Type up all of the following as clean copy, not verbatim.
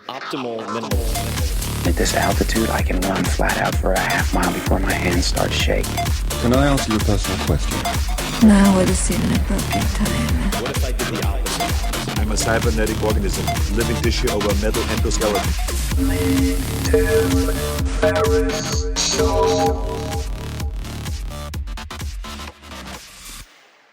Optimal minimal. At this altitude, I can run flat out for a half mile before my hands start shaking. Can I answer your personal question? Now would seem an appropriate time. What if I did the opposite? I'm a cybernetic organism, living tissue over metal endoskeleton. Ferriss Show.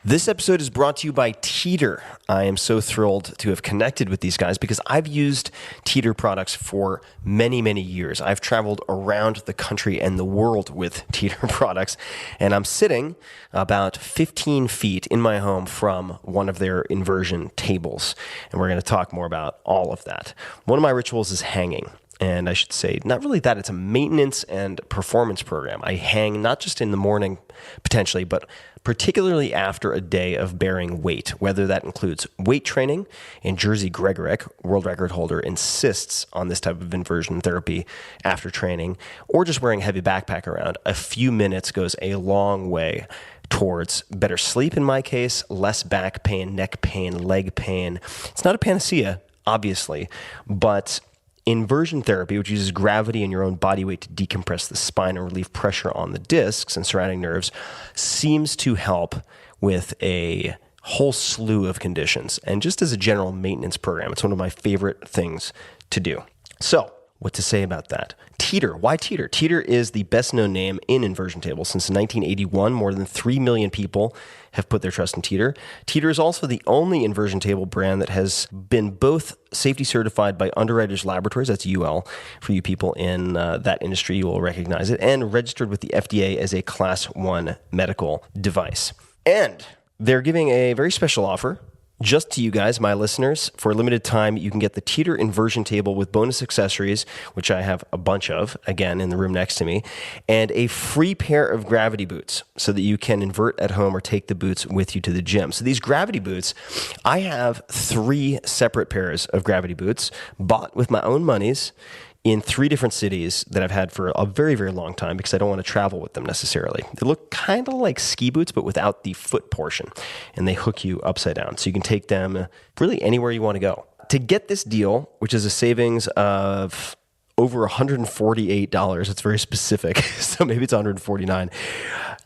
This episode is brought to you by Teeter. I am so thrilled to have connected with these guys because I've used Teeter products for many, many years. I've traveled around the country and the world with Teeter products, and I'm sitting about 15 feet in my home from one of their inversion tables, and we're going to talk more about all of that. One of my rituals is hanging. And I should say, not really that, it's a maintenance and performance program. I hang not just in the morning, potentially, but particularly after a day of bearing weight, whether that includes weight training. And Jerzy Gregorek, world record holder, insists on this type of inversion therapy after training, or just wearing a heavy backpack around. A few minutes goes a long way towards better sleep in my case, less back pain, neck pain, leg pain. It's not a panacea, obviously, but inversion therapy, which uses gravity and your own body weight to decompress the spine and relieve pressure on the discs and surrounding nerves, seems to help with a whole slew of conditions. And just as a general maintenance program, it's one of my favorite things to do. So, what to say about that? Teeter. Why Teeter? Teeter is the best-known name in inversion tables. Since 1981, more than 3 million people have put their trust in Teeter. Teeter is also the only inversion table brand that has been both safety certified by Underwriters Laboratories, that's UL, for you people in that industry, you will recognize it, and registered with the FDA as a Class 1 medical device. And they're giving a very special offer just to you guys, my listeners. For a limited time, you can get the Teeter inversion table with bonus accessories, which I have a bunch of, again, in the room next to me, and a free pair of gravity boots so that you can invert at home or take the boots with you to the gym. So these gravity boots, I have 3 separate pairs of gravity boots bought with my own monies in 3 different cities that I've had for a very, very long time because I don't want to travel with them necessarily. They look kind of like ski boots, but without the foot portion, and they hook you upside down. So you can take them really anywhere you want to go. To get this deal, which is a savings of over $148, it's very specific, so maybe it's $149,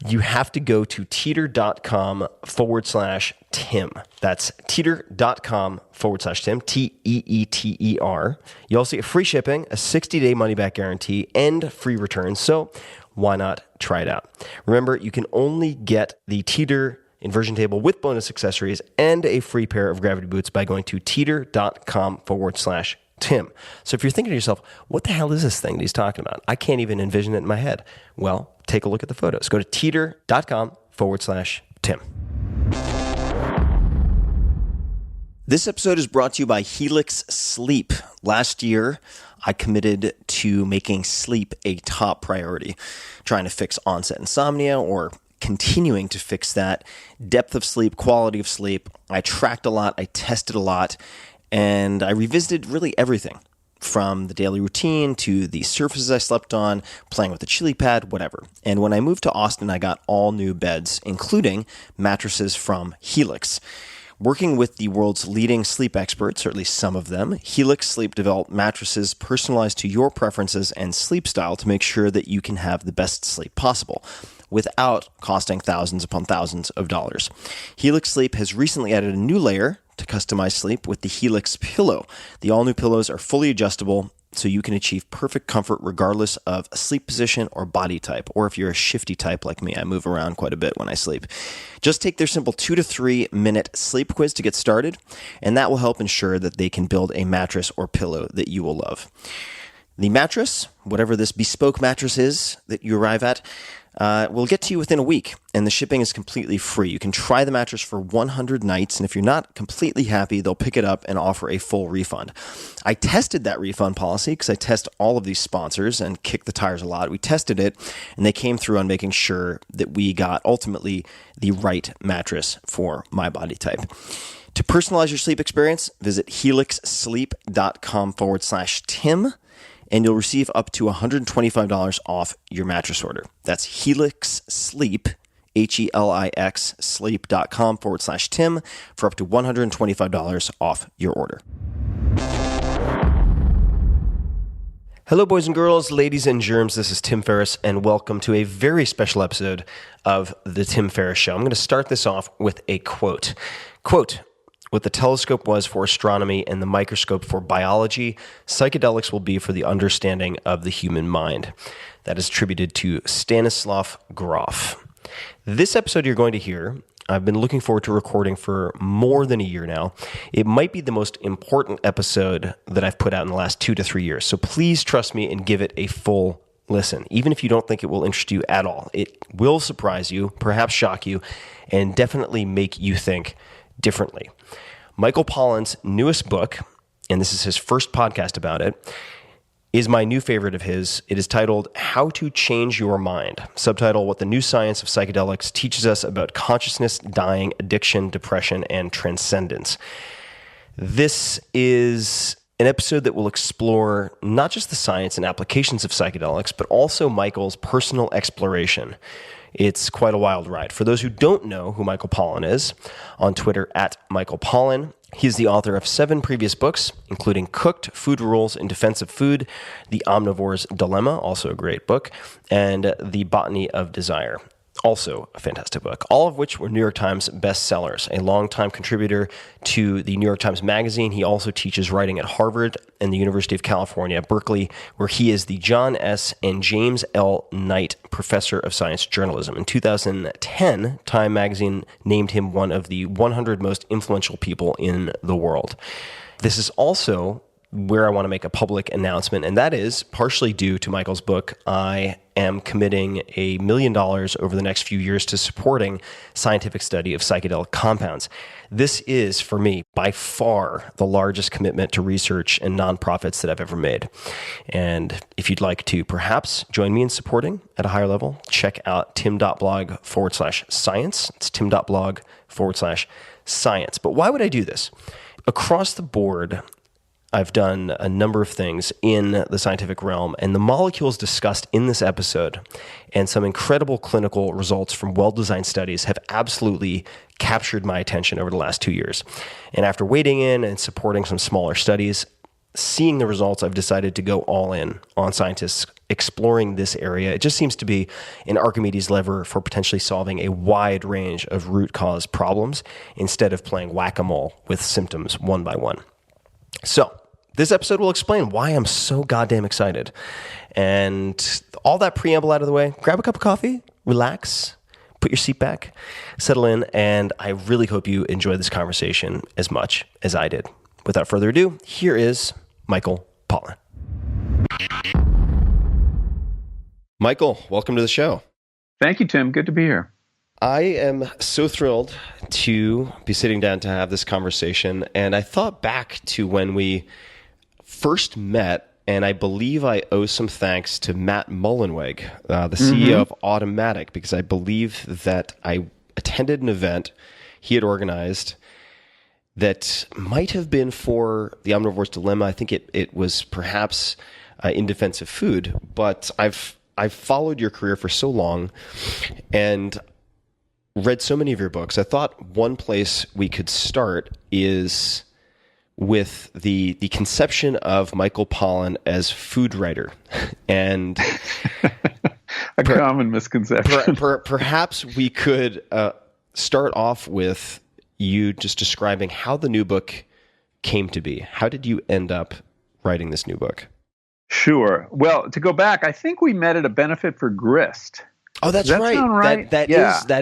you have to go to teeter.com/Tim. That's teeter.com/Tim, Teeter. You also get free shipping, a 60-day money-back guarantee, and free returns, so why not try it out? Remember, you can only get the Teeter inversion table with bonus accessories and a free pair of gravity boots by going to teeter.com/Tim. So if you're thinking to yourself, what the hell is this thing that he's talking about? I can't even envision it in my head. Well, take a look at the photos. Go to teeter.com/Tim. This episode is brought to you by Helix Sleep. Last year, I committed to making sleep a top priority, trying to fix onset insomnia or continuing to fix that. Depth of sleep, quality of sleep. I tracked a lot. I tested a lot. And I revisited really everything from the daily routine to the surfaces I slept on, playing with the chili pad, whatever. And when I moved to Austin, I got all new beds, including mattresses from Helix. Working with the world's leading sleep experts, or at least some of them, Helix Sleep developed mattresses personalized to your preferences and sleep style to make sure that you can have the best sleep possible without costing thousands upon thousands of dollars. Helix Sleep has recently added a new layer to customize sleep with the Helix Pillow. The all-new pillows are fully adjustable, so you can achieve perfect comfort regardless of sleep position or body type, or if you're a shifty type like me, I move around quite a bit when I sleep. Just take their simple 2 to 3 minute sleep quiz to get started, and that will help ensure that they can build a mattress or pillow that you will love. The mattress, whatever this bespoke mattress is that you arrive at, will get to you within a week, and the shipping is completely free. You can try the mattress for 100 nights, and if you're not completely happy, they'll pick it up and offer a full refund. I tested that refund policy because I test all of these sponsors and kick the tires a lot. We tested it, and they came through on making sure that we got ultimately the right mattress for my body type. To personalize your sleep experience, visit helixsleep.com/Tim. And you'll receive up to $125 off your mattress order. That's Helix Sleep, HELIX sleep.com/Tim for up to $125 off your order. Hello, boys and girls, ladies and germs. This is Tim Ferriss, and welcome to a very special episode of The Tim Ferriss Show. I'm going to start this off with a quote. Quote, "What the telescope was for astronomy and the microscope for biology, psychedelics will be for the understanding of the human mind." That is attributed to Stanislav Grof. This episode you're going to hear, I've been looking forward to recording for more than a year now. It might be the most important episode that I've put out in the last 2 to 3 years. So please trust me and give it a full listen. Even if you don't think it will interest you at all, it will surprise you, perhaps shock you, and definitely make you think differently. Michael Pollan's newest book, and this is his first podcast about it, is my new favorite of his. It is titled How to Change Your Mind. Subtitle, What the New Science of Psychedelics Teaches Us About Consciousness, Dying, Addiction, Depression, and Transcendence. This is an episode that will explore not just the science and applications of psychedelics, but also Michael's personal exploration. It's quite a wild ride. For those who don't know who Michael Pollan is, on Twitter at Michael Pollan, he is the author of 7 previous books, including Cooked, Food Rules in Defense of Food, The Omnivore's Dilemma, also a great book, and The Botany of Desire, also a fantastic book, all of which were New York Times bestsellers. A longtime contributor to the New York Times Magazine, he also teaches writing at Harvard and the University of California, Berkeley, where he is the John S. and James L. Knight Professor of Science Journalism. In 2010, Time Magazine named him one of the 100 most influential people in the world. This is also where I want to make a public announcement, and that is partially due to Michael's book. I am committing $1 million over the next few years to supporting scientific study of psychedelic compounds. This is, for me, by far the largest commitment to research and nonprofits that I've ever made. And if you'd like to perhaps join me in supporting at a higher level, check out tim.blog/science. It's tim.blog/science. But why would I do this? Across the board, I've done a number of things in the scientific realm, and the molecules discussed in this episode and some incredible clinical results from well-designed studies have absolutely captured my attention over the last 2 years. And after wading in and supporting some smaller studies, seeing the results, I've decided to go all in on scientists exploring this area. It just seems to be an Archimedes lever for potentially solving a wide range of root cause problems instead of playing whack-a-mole with symptoms one by one. So, this episode will explain why I'm so goddamn excited. And all that preamble out of the way, grab a cup of coffee, relax, put your seat back, settle in, and I really hope you enjoy this conversation as much as I did. Without further ado, here is Michael Pollan. Michael, welcome to the show. Thank you, Tim. Good to be here. I am so thrilled to be sitting down to have this conversation, and I thought back to when we first met, and I believe I owe some thanks to Matt Mullenweg, the CEO of Automatic, because I believe that I attended an event he had organized that might have been for the Omnivore's Dilemma. I think it was perhaps in defense of food, but I've followed your career for so long and read so many of your books. I thought one place we could start is with the conception of Michael Pollan as food writer. And a common misconception. Perhaps we could start off with you just describing how the new book came to be. How did you end up writing this new book? Sure. Well, to go back, I think we met at a benefit for Grist. Oh, that's right. Right. That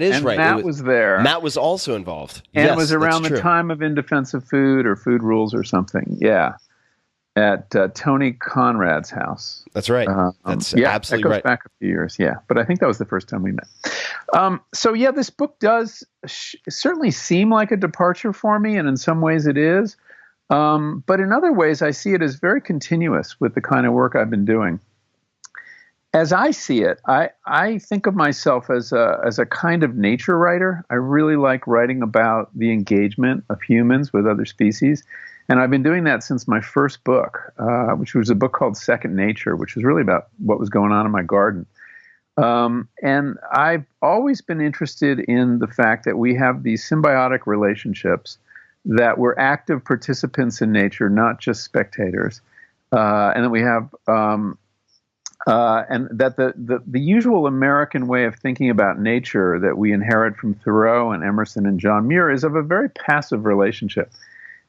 is and right. Matt was there. Matt was also involved. And yes, it was around the time of In Defense of Food or Food Rules or something. Yeah. At Tony Conrad's house. That's right. That's absolutely right. That goes back a few years. Yeah. But I think that was the first time we met. So yeah, this book does certainly seem like a departure for me. And in some ways it is. But in other ways, I see it as very continuous with the kind of work I've been doing. As I see it, I think of myself as a kind of nature writer. I really like writing about the engagement of humans with other species. And I've been doing that since my first book, which was a book called Second Nature, which was really about what was going on in my garden. And I've always been interested in the fact that we have these symbiotic relationships, that we're active participants in nature, not just spectators. And then we have, and that the usual American way of thinking about nature that we inherit from Thoreau and Emerson and John Muir is of a very passive relationship.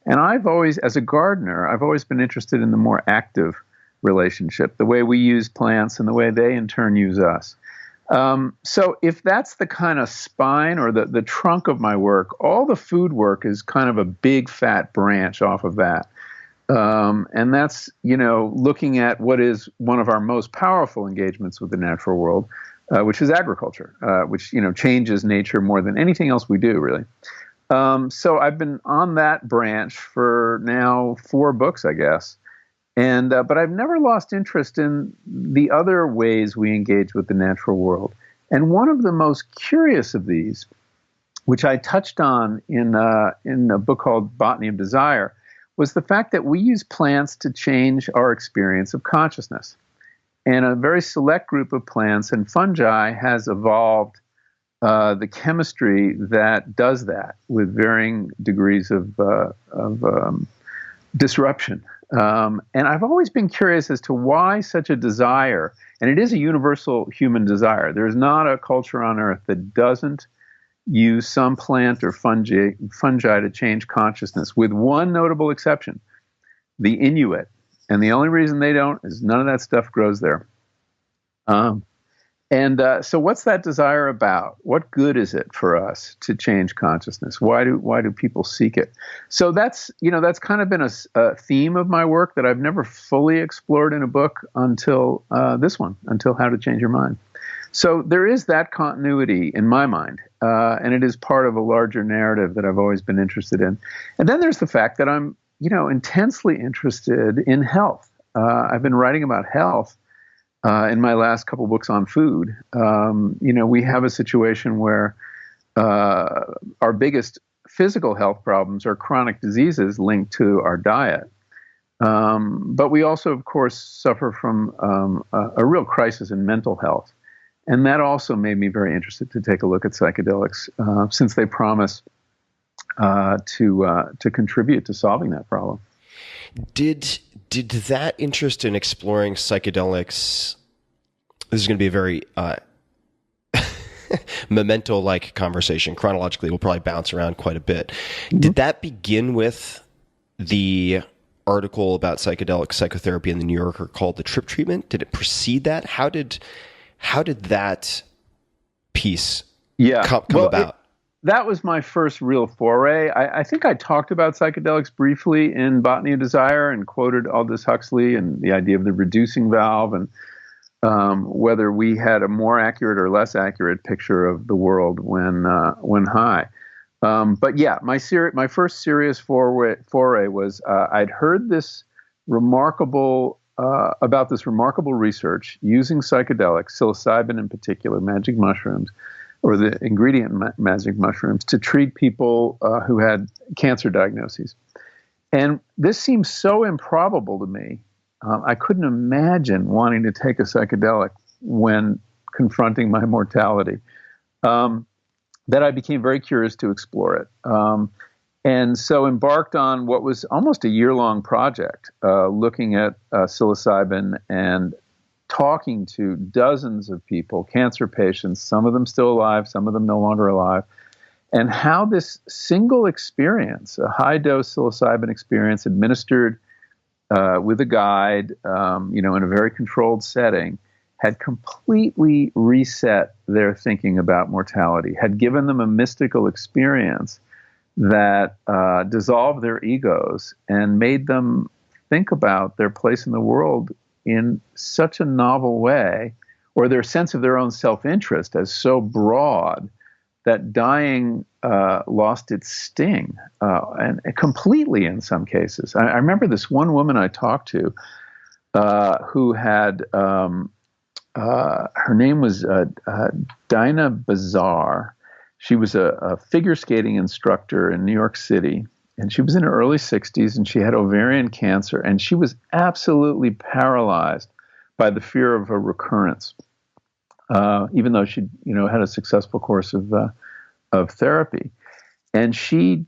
And I've always, as a gardener, I've always been interested in the more active relationship, the way we use plants and the way they in turn use us. So if that's the kind of spine or the trunk of my work, all the food work is kind of a big fat branch off of that. And that's, looking at what is one of our most powerful engagements with the natural world, which is agriculture, which, changes nature more than anything else we do, really. So I've been on that branch for now 4 books, I guess. And but I've never lost interest in the other ways we engage with the natural world. And one of the most curious of these, which I touched on in a book called Botany of Desire, was the fact that we use plants to change our experience of consciousness. And a very select group of plants and fungi has evolved the chemistry that does that with varying degrees of disruption. And I've always been curious as to why such a desire, and it is a universal human desire. There's not a culture on earth that doesn't use some plant or fungi to change consciousness, with one notable exception, the Inuit. And the only reason they don't is none of that stuff grows there. So what's that desire about? What good is it for us to change consciousness? Why do people seek it? So that's kind of been a theme of my work that I've never fully explored in a book until this one, until How to Change Your Mind. So there is that continuity in my mind, and it is part of a larger narrative that I've always been interested in. And then there's the fact that I'm, intensely interested in health. I've been writing about health in my last couple books on food. We have a situation where our biggest physical health problems are chronic diseases linked to our diet. But we also, of course, suffer from a real crisis in mental health. And that also made me very interested to take a look at psychedelics, since they promise to contribute to solving that problem. Did that interest in exploring psychedelics, this is going to be a very memento-like conversation. Chronologically, we'll probably bounce around quite a bit. Mm-hmm. Did that begin with the article about psychedelic psychotherapy in the New Yorker called The Trip Treatment? Did it precede that? How did that piece come about? That was my first real foray. I think I talked about psychedelics briefly in Botany of Desire and quoted Aldous Huxley and the idea of the reducing valve and whether we had a more accurate or less accurate picture of the world when high. But yeah, my first serious foray was I'd heard this about this remarkable research using psychedelics, psilocybin in particular, magic mushrooms, or the ingredient magic mushrooms, to treat people who had cancer diagnoses. And this seems so improbable to me. I couldn't imagine wanting to take a psychedelic when confronting my mortality, that I became very curious to explore it. And so embarked on what was almost a year-long project, looking at psilocybin and talking to dozens of people, cancer patients, some of them still alive, some of them no longer alive, and how this single experience, a high-dose psilocybin experience administered with a guide, in a very controlled setting, had completely reset their thinking about mortality, had given them a mystical experience that dissolved their egos and made them think about their place in the world in such a novel way, or their sense of their own self-interest as so broad that dying lost its sting, and completely in some cases. I remember this one woman I talked to who had, her name was Dinah Bazar. She was a figure skating instructor in New York City, and she was in her early 60s, and she had ovarian cancer, and she was absolutely paralyzed by the fear of a recurrence, even though she, had a successful course of therapy. And she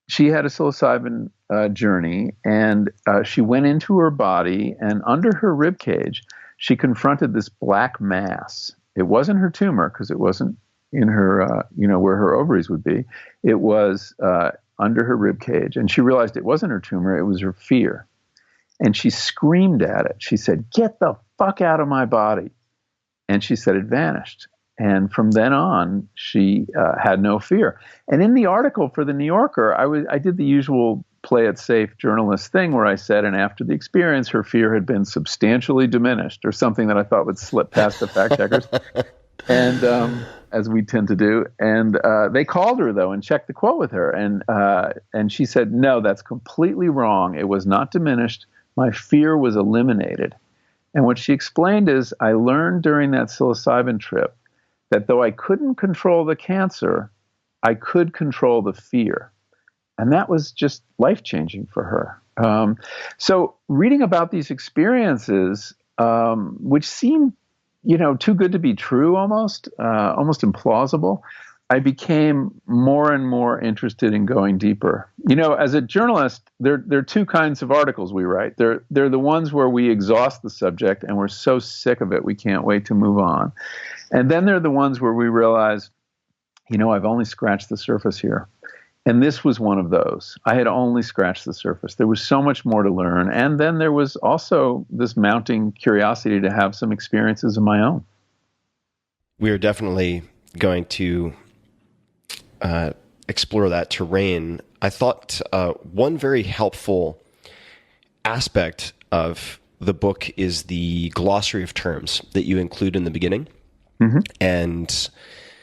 she had a psilocybin journey, and she went into her body, and under her rib cage, she confronted this black mass. It wasn't her tumor, because it wasn't in her, where her ovaries would be. It was under her rib cage, and she realized it wasn't her tumor, it was her fear. And she screamed at it. She said, "Get the fuck out of my body." And she said it vanished. And from then on, she had no fear. And in the article for the New Yorker, I did the usual play it safe journalist thing where I said, and after the experience, her fear had been substantially diminished, or something that I thought would slip past the fact checkers. And as we tend to do. And they called her, though, and checked the quote with her. And she said, "No, that's completely wrong. It was not diminished. My fear was eliminated." And what she explained is, I learned during that psilocybin trip that though I couldn't control the cancer, I could control the fear. And that was just life-changing for her. So reading about these experiences, which seem, too good to be true almost implausible, I became more and more interested in going deeper. As a journalist, there are two kinds of articles we write. They're the ones where we exhaust the subject and we're so sick of it we can't wait to move on. And then there are the ones where we realize, I've only scratched the surface here. And this was one of those. I had only scratched the surface. There was so much more to learn. And then there was also this mounting curiosity to have some experiences of my own. We are definitely going to explore that terrain. I thought one very helpful aspect of the book is the glossary of terms that you include in the beginning. Mm-hmm. And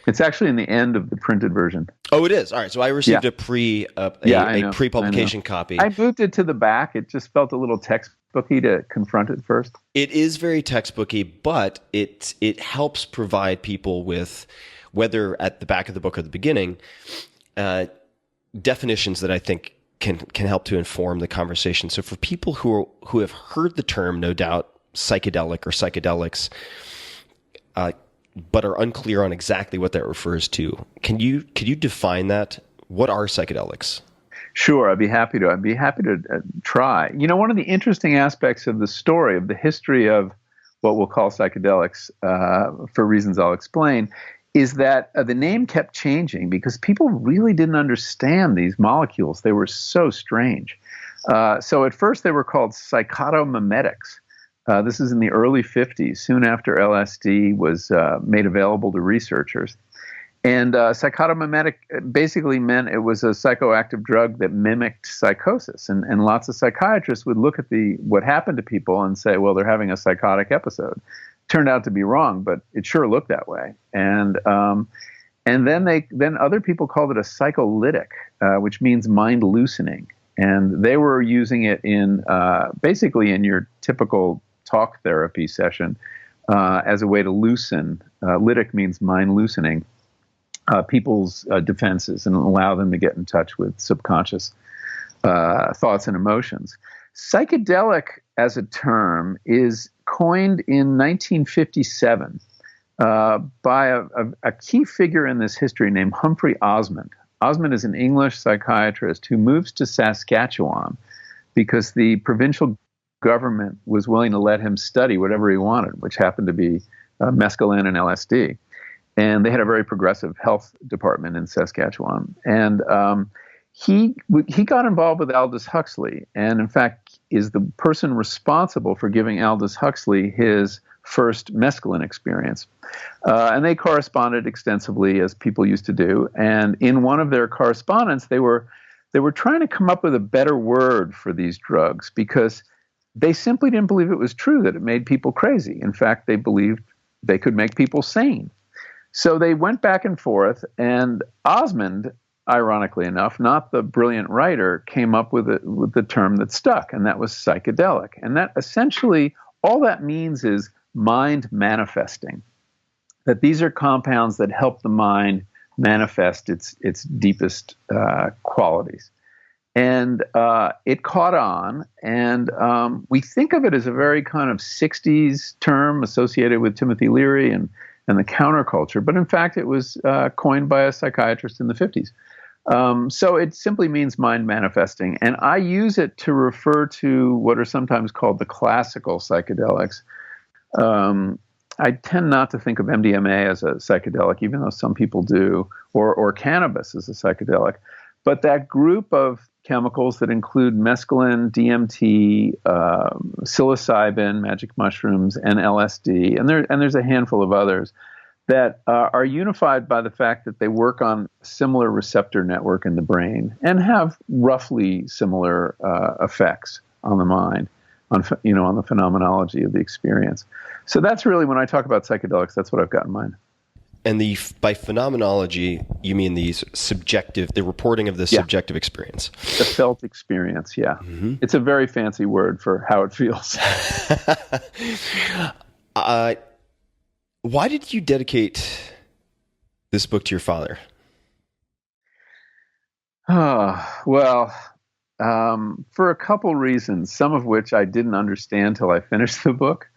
it's actually in the end of the printed version. Oh, it is. All right. So I received a pre-publication copy. I moved it to the back. It just felt a little textbooky to confront it first. It is very textbooky, but it helps provide people with, whether at the back of the book or the beginning, definitions that I think can help to inform the conversation. So for people who have heard the term, no doubt, psychedelic or psychedelics, but are unclear on exactly what that refers to, could you define that? What are psychedelics? Sure, I'd be happy to try. One of the interesting aspects of the story, of the history of what we'll call psychedelics, for reasons I'll explain, is that the name kept changing because people really didn't understand these molecules. They were so strange. So at first they were called psychotomimetics. This is in the early 50s, soon after LSD was made available to researchers. And psychotomimetic basically meant it was a psychoactive drug that mimicked psychosis. And lots of psychiatrists would look at what happened to people and say, well, they're having a psychotic episode. Turned out to be wrong, but it sure looked that way. And then other people called it a psycholytic, which means mind loosening. And they were using it in basically in your typical talk therapy session as a way to loosen. Lytic means mind loosening people's defenses and allow them to get in touch with subconscious thoughts and emotions. Psychedelic as a term is coined in 1957 by a key figure in this history named Humphrey Osmond. Osmond is an English psychiatrist who moves to Saskatchewan because the provincial government was willing to let him study whatever he wanted, which happened to be mescaline and LSD. And they had a very progressive health department in Saskatchewan. And he got involved with Aldous Huxley, and in fact is the person responsible for giving Aldous Huxley his first mescaline experience. And they corresponded extensively, as people used to do. And in one of their correspondence, they were trying to come up with a better word for these drugs because they simply didn't believe it was true that it made people crazy. In fact, they believed they could make people sane. So they went back and forth, and Osmond, ironically enough, not the brilliant writer, came up with the term that stuck, and that was psychedelic. And that essentially, all that means is mind manifesting, that these are compounds that help the mind manifest its deepest qualities. And it caught on, and we think of it as a very kind of 60s term associated with Timothy Leary and the counterculture, but in fact it was coined by a psychiatrist in the 50s. So it simply means mind manifesting. And I use it to refer to what are sometimes called the classical psychedelics. I tend not to think of MDMA as a psychedelic, even though some people do, or cannabis as a psychedelic. But that group of chemicals that include mescaline, DMT, psilocybin, magic mushrooms, and LSD, and there's a handful of others that are unified by the fact that they work on a similar receptor network in the brain and have roughly similar effects on the mind, on the phenomenology of the experience. So that's really, when I talk about psychedelics, that's what I've got in mind. And by phenomenology, you mean the reporting of the subjective experience. The felt experience, yeah. Mm-hmm. It's a very fancy word for how it feels. Why did you dedicate this book to your father? Well, for a couple reasons, some of which I didn't understand till I finished the book.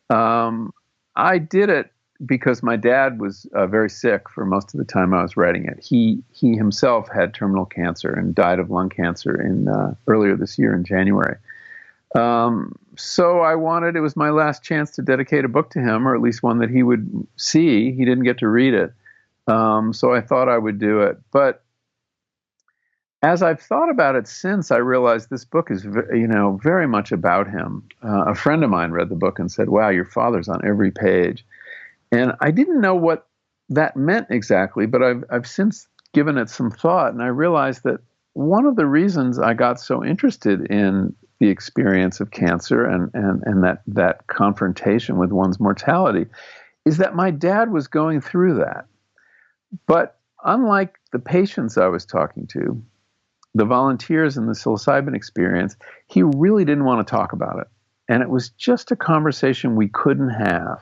I did it because my dad was very sick for most of the time I was writing it. He himself had terminal cancer and died of lung cancer earlier this year in January. So it was my last chance to dedicate a book to him, or at least one that he would see. He didn't get to read it. So I thought I would do it. But as I've thought about it since, I realized this book is, very much about him. A friend of mine read the book and said, "Wow, your father's on every page." And I didn't know what that meant exactly, but I've since given it some thought, and I realized that one of the reasons I got so interested in the experience of cancer and that confrontation with one's mortality is that my dad was going through that. But unlike the patients I was talking to, the volunteers in the psilocybin experience, he really didn't want to talk about it. And it was just a conversation we couldn't have.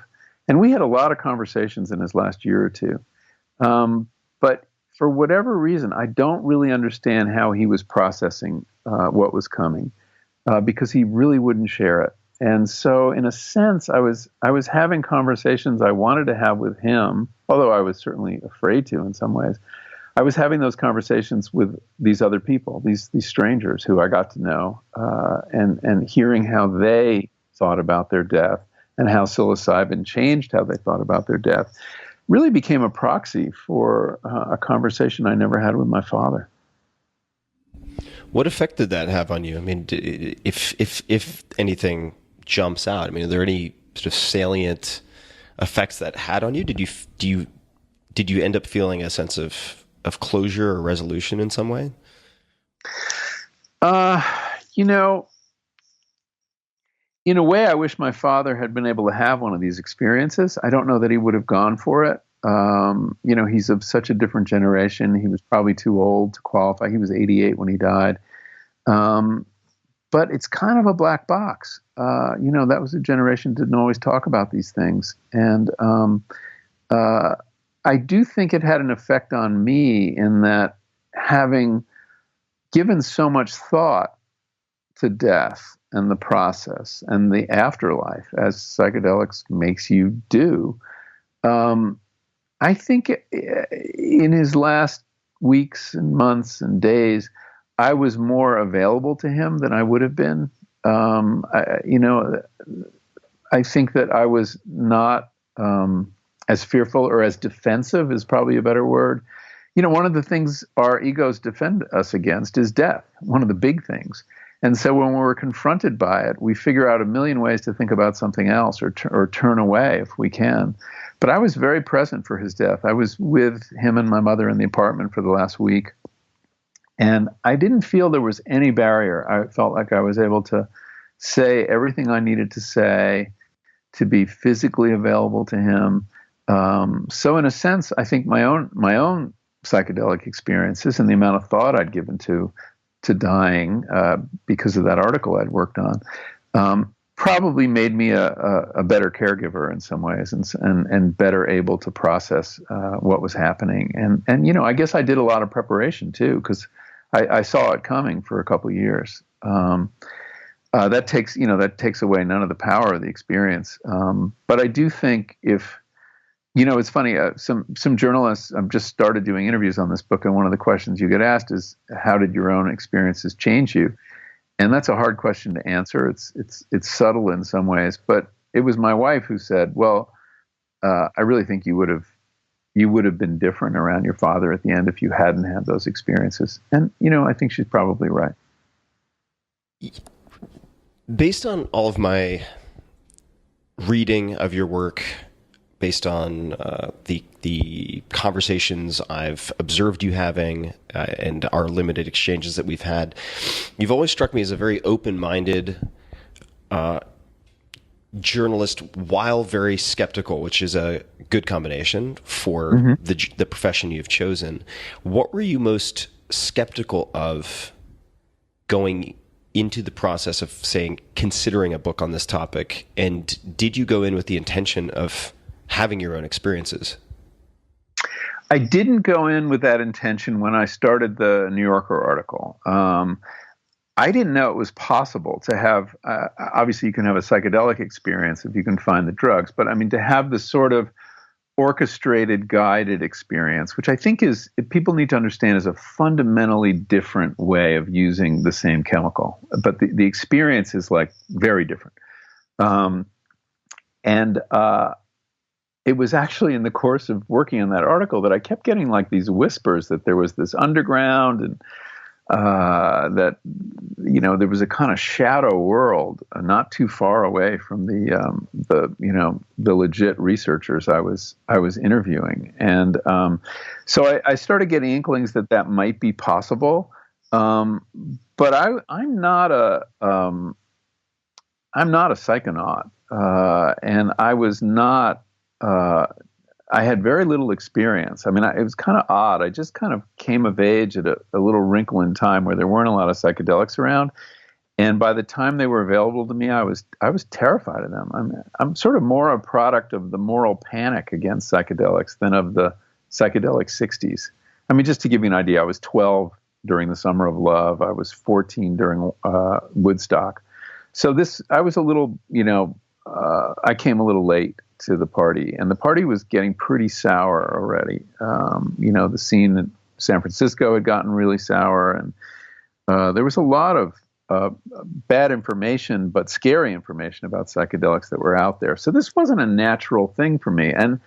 And we had a lot of conversations in his last year or two. But for whatever reason, I don't really understand how he was processing what was coming, because he really wouldn't share it. And so in a sense, I was having conversations I wanted to have with him, although I was certainly afraid to in some ways. I was having those conversations with these other people, these strangers who I got to know, and hearing how they thought about their death and how psilocybin changed how they thought about their death, really became a proxy for a conversation I never had with my father. What effect did that have on you? I mean, if anything jumps out, I mean, are there any sort of salient effects that had on you? Did you end up feeling a sense of closure or resolution in some way? In a way, I wish my father had been able to have one of these experiences. I don't know that he would have gone for it. He's of such a different generation. He was probably too old to qualify. He was 88 when he died. But it's kind of a black box. That was a generation that didn't always talk about these things. And I do think it had an effect on me in that, having given so much thought to death and the process and the afterlife, as psychedelics makes you do, I think in his last weeks and months and days, I was more available to him than I would have been. I think that I was not as fearful or as defensive is probably a better word. One of the things our egos defend us against is death, one of the big things. And so when we're confronted by it, we figure out a million ways to think about something else or turn away if we can. But I was very present for his death. I was with him and my mother in the apartment for the last week. And I didn't feel there was any barrier. I felt like I was able to say everything I needed to say, to be physically available to him. So in a sense, I think my own psychedelic experiences and the amount of thought I'd given to dying because of that article I'd worked on probably made me a better caregiver in some ways and better able to process what was happening. And I guess I did a lot of preparation too, because I saw it coming for a couple of years. That takes away none of the power of the experience. But I do think if It's funny. Some journalists just started doing interviews on this book, and one of the questions you get asked is, "How did your own experiences change you?" And that's a hard question to answer. It's subtle in some ways, but it was my wife who said, "Well, I really think you would have been different around your father at the end if you hadn't had those experiences." And I think she's probably right. Based on all of my reading of your work, based on the conversations I've observed you having and our limited exchanges that we've had, you've always struck me as a very open-minded journalist, while very skeptical, which is a good combination for the profession you've chosen. What were you most skeptical of going into the process of considering a book on this topic? And did you go in with the intention of having your own experiences? I didn't go in with that intention when I started the New Yorker article. I didn't know it was possible to have, obviously you can have a psychedelic experience if you can find the drugs, but I mean, to have this sort of orchestrated, guided experience, which I think people need to understand is a fundamentally different way of using the same chemical, but the experience is like very different. It was actually in the course of working on that article that I kept getting like these whispers that there was this underground and that there was a kind of shadow world not too far away from the legit researchers I was interviewing, and so I started getting inklings that might be possible, but I'm not a psychonaut, and I was not. I had very little experience. I mean, it was kind of odd. I just kind of came of age at a little wrinkle in time where there weren't a lot of psychedelics around. And by the time they were available to me, I was terrified of them. I'm sort of more a product of the moral panic against psychedelics than of the psychedelic 60s. I mean, just to give you an idea, I was 12 during the Summer of Love. I was 14 during Woodstock. So I was a little, I came a little late to the party, and the party was getting pretty sour already. The scene in San Francisco had gotten really sour, and there was a lot of bad information, but scary information about psychedelics that were out there. So this wasn't a natural thing for me. And,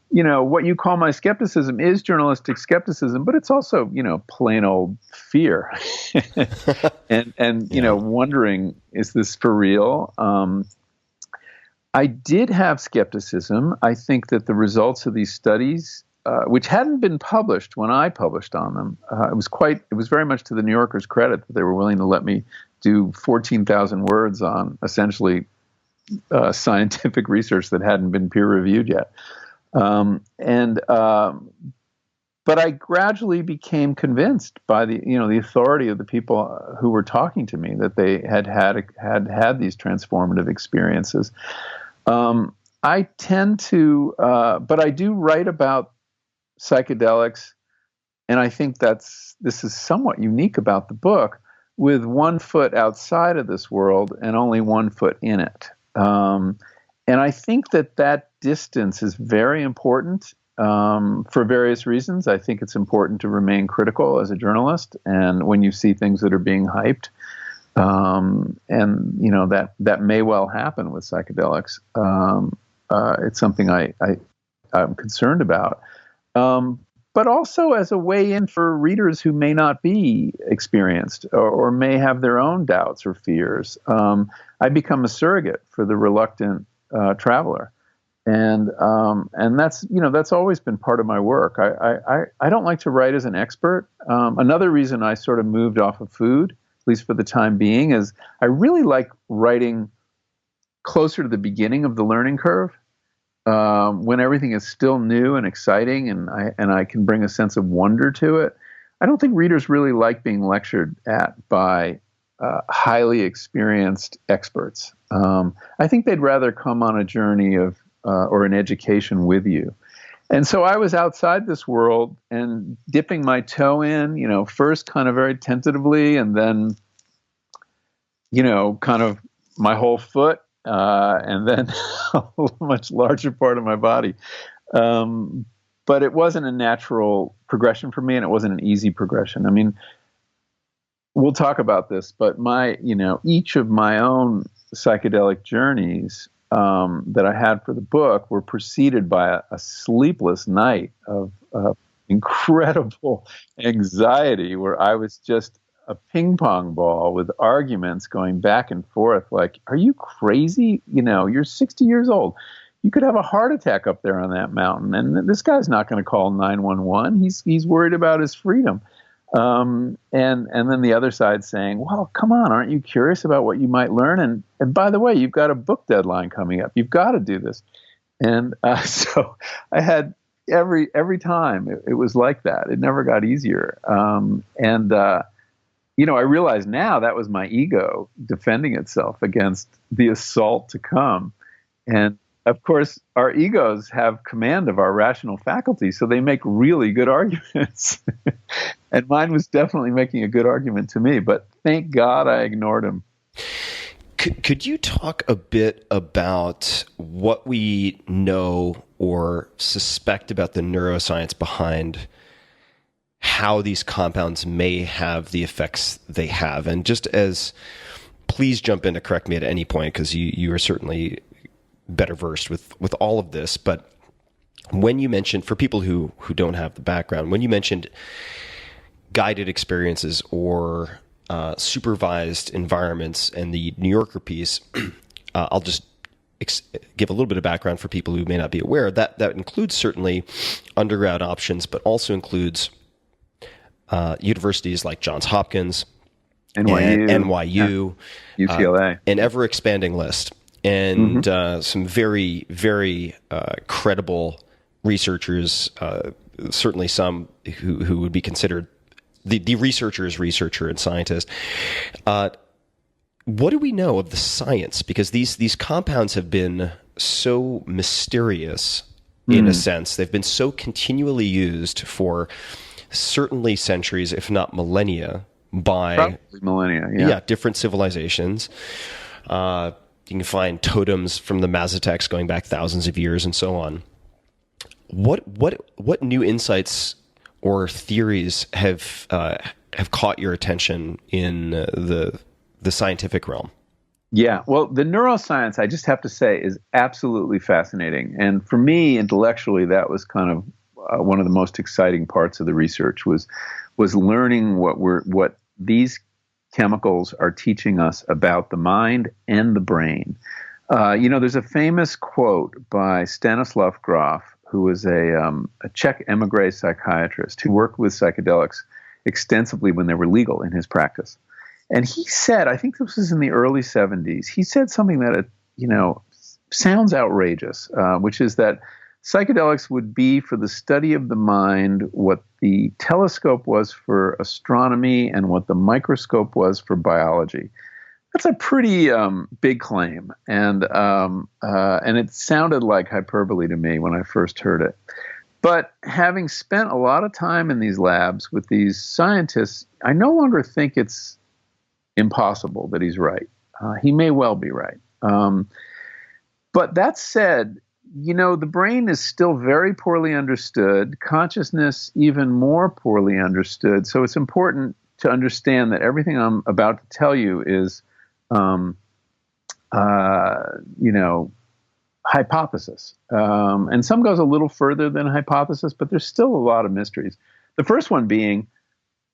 what you call my skepticism is journalistic skepticism, but it's also, plain old fear and wondering, is this for real? I did have skepticism. I think that the results of these studies, which hadn't been published when I published on them, it was very much to the New Yorker's credit that they were willing to let me do 14,000 words on essentially scientific research that hadn't been peer reviewed yet. But I gradually became convinced by the authority of the people who were talking to me that they had these transformative experiences. I tend to, but I do write about psychedelics, and I think this is somewhat unique about the book, with one foot outside of this world and only one foot in it. And I think that distance is very important for various reasons. I think it's important to remain critical as a journalist, and when you see things that are being hyped, and that may well happen with psychedelics. It's something I'm concerned about, but also as a way in for readers who may not be experienced or may have their own doubts or fears. I become a surrogate for the reluctant traveler, and that's always been part of my work. I don't like to write as an expert. Another reason I sort of moved off of food, at least for the time being, is I really like writing closer to the beginning of the learning curve, when everything is still new and exciting, and I can bring a sense of wonder to it. I don't think readers really like being lectured at by highly experienced experts. I think they'd rather come on a journey of or an education with you. And so I was outside this world and dipping my toe in, first kind of very tentatively, and then, kind of my whole foot, and then a much larger part of my body. But it wasn't a natural progression for me, and it wasn't an easy progression. I mean, we'll talk about this, but each of my own psychedelic journeys that I had for the book were preceded by a sleepless night of incredible anxiety, where I was just a ping pong ball with arguments going back and forth. Like, are you crazy? You're 60 years old. You could have a heart attack up there on that mountain, and this guy's not going to call 911. He's worried about his freedom. And then the other side saying, well, come on, aren't you curious about what you might learn? And by the way, you've got a book deadline coming up. You've got to do this. And so I had every time it was like that. It never got easier. I realize now that was my ego defending itself against the assault to come. And of course, our egos have command of our rational faculty, so they make really good arguments. And mine was definitely making a good argument to me, but thank God I ignored him. Could you talk a bit about what we know or suspect about the neuroscience behind how these compounds may have the effects they have? And just please jump in to correct me at any point, because you are certainly better versed with all of this. But when you mentioned, for people who don't have the background, when you mentioned guided experiences or supervised environments and the New Yorker piece, I'll just give a little bit of background for people who may not be aware. That includes certainly undergrad options, but also includes universities like Johns Hopkins, NYU, UCLA, an ever-expanding list. And some very, very credible researchers, certainly some who would be considered the researcher and scientist. What do we know of the science? Because these compounds have been so mysterious in a sense. They've been so continually used for certainly centuries, if not millennia, by probably millennia, different civilizations. You can find totems from the Mazateks going back thousands of years and so on. What new insights or theories have caught your attention in the scientific realm? Yeah, well, the neuroscience, I just have to say, is absolutely fascinating. And for me, intellectually, that was kind of one of the most exciting parts of the research was learning what these chemicals are teaching us about the mind and the brain. There's a famous quote by Stanislav Grof, who was a Czech emigre psychiatrist who worked with psychedelics extensively when they were legal in his practice. And he said, I think this was in the early 70s, he said something that, sounds outrageous, which is that psychedelics would be for the study of the mind what the telescope was for astronomy and what the microscope was for biology. That's a pretty big claim, and it sounded like hyperbole to me when I first heard it. But having spent a lot of time in these labs with these scientists, I no longer think it's impossible that he's right. He may well be right. But that said, the brain is still very poorly understood, consciousness even more poorly understood. So it's important to understand that everything I'm about to tell you is, hypothesis. And some goes a little further than hypothesis, but there's still a lot of mysteries. The first one being,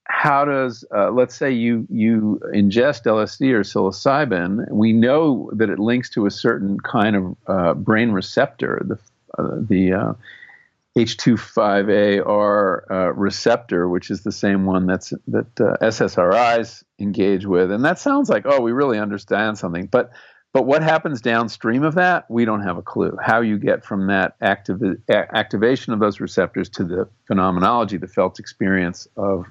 how does, let's say you ingest LSD or psilocybin, we know that it links to a certain kind of brain receptor, the H25AR receptor, which is the same one that SSRIs engage with. And that sounds like, oh, we really understand something. But what happens downstream of that, we don't have a clue. How you get from that activation of those receptors to the phenomenology, the felt experience of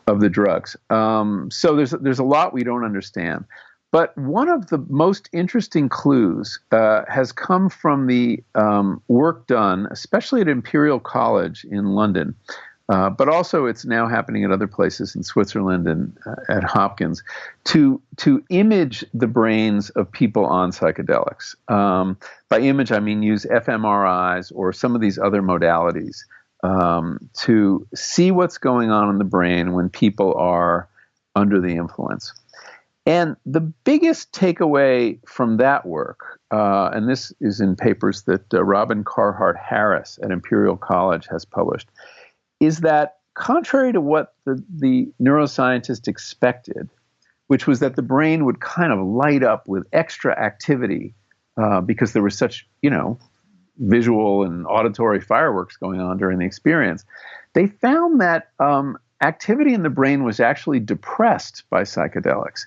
the drugs. So there's a lot we don't understand. But one of the most interesting clues has come from the work done, especially at Imperial College in London, but also it's now happening at other places in Switzerland and at Hopkins, to image the brains of people on psychedelics. By image, I mean use fMRIs or some of these other modalities to see what's going on in the brain when people are under the influence. And the biggest takeaway from that work, and this is in papers that Robin Carhart-Harris at Imperial College has published, is that contrary to what the neuroscientist expected, which was that the brain would kind of light up with extra activity because there was such, visual and auditory fireworks going on during the experience, they found that activity in the brain was actually depressed by psychedelics,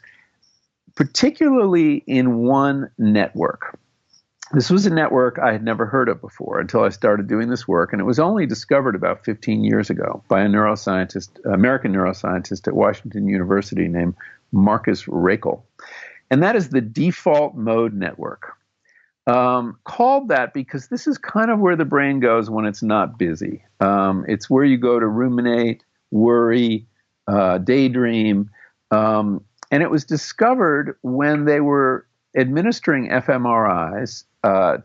particularly in one network. This was a network I had never heard of before until I started doing this work, and it was only discovered about 15 years ago by a neuroscientist, American neuroscientist at Washington University named Marcus Rakel. And that is the default mode network. Called that because this is kind of where the brain goes when it's not busy. It's where you go to ruminate, worry, daydream. And it was discovered when they were administering fMRIs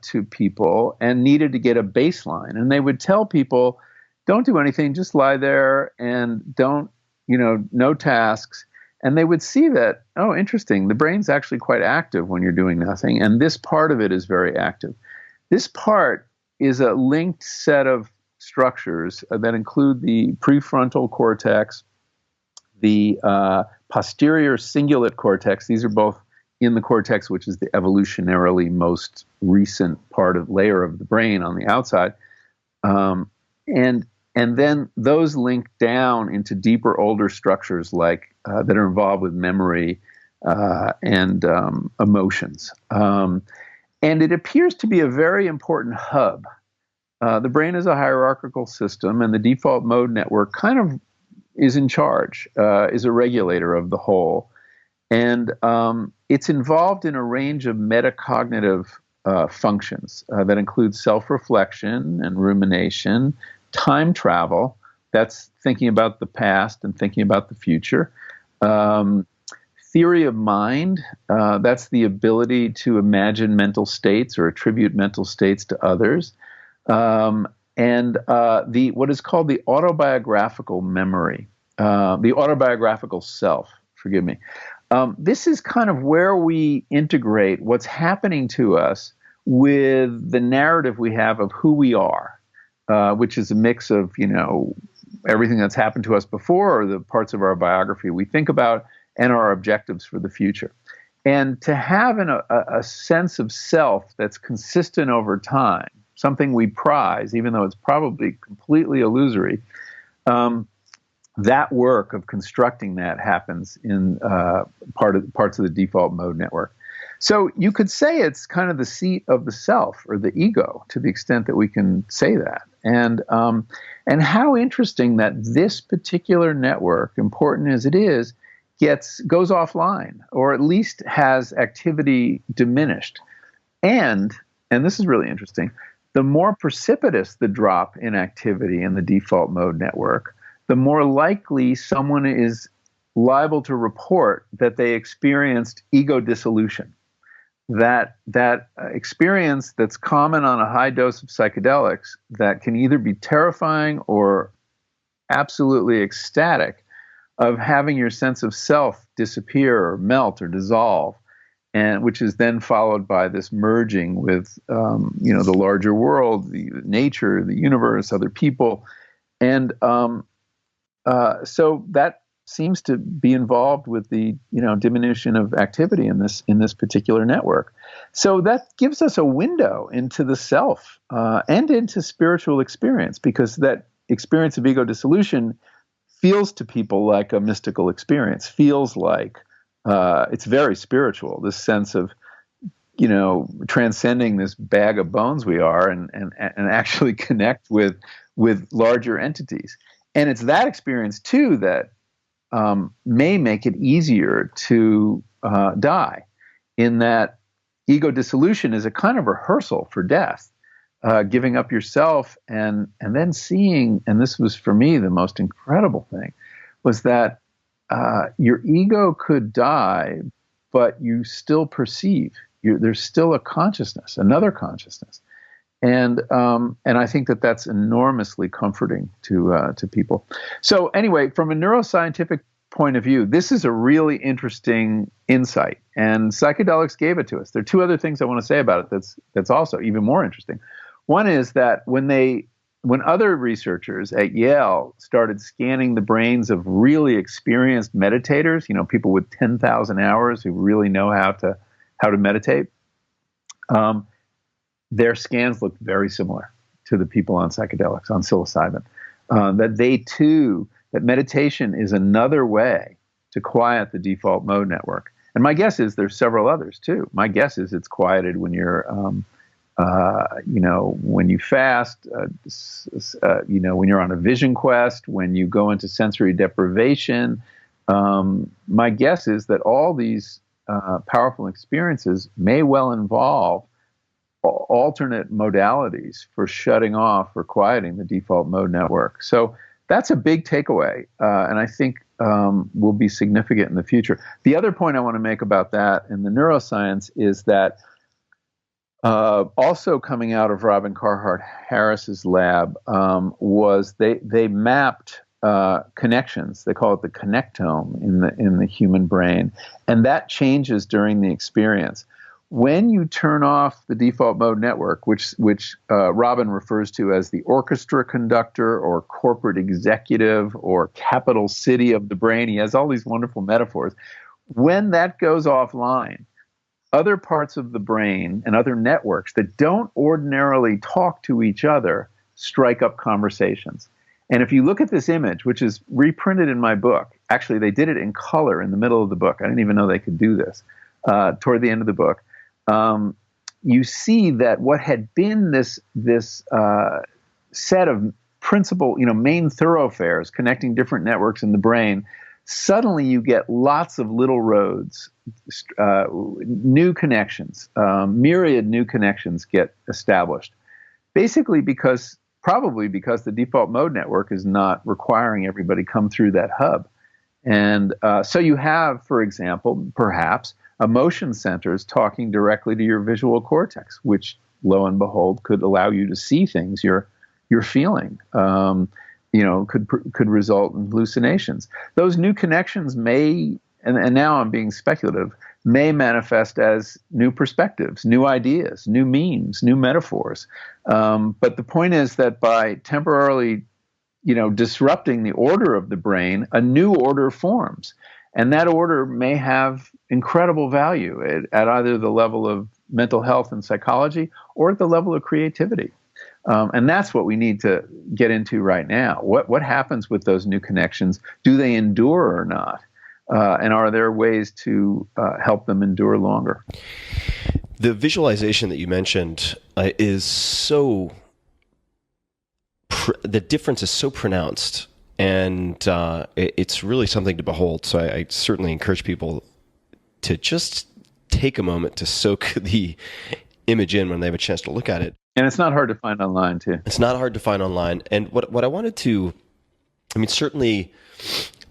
to people and needed to get a baseline. And they would tell people, don't do anything, just lie there and don't, no tasks. And they would see that, oh, interesting, the brain's actually quite active when you're doing nothing. And this part of it is very active. This part is a linked set of structures that include the prefrontal cortex, the posterior cingulate cortex. These are both in the cortex, which is the evolutionarily most recent layer of the brain on the outside. And then those link down into deeper, older structures like that are involved with memory and emotions. And it appears to be a very important hub. The brain is a hierarchical system, and the default mode network kind of is in charge, is a regulator of the whole. And it's involved in a range of metacognitive functions that include self-reflection and rumination, time travel, that's thinking about the past and thinking about the future. Theory of mind, that's the ability to imagine mental states or attribute mental states to others. And what is called the autobiographical memory, the autobiographical self, forgive me. This is kind of where we integrate what's happening to us with the narrative we have of who we are. Which is a mix of, everything that's happened to us before or the parts of our biography we think about and our objectives for the future. And to have a sense of self that's consistent over time, something we prize, even though it's probably completely illusory, that work of constructing that happens in parts of the default mode network. So you could say it's kind of the seat of the self or the ego, to the extent that we can say that. And how interesting that this particular network, important as it is, goes offline, or at least has activity diminished. And this is really interesting, the more precipitous the drop in activity in the default mode network, the more likely someone is liable to report that they experienced ego dissolution. That experience that's common on a high dose of psychedelics that can either be terrifying or absolutely ecstatic, of having your sense of self disappear or melt or dissolve, and which is then followed by this merging with the larger world, the nature, the universe, other people, and so that seems to be involved with the diminution of activity in this particular network. So that gives us a window into the self and into spiritual experience, because that experience of ego dissolution feels to people like a mystical experience, feels like it's very spiritual, this sense of transcending this bag of bones we are and actually connect with larger entities. And it's that experience too that may make it easier to die, in that ego dissolution is a kind of rehearsal for death. giving up yourself, and then seeing, and this was for me the most incredible thing, was that your ego could die, but you still perceive. There's still a consciousness, another consciousness, and I think that that's enormously comforting to people. So anyway, from a neuroscientific point of view, this is a really interesting insight, and psychedelics gave it to us. There are two other things I want to say about it that's also even more interesting. One is that when other researchers at Yale started scanning the brains of really experienced meditators, people with 10,000 hours who really know how to meditate, their scans looked very similar to the people on psychedelics, on psilocybin. That meditation is another way to quiet the default mode network. And my guess is there's several others too. My guess is it's quieted when you're, when you fast, when you're on a vision quest, when you go into sensory deprivation. My guess is that all these powerful experiences may well involve alternate modalities for shutting off or quieting the default mode network. So that's a big takeaway, and I think will be significant in the future. The other point I want to make about that in the neuroscience is that also coming out of Robin Carhart Harris's lab was they mapped connections. They call it the connectome in the human brain, and that changes during the experience. When you turn off the default mode network, which Robin refers to as the orchestra conductor or corporate executive or capital city of the brain, he has all these wonderful metaphors. When that goes offline, other parts of the brain and other networks that don't ordinarily talk to each other strike up conversations. And if you look at this image, which is reprinted in my book, actually they did it in color in the middle of the book. I didn't even know they could do this. Toward the end of the book, you see that what had been this set of principal, main thoroughfares connecting different networks in the brain, suddenly you get lots of little roads, new connections, myriad new connections get established. Basically probably because the default mode network is not requiring everybody come through that hub. And so you have, for example, perhaps emotion centers talking directly to your visual cortex, which, lo and behold, could allow you to see things you're feeling. Could result in hallucinations. Those new connections may, and now I'm being speculative, may manifest as new perspectives, new ideas, new memes, new metaphors. But the point is that by temporarily, disrupting the order of the brain, a new order forms. And that order may have incredible value at either the level of mental health and psychology or at the level of creativity. And that's what we need to get into right now. What happens with those new connections? Do they endure or not? And are there ways to help them endure longer? The visualization that you mentioned is so... the difference is so pronounced, and it's really something to behold. So I certainly encourage people to just take a moment to soak the image in when they have a chance to look at it. And it's not hard to find online, too. It's not hard to find online. And what I wanted to, certainly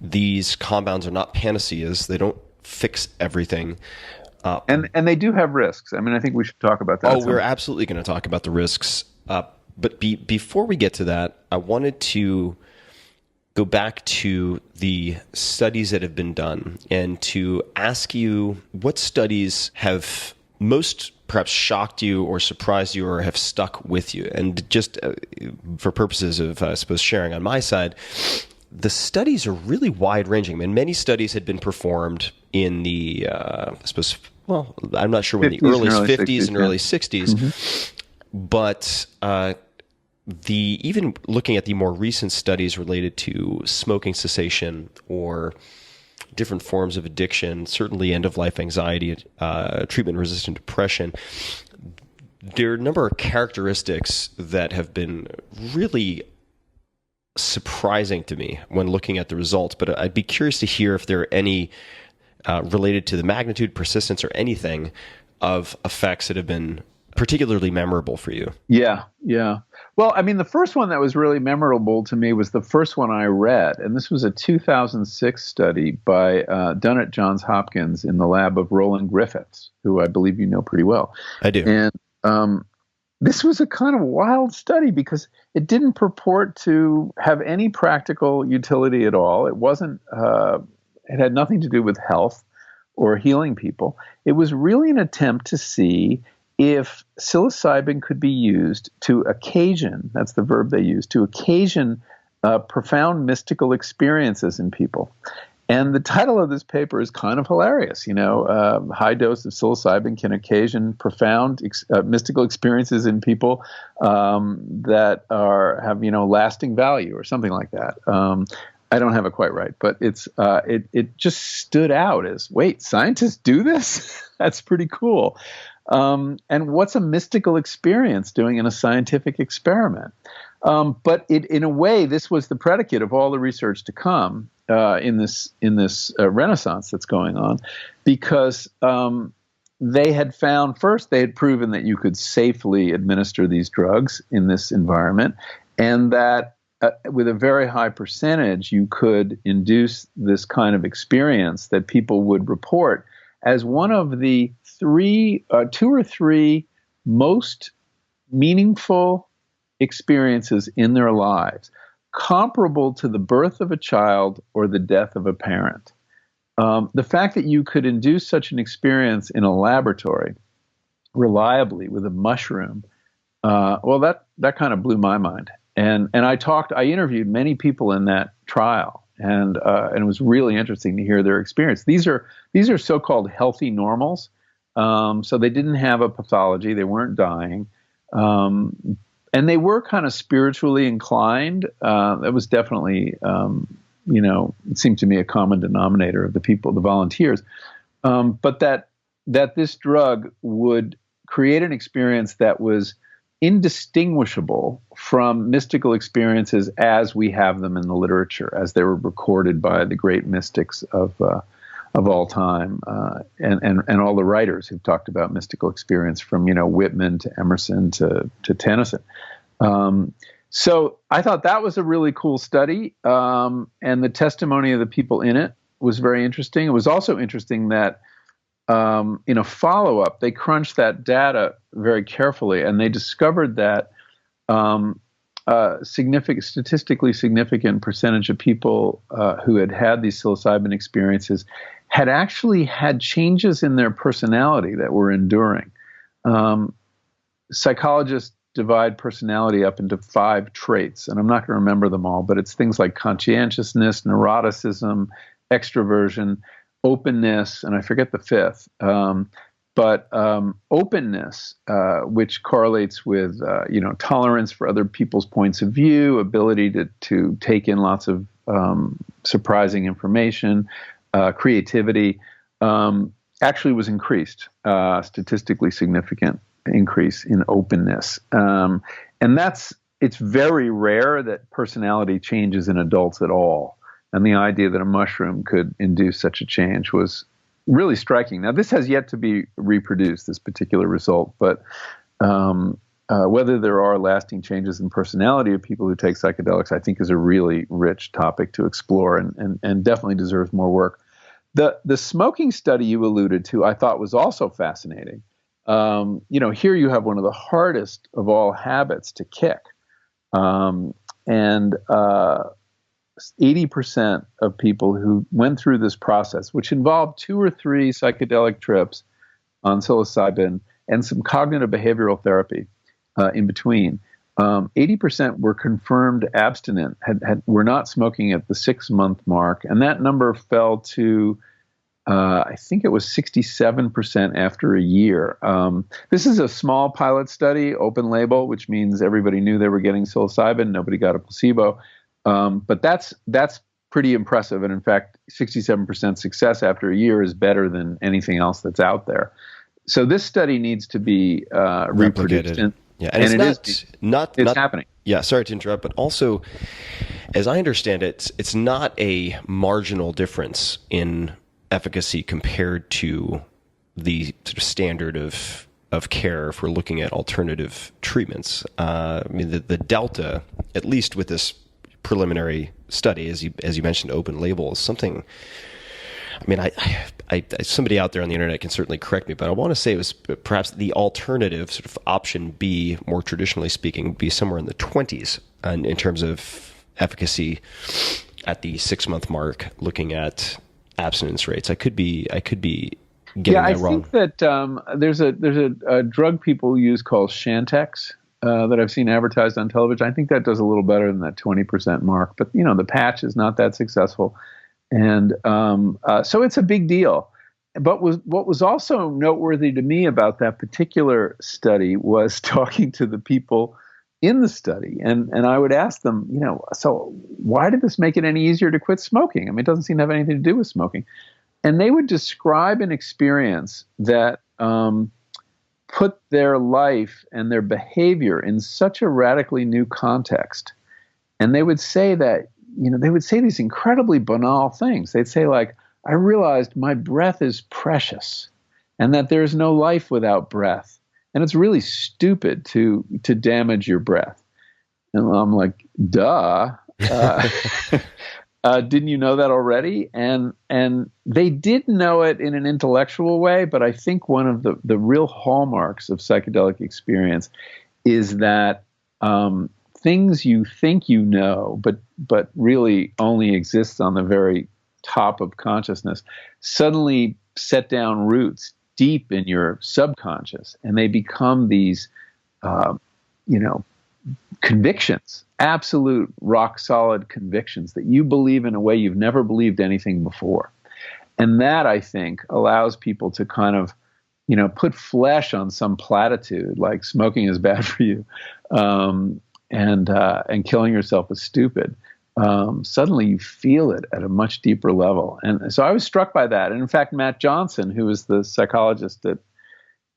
these compounds are not panaceas. They don't fix everything. And they do have risks. I think we should talk about that. Oh, we're absolutely going to talk about the risks. But before we get to that, I wanted to go back to the studies that have been done and to ask you what studies have most perhaps shocked you or surprised you or have stuck with you. And just for purposes of, I suppose, sharing on my side, the studies are really wide-ranging. Many studies had been performed in the, I'm not sure when, the early 50s and early 60s. Mm-hmm. But even looking at the more recent studies related to smoking cessation or different forms of addiction, certainly end-of-life anxiety, treatment-resistant depression, there are a number of characteristics that have been really surprising to me when looking at the results. But I'd be curious to hear if there are any related to the magnitude, persistence, or anything of effects that have been particularly memorable for you? Yeah, yeah. Well, I mean, the first one that was really memorable to me was the first one I read, and this was a 2006 study done at Johns Hopkins in the lab of Roland Griffiths, who I believe you know pretty well. I do. And this was a kind of wild study because it didn't purport to have any practical utility at all. It wasn't. It had nothing to do with health or healing people. It was really an attempt to see if psilocybin could be used to occasion, that's the verb they use, to occasion profound mystical experiences in people. And the title of this paper is kind of hilarious. High dose of psilocybin can occasion profound mystical experiences in people that have lasting value or something like that. I don't have it quite right, but it just stood out as, wait, scientists do this? That's pretty cool. And what's a mystical experience doing in a scientific experiment? But in a way, this was the predicate of all the research to come in this renaissance that's going on, because they had proven that you could safely administer these drugs in this environment, and that with a very high percentage, you could induce this kind of experience that people would report as one of the two or three most meaningful experiences in their lives, comparable to the birth of a child or the death of a parent. The fact that you could induce such an experience in a laboratory reliably with a mushroom, that kind of blew my mind. And I interviewed many people in that trial, and it was really interesting to hear their experience. These are so-called healthy normals, so they didn't have a pathology, they weren't dying, and they were kind of spiritually inclined. That was definitely, it seemed to me a common denominator of the volunteers, but that this drug would create an experience that was indistinguishable from mystical experiences as we have them in the literature, as they were recorded by the great mystics of all time, and all the writers who've talked about mystical experience, from Whitman to Emerson to Tennyson. So I thought that was a really cool study, and the testimony of the people in it was very interesting. It was also interesting that in a follow-up, they crunched that data very carefully, and they discovered that statistically significant percentage of people who had these psilocybin experiences had actually had changes in their personality that were enduring. Psychologists divide personality up into 5 traits, and I'm not going to remember them all, but it's things like conscientiousness, neuroticism, extroversion, openness, and I forget the 5th. But openness, which correlates with tolerance for other people's points of view, ability to take in lots of surprising information, creativity, actually was increased, statistically significant increase in openness, and it's very rare that personality changes in adults at all. And the idea that a mushroom could induce such a change was really striking. Now, this has yet to be reproduced, this particular result, but whether there are lasting changes in personality of people who take psychedelics, I think is a really rich topic to explore, and definitely deserves more work. The smoking study you alluded to, I thought was also fascinating. Here you have one of the hardest of all habits to kick. And 80% of people who went through this process, which involved 2 or 3 psychedelic trips on psilocybin and some cognitive behavioral therapy in between, 80% were confirmed abstinent, were not smoking at the 6-month mark, and that number fell to I think it was 67% after a year. This is a small pilot study, open label, which means everybody knew they were getting psilocybin. Nobody got a placebo. But that's pretty impressive. And in fact, 67% success after a year is better than anything else that's out there. So this study needs to be reproduced. And it's happening. Yeah, sorry to interrupt, but also, as I understand it, it's not a marginal difference in efficacy compared to the sort of standard of of care if we're looking at alternative treatments. I mean, the delta, at least with this preliminary study, as you mentioned, open label, is something. I mean, I somebody out there on the internet can certainly correct me, but I want to say it was perhaps the alternative sort of option B, more traditionally speaking, would be somewhere in the 20s in terms of efficacy at the 6-month mark, looking at abstinence rates. I could be getting that wrong. I think that there's a drug people use called Chantix that I've seen advertised on television. I think that does a little better than that 20% mark, but the patch is not that successful. And so it's a big deal. But what was also noteworthy to me about that particular study was talking to the people in the study. And I would ask them, so why did this make it any easier to quit smoking? I mean, it doesn't seem to have anything to do with smoking. And they would describe an experience that put their life and their behavior in such a radically new context. And they would say that, they would say these incredibly banal things. They'd say, like, I realized my breath is precious and that there's no life without breath. And it's really stupid to damage your breath. And I'm like, duh. Didn't you know that already? And they did know it in an intellectual way, but I think one of the real hallmarks of psychedelic experience is that things you think you know, but really only exists on the very top of consciousness, suddenly set down roots deep in your subconscious, and they become these, convictions, absolute rock solid convictions that you believe in a way you've never believed anything before. And that, I think, allows people to kind of, put flesh on some platitude, like smoking is bad for you, and killing yourself is stupid. Suddenly you feel it at a much deeper level. And so I was struck by that. And in fact, Matt Johnson, who was the psychologist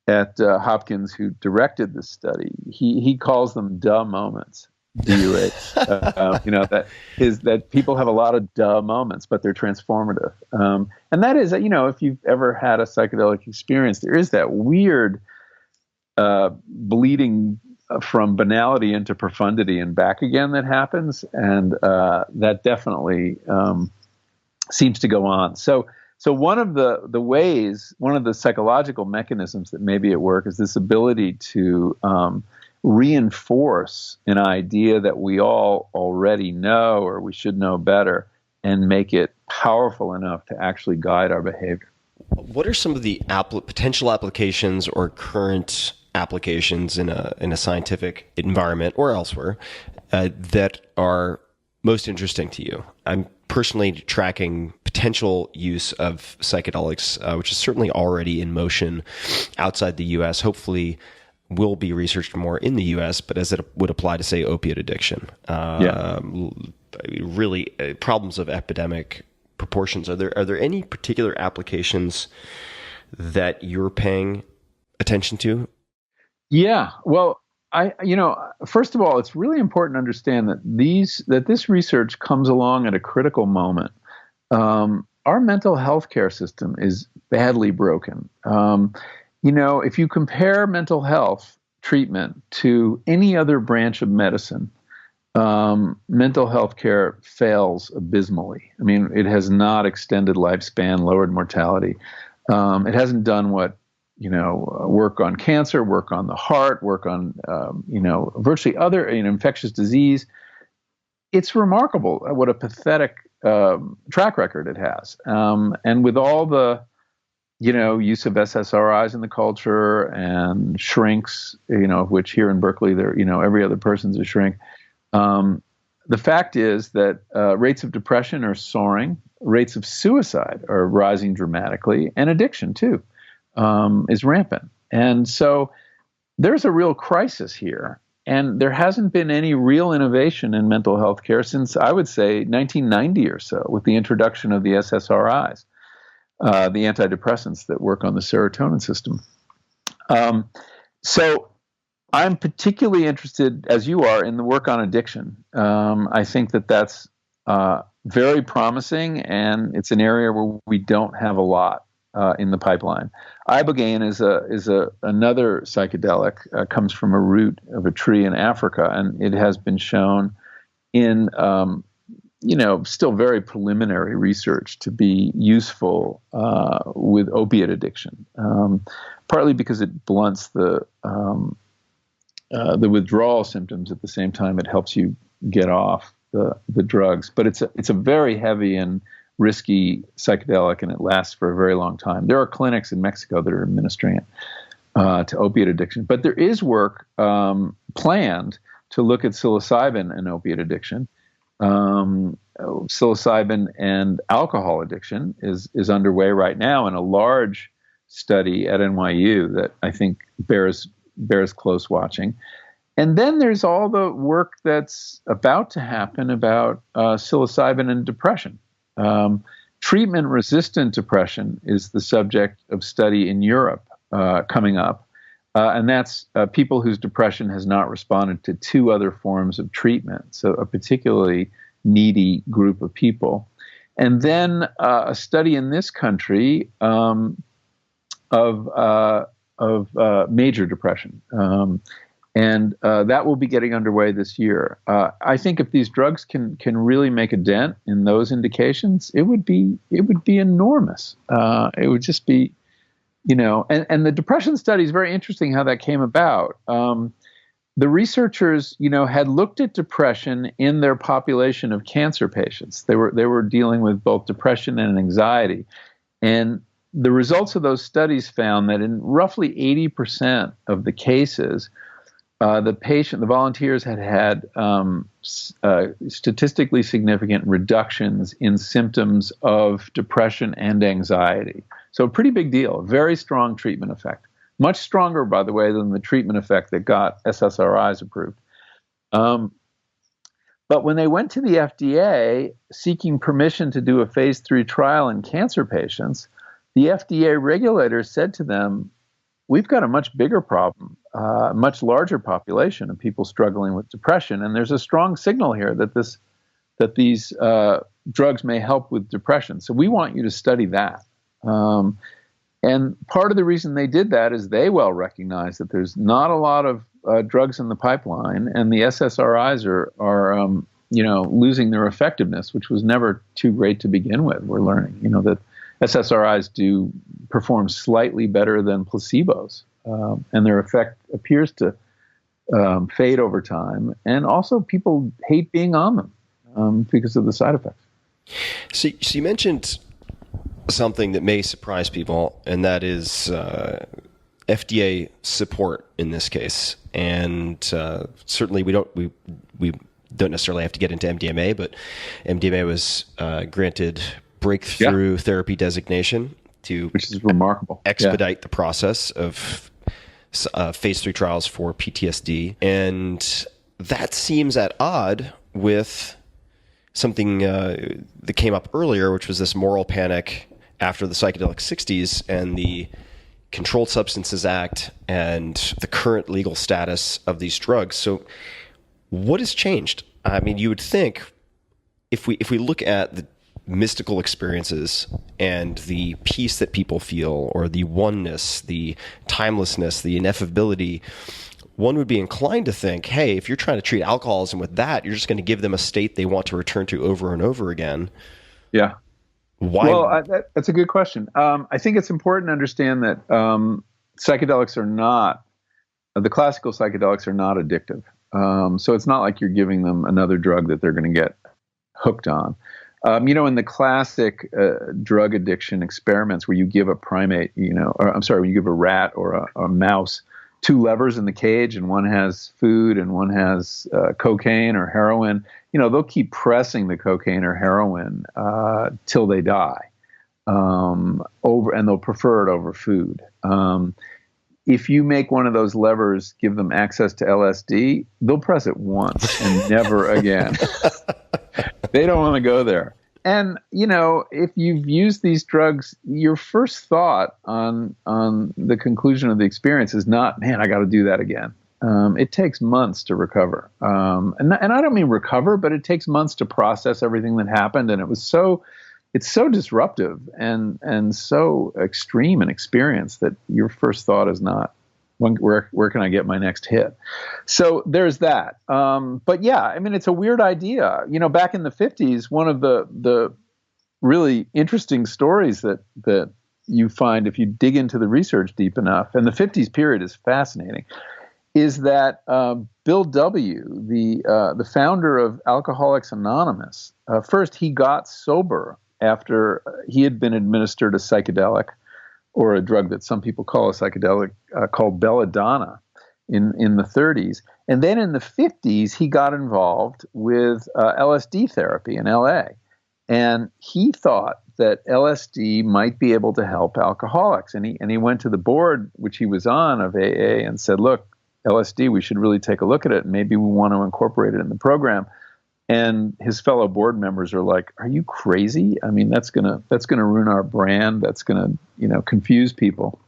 at Hopkins who directed this study, he calls them duh moments. DUH. That people have a lot of duh moments, but they're transformative. And that is, if you've ever had a psychedelic experience, there is that weird bleeding from banality into profundity and back again that happens, and that definitely seems to go on. So one of the ways, one of the psychological mechanisms that may be at work is this ability to reinforce an idea that we all already know or we should know better, and make it powerful enough to actually guide our behavior. What are some of the potential applications or current applications in a scientific environment or elsewhere that are most interesting to you? I'm personally tracking potential use of psychedelics, which is certainly already in motion outside the U.S. Hopefully will be researched more in the U.S., but as it would apply to, say, opiate addiction. Really problems of epidemic proportions. Are there any particular applications that you're paying attention to? Yeah, well, first of all, it's really important to understand that this research comes along at a critical moment. Our mental health care system is badly broken. If you compare mental health treatment to any other branch of medicine, mental health care fails abysmally. I mean, it has not extended lifespan, lowered mortality. It hasn't done what, work on cancer, work on the heart, work on, virtually other, infectious disease. It's remarkable what a pathetic track record it has. And with all the, use of SSRIs in the culture and shrinks, of which here in Berkeley, every other person's a shrink. The fact is that rates of depression are soaring, rates of suicide are rising dramatically, and addiction too is rampant. And so there's a real crisis here. And there hasn't been any real innovation in mental health care since, I would say, 1990 or so, with the introduction of the SSRIs, the antidepressants that work on the serotonin system. So I'm particularly interested, as you are, in the work on addiction. I think that's very promising, and it's an area where we don't have a lot. in the pipeline. Ibogaine is another psychedelic, comes from a root of a tree in Africa, and it has been shown in still very preliminary research to be useful with opiate addiction, partly because it blunts the withdrawal symptoms. At the same time, it helps you get off the drugs. But it's a very heavy and risky psychedelic, and it lasts for a very long time. There are clinics in Mexico that are administering it to opiate addiction. But there is work planned to look at psilocybin and opiate addiction. Psilocybin and alcohol addiction is underway right now in a large study at NYU that I think bears close watching. And then there's all the work that's about to happen about psilocybin and depression. Treatment-resistant depression is the subject of study in Europe coming up. And that's people whose depression has not responded to two other forms of treatment, so a particularly needy group of people. And then a study in this country of major depression. And that will be getting underway this year. I think if these drugs can really make a dent in those indications, it would be enormous. It would just be, and the depression study is very interesting how that came about. The researchers, had looked at depression in their population of cancer patients. They were dealing with both depression and anxiety, and the results of those studies found that in roughly 80% of the cases, the volunteers had statistically significant reductions in symptoms of depression and anxiety. So a pretty big deal, a very strong treatment effect. Much stronger, by the way, than the treatment effect that got SSRIs approved. But when they went to the FDA seeking permission to do a phase 3 trial in cancer patients, the FDA regulators said to them, we've got a much bigger problem, a much larger population of people struggling with depression, and there's a strong signal here that these drugs may help with depression. So we want you to study that. And part of the reason they did that is they well recognize that there's not a lot of drugs in the pipeline, and the SSRIs are losing their effectiveness, which was never too great to begin with. We're learning, that SSRIs do perform slightly better than placebos, and their effect appears to fade over time. And also, people hate being on them because of the side effects. So you mentioned something that may surprise people, and that is FDA support in this case. And certainly we don't necessarily have to get into MDMA, but MDMA was granted breakthrough therapy designation which is remarkable, expedite the process of phase 3 trials for PTSD. And that seems at odds with something that came up earlier, which was this moral panic after the psychedelic 60s and the Controlled Substances Act and the current legal status of these drugs. So what has changed? I mean, you would think if we look at the mystical experiences and the peace that people feel, or the oneness, the timelessness, the ineffability, one would be inclined to think, hey, if you're trying to treat alcoholism with that, you're just going to give them a state they want to return to over and over again. Yeah. Why? Well, that's a good question. I think it's important to understand that psychedelics are not, the classical psychedelics are not addictive. So it's not like you're giving them another drug that they're going to get hooked on. In the classic drug addiction experiments where you give a primate, when you give a rat or a mouse 2 levers in the cage, and one has food and one has cocaine or heroin, they'll keep pressing the cocaine or heroin till they die, and they'll prefer it over food. If you make one of those levers give them access to LSD, they'll press it once and never again. They don't want to go there. And, if you've used these drugs, your first thought on the conclusion of the experience is not, man, I got to do that again. It takes months to recover. And I don't mean recover, but it takes months to process everything that happened. And it was so it's so disruptive and so extreme an experience that your first thought is not, where can I get my next hit? So there's that. But yeah, I mean, it's a weird idea. Back in the 50s, one of the really interesting stories that you find if you dig into the research deep enough, and the 50s period is fascinating, is that Bill W., the founder of Alcoholics Anonymous, first he got sober after he had been administered a psychedelic, or a drug that some people call a psychedelic, called belladonna in the 30s. And then in the 50s, he got involved with LSD therapy in LA. And he thought that LSD might be able to help alcoholics. And he went to the board, which he was on, of AA, and said, look, LSD, we should really take a look at it. Maybe we want to incorporate it in the program. And his fellow board members are like, are you crazy? I mean, that's gonna ruin our brand. That's gonna, confuse people.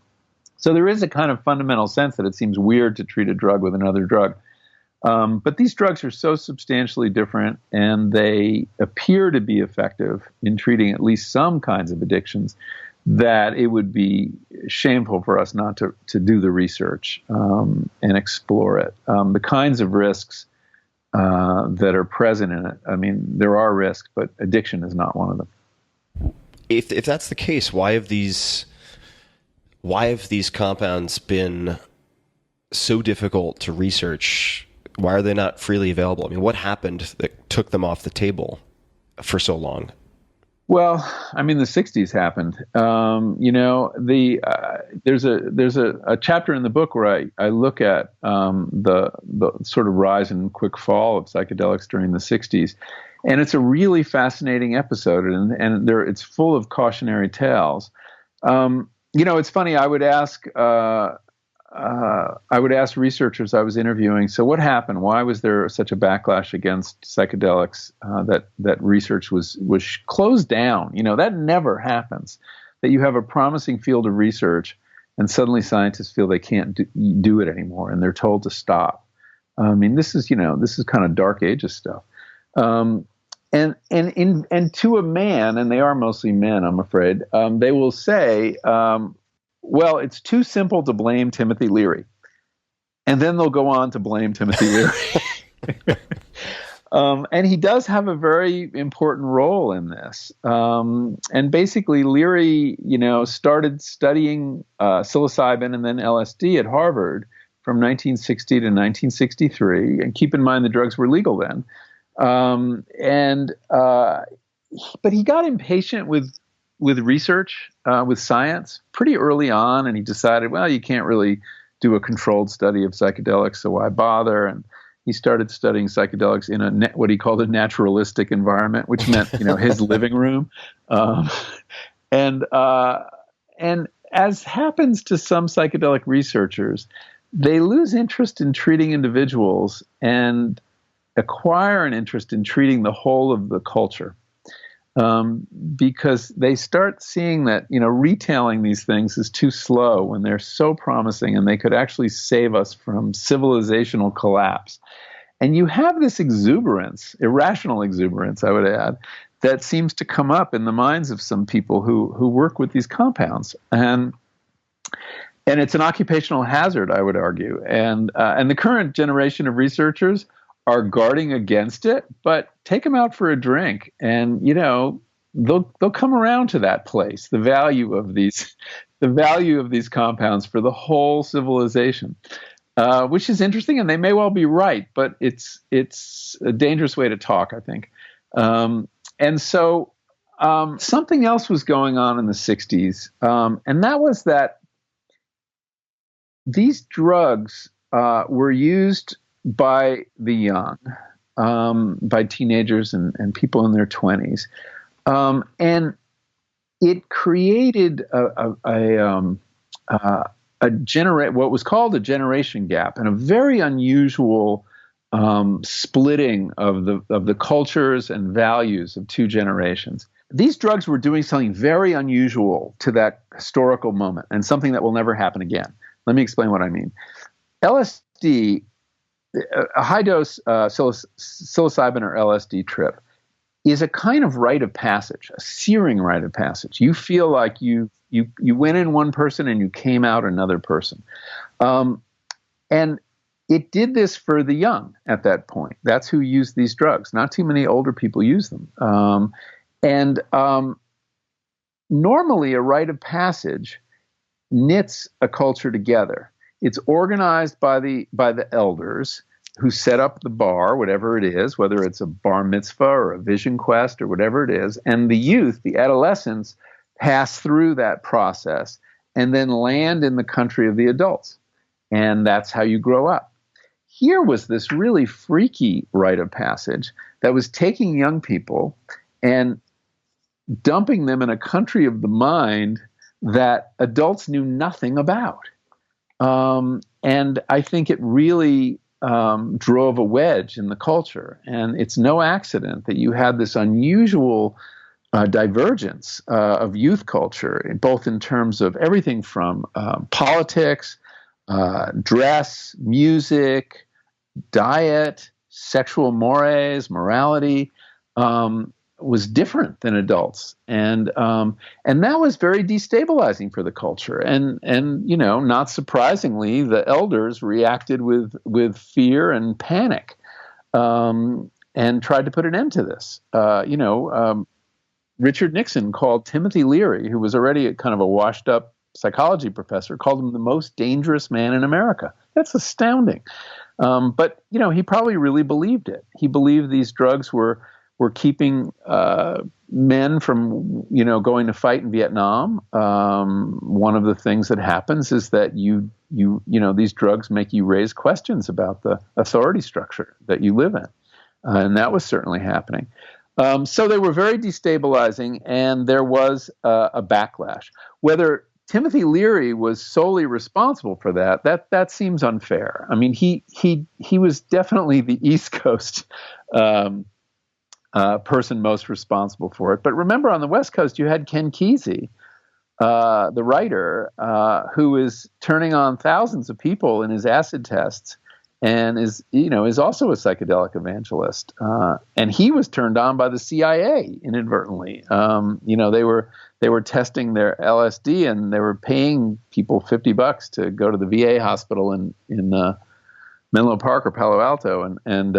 So there is a kind of fundamental sense that it seems weird to treat a drug with another drug. But these drugs are so substantially different, and they appear to be effective in treating at least some kinds of addictions, that it would be shameful for us not to do the research and explore it. The kinds of risks that are present in it. I mean, there are risks, but addiction is not one of them. If that's the case, why have these compounds been so difficult to research? Why are they not freely available? I mean, what happened that took them off the table for so long? Well, I mean, the 60s happened. There's a chapter in the book where I look at the sort of rise and quick fall of psychedelics during the 60s. And it's a really fascinating episode, and it's full of cautionary tales. It's funny, I would ask researchers I was interviewing, so what happened? Why was there such a backlash against psychedelics, that research was closed down? That never happens, that you have a promising field of research and suddenly scientists feel they can't do it anymore and they're told to stop. I mean, this is kind of dark ages stuff. And to a man, and they are mostly men, I'm afraid, they will say, well, it's too simple to blame Timothy Leary. And then they'll go on to blame Timothy Leary. And he does have a very important role in this. And basically, Leary, started studying psilocybin and then LSD at Harvard from 1960 to 1963. And keep in mind, the drugs were legal then. But he got impatient with research, with science pretty early on, and he decided, well, you can't really do a controlled study of psychedelics, so why bother? And he started studying psychedelics in what he called a naturalistic environment, which meant, his living room. And as happens to some psychedelic researchers, they lose interest in treating individuals and acquire an interest in treating the whole of the culture. Because they start seeing that, retailing these things is too slow when they're so promising and they could actually save us from civilizational collapse. And you have this exuberance, irrational exuberance, I would add, that seems to come up in the minds of some people who work with these compounds. And it's an occupational hazard, I would argue. And the current generation of researchers are guarding against it, but take them out for a drink and, they'll come around to that place, the value of these compounds for the whole civilization, which is interesting, and they may well be right, but it's a dangerous way to talk, I think. And so something else was going on in the 60s, and that was that these drugs were used by the young, by teenagers and people in their 20s. And it created what was called a generation gap, and a very unusual splitting of the cultures and values of two generations. These drugs were doing something very unusual to that historical moment, and something that will never happen again. Let me explain what I mean. LSD, a high-dose psilocybin or LSD trip, is a kind of rite of passage, a searing rite of passage. You feel like you went in one person and you came out another person. And it did this for the young at that point. That's who used these drugs. Not too many older people use them. Normally, a rite of passage knits a culture together. It's organized by the elders who set up the bar, whatever it is, whether it's a bar mitzvah or a vision quest or whatever it is, and the youth, the adolescents, pass through that process and then land in the country of the adults. And that's how you grow up. Here was this really freaky rite of passage that was taking young people and dumping them in a country of the mind that adults knew nothing about. And I think it really drove a wedge in the culture. And it's no accident that you had this unusual divergence of youth culture, both in terms of everything from politics, dress, music, diet, sexual mores, morality, was different than adults, and that was very destabilizing for the culture. And not surprisingly, the elders reacted with fear and panic, and tried to put an end to this. Richard Nixon called Timothy Leary, who was already a kind of a washed-up psychology professor, called him the most dangerous man in America. That's astounding. But he probably really believed it. He believed these drugs were keeping men from, going to fight in Vietnam. One of the things that happens is that these drugs make you raise questions about the authority structure that you live in, and that was certainly happening. So they were very destabilizing, and there was a backlash. Whether Timothy Leary was solely responsible for that seems unfair. I mean, he was definitely the East Coast person most responsible for it. But remember, on the West Coast, you had Ken Kesey, the writer, who is turning on thousands of people in his acid tests, and is also a psychedelic evangelist. And he was turned on by the CIA inadvertently. They were testing their LSD, and they were paying people $50 to go to the VA hospital in Menlo Park or Palo Alto and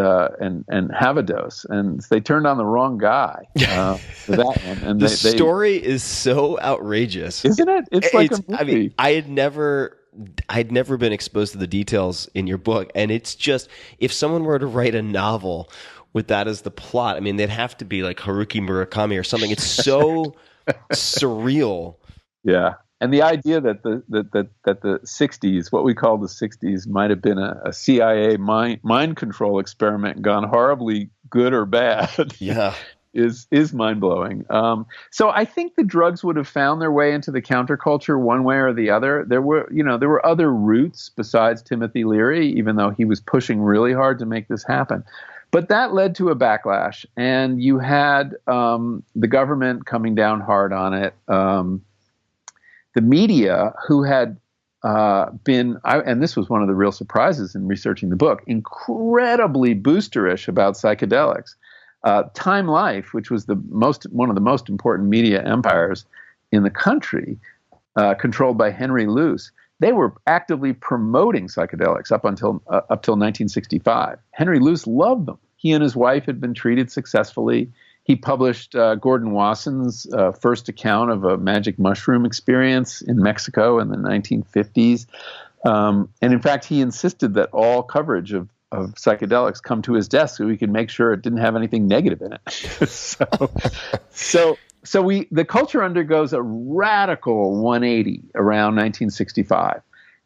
have a dose, and they turned on the wrong guy for that one. And the story is so outrageous, isn't it? It's like a movie. I mean, I'd never been exposed to the details in your book, and it's just, if someone were to write a novel with that as the plot, I mean, they'd have to be like Haruki Murakami or something. It's so surreal. Yeah. And the idea that the 60s, what we call the 60s, might have been a CIA mind control experiment gone horribly good or bad, is mind blowing. So I think the drugs would have found their way into the counterculture one way or the other. There were other routes besides Timothy Leary, even though he was pushing really hard to make this happen. But that led to a backlash, and you had the government coming down hard on it. The media, who had and this was one of the real surprises in researching the book, incredibly boosterish about psychedelics. Time Life, which was one of the most important media empires in the country, controlled by Henry Luce, they were actively promoting psychedelics up until 1965. Henry Luce loved them. He and his wife had been treated successfully. He published Gordon Wasson's first account of a magic mushroom experience in Mexico in the 1950s. And in fact, he insisted that all coverage of psychedelics come to his desk so he could make sure it didn't have anything negative in it. So the culture undergoes a radical 180 around 1965.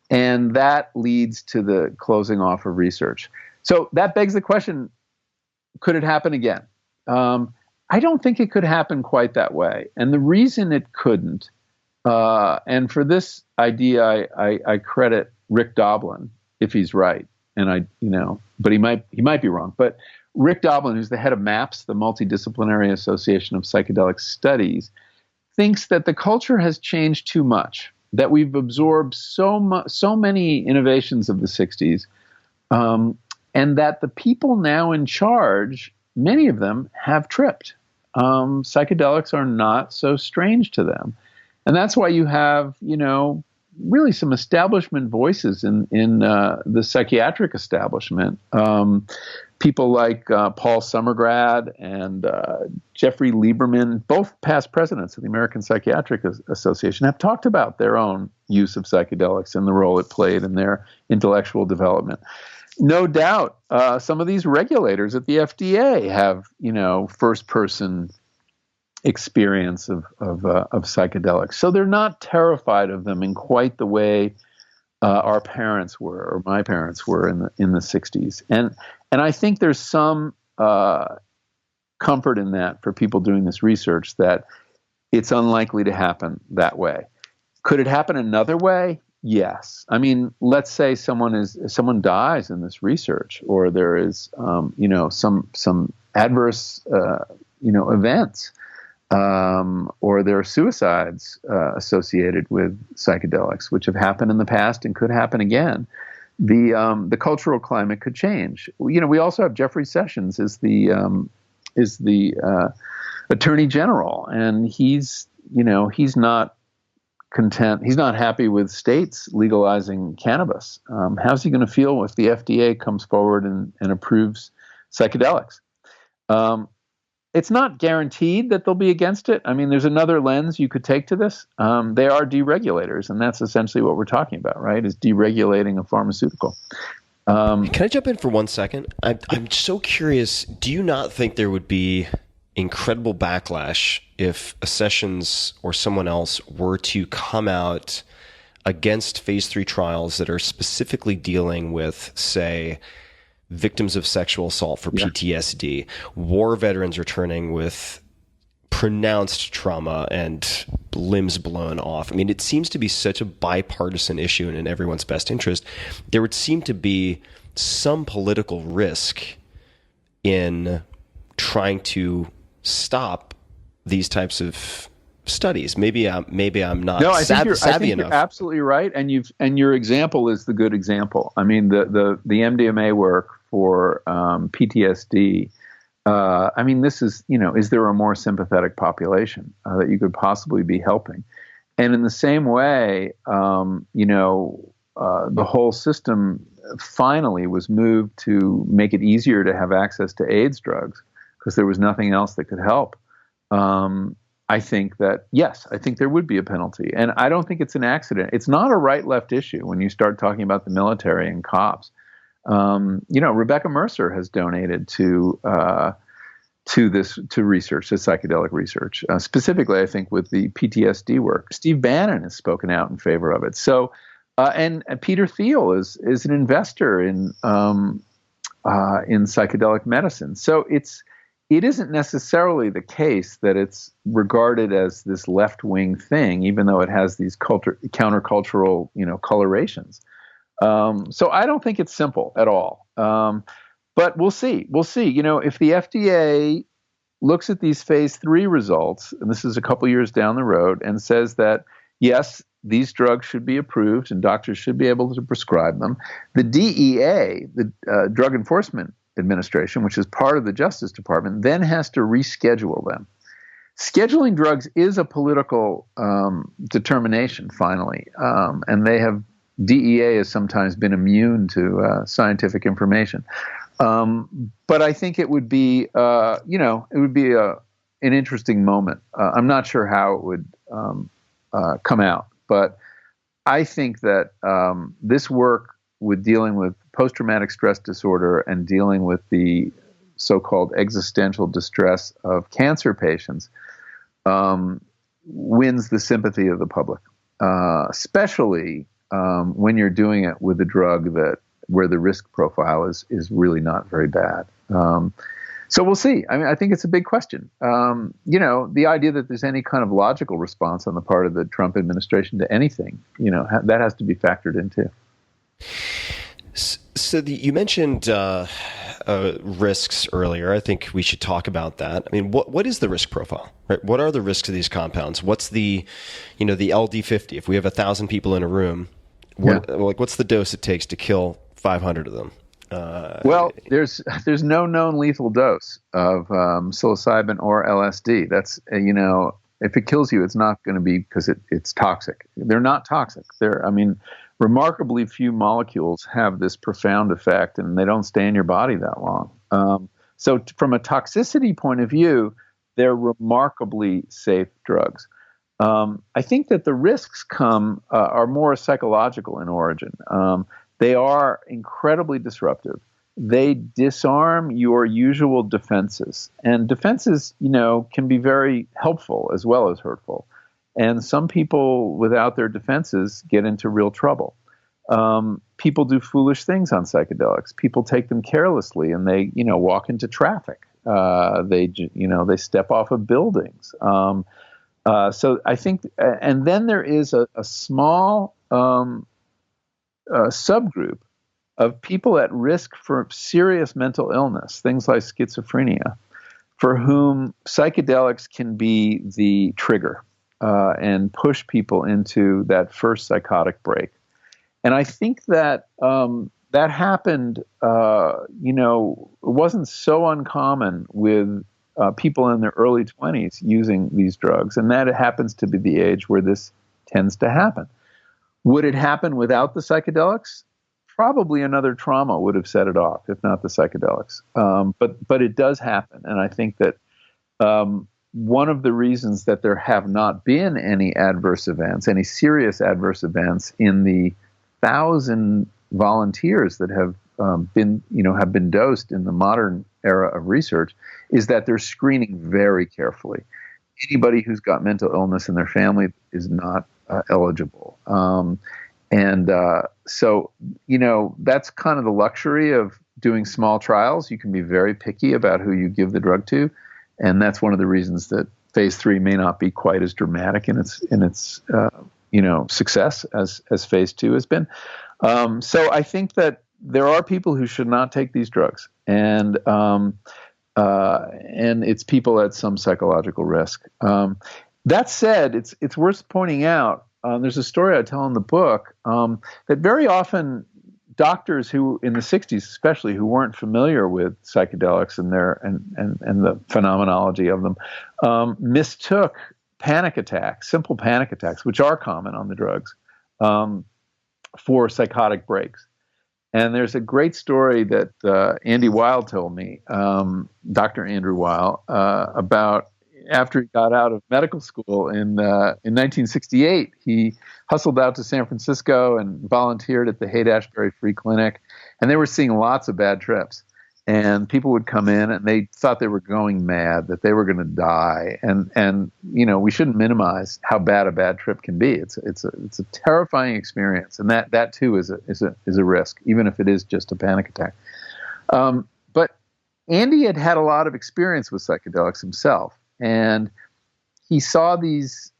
And that leads to the closing off of research. So that begs the question, could it happen again? I don't think it could happen quite that way. And the reason it couldn't, and for this idea, I credit Rick Doblin, if he's right. And but he might be wrong. But Rick Doblin, who's the head of MAPS, the Multidisciplinary Association of Psychedelic Studies, thinks that the culture has changed too much, that we've absorbed so many innovations of the 60s, and that the people now in charge, many of them have tripped. psychedelics are not so strange to them. And that's why you have, really some establishment voices in the psychiatric establishment. People like Paul Summergrad and Jeffrey Lieberman, both past presidents of the American Psychiatric Association, have talked about their own use of psychedelics and the role it played in their intellectual development. No doubt, some of these regulators at the FDA have, first-person experience of psychedelics. So they're not terrified of them in quite the way our parents were, or my parents were in the 60s. And I think there's some comfort in that for people doing this research, that it's unlikely to happen that way. Could it happen another way? Yes. I mean, let's say someone dies in this research, or there is, some adverse, events, or there are suicides associated with psychedelics, which have happened in the past and could happen again. The cultural climate could change. We also have Jeffrey Sessions is the Attorney General, and he's not content. He's not happy with states legalizing cannabis. How's he going to feel if the FDA comes forward and approves psychedelics? It's not guaranteed that they'll be against it. I mean, there's another lens you could take to this. They are deregulators, and that's essentially what we're talking about, right? Is deregulating a pharmaceutical. Can I jump in for 1 second? I'm so curious. Do you not think there would be incredible backlash if a Sessions or someone else were to come out against phase 3 trials that are specifically dealing with, say, victims of sexual assault for PTSD, war veterans returning with pronounced trauma and limbs blown off? I mean, it seems to be such a bipartisan issue and in everyone's best interest. There would seem to be some political risk in trying to stop these types of studies. Maybe I'm not savvy enough. I think you're absolutely right, and your example is the good example. I mean, the MDMA work for PTSD. I mean, this is is there a more sympathetic population that you could possibly be helping? And in the same way, the whole system finally was moved to make it easier to have access to AIDS drugs because there was nothing else that could help. I think that, yes, I think there would be a penalty. And I don't think it's an accident. It's not a right-left issue when you start talking about the military and cops. Rebecca Mercer has donated to research, to psychedelic research, specifically, I think, with the PTSD work. Steve Bannon has spoken out in favor of it. So, and Peter Thiel is an investor in psychedelic medicine. So it isn't necessarily the case that it's regarded as this left-wing thing, even though it has these countercultural, colorations. So I don't think it's simple at all. But we'll see. We'll see. If the FDA looks at these phase 3 results, and this is a couple years down the road, and says that, yes, these drugs should be approved and doctors should be able to prescribe them, the DEA, the Drug Enforcement Administration, which is part of the Justice Department, then has to reschedule them. Scheduling drugs is a political determination, finally, and DEA has sometimes been immune to scientific information. But I think it would be, an interesting moment. I'm not sure how it would come out, but I think that this work with dealing with post-traumatic stress disorder and dealing with the so-called existential distress of cancer patients wins the sympathy of the public, especially when you're doing it with a drug where the risk profile is really not very bad. So we'll see. I mean, I think it's a big question. The idea that there's any kind of logical response on the part of the Trump administration to anything, that has to be factored in too. So you mentioned risks earlier. I think we should talk about that. I mean, what is the risk profile? Right? What are the risks of these compounds? What's the LD50? If we have 1,000 people in a room, what's the dose it takes to kill 500 of them? Well, there's no known lethal dose of psilocybin or LSD. That's if it kills you, it's not going to be because it's toxic. They're not toxic. Remarkably few molecules have this profound effect, and they don't stay in your body that long. So from a toxicity point of view, they're remarkably safe drugs. I think that the risks are more psychological in origin. They are incredibly disruptive. They disarm your usual defenses. And defenses, can be very helpful as well as hurtful. And some people without their defenses get into real trouble. People do foolish things on psychedelics. People take them carelessly and they, walk into traffic. They step off of buildings. So I think, and then there is a small subgroup of people at risk for serious mental illness, things like schizophrenia, for whom psychedelics can be the trigger and push people into that first psychotic break. And I think that that happened, it wasn't so uncommon with people in their early 20s using these drugs, and that it happens to be the age where this tends to happen. Would it happen without the psychedelics? Probably another trauma would have set it off, if not the psychedelics. But it does happen, and I think that one of the reasons that there have not been any serious adverse events in the 1,000 volunteers that have been dosed in the modern era of research is that they're screening very carefully. Anybody who's got mental illness in their family is not eligible. So, that's kind of the luxury of doing small trials. You can be very picky about who you give the drug to. And that's one of the reasons that phase 3 may not be quite as dramatic in its success as phase 2 has been. So I think that there are people who should not take these drugs, and it's people at some psychological risk. That said, it's worth pointing out. There's a story I tell in the book that very often doctors who, in the 60s especially, who weren't familiar with psychedelics and the phenomenology of them, mistook simple panic attacks, which are common on the drugs, for psychotic breaks. And there's a great story that Andy Weil told me, Dr. Andrew Weil, about after he got out of medical school in 1968. He hustled out to San Francisco and volunteered at the Haight-Ashbury Free Clinic, and they were seeing lots of bad trips. And people would come in and they thought they were going mad, that they were going to die. And we shouldn't minimize how bad a bad trip can be. It's a terrifying experience, and that too is a risk, even if it is just a panic attack. But Andy had a lot of experience with psychedelics himself, and he saw these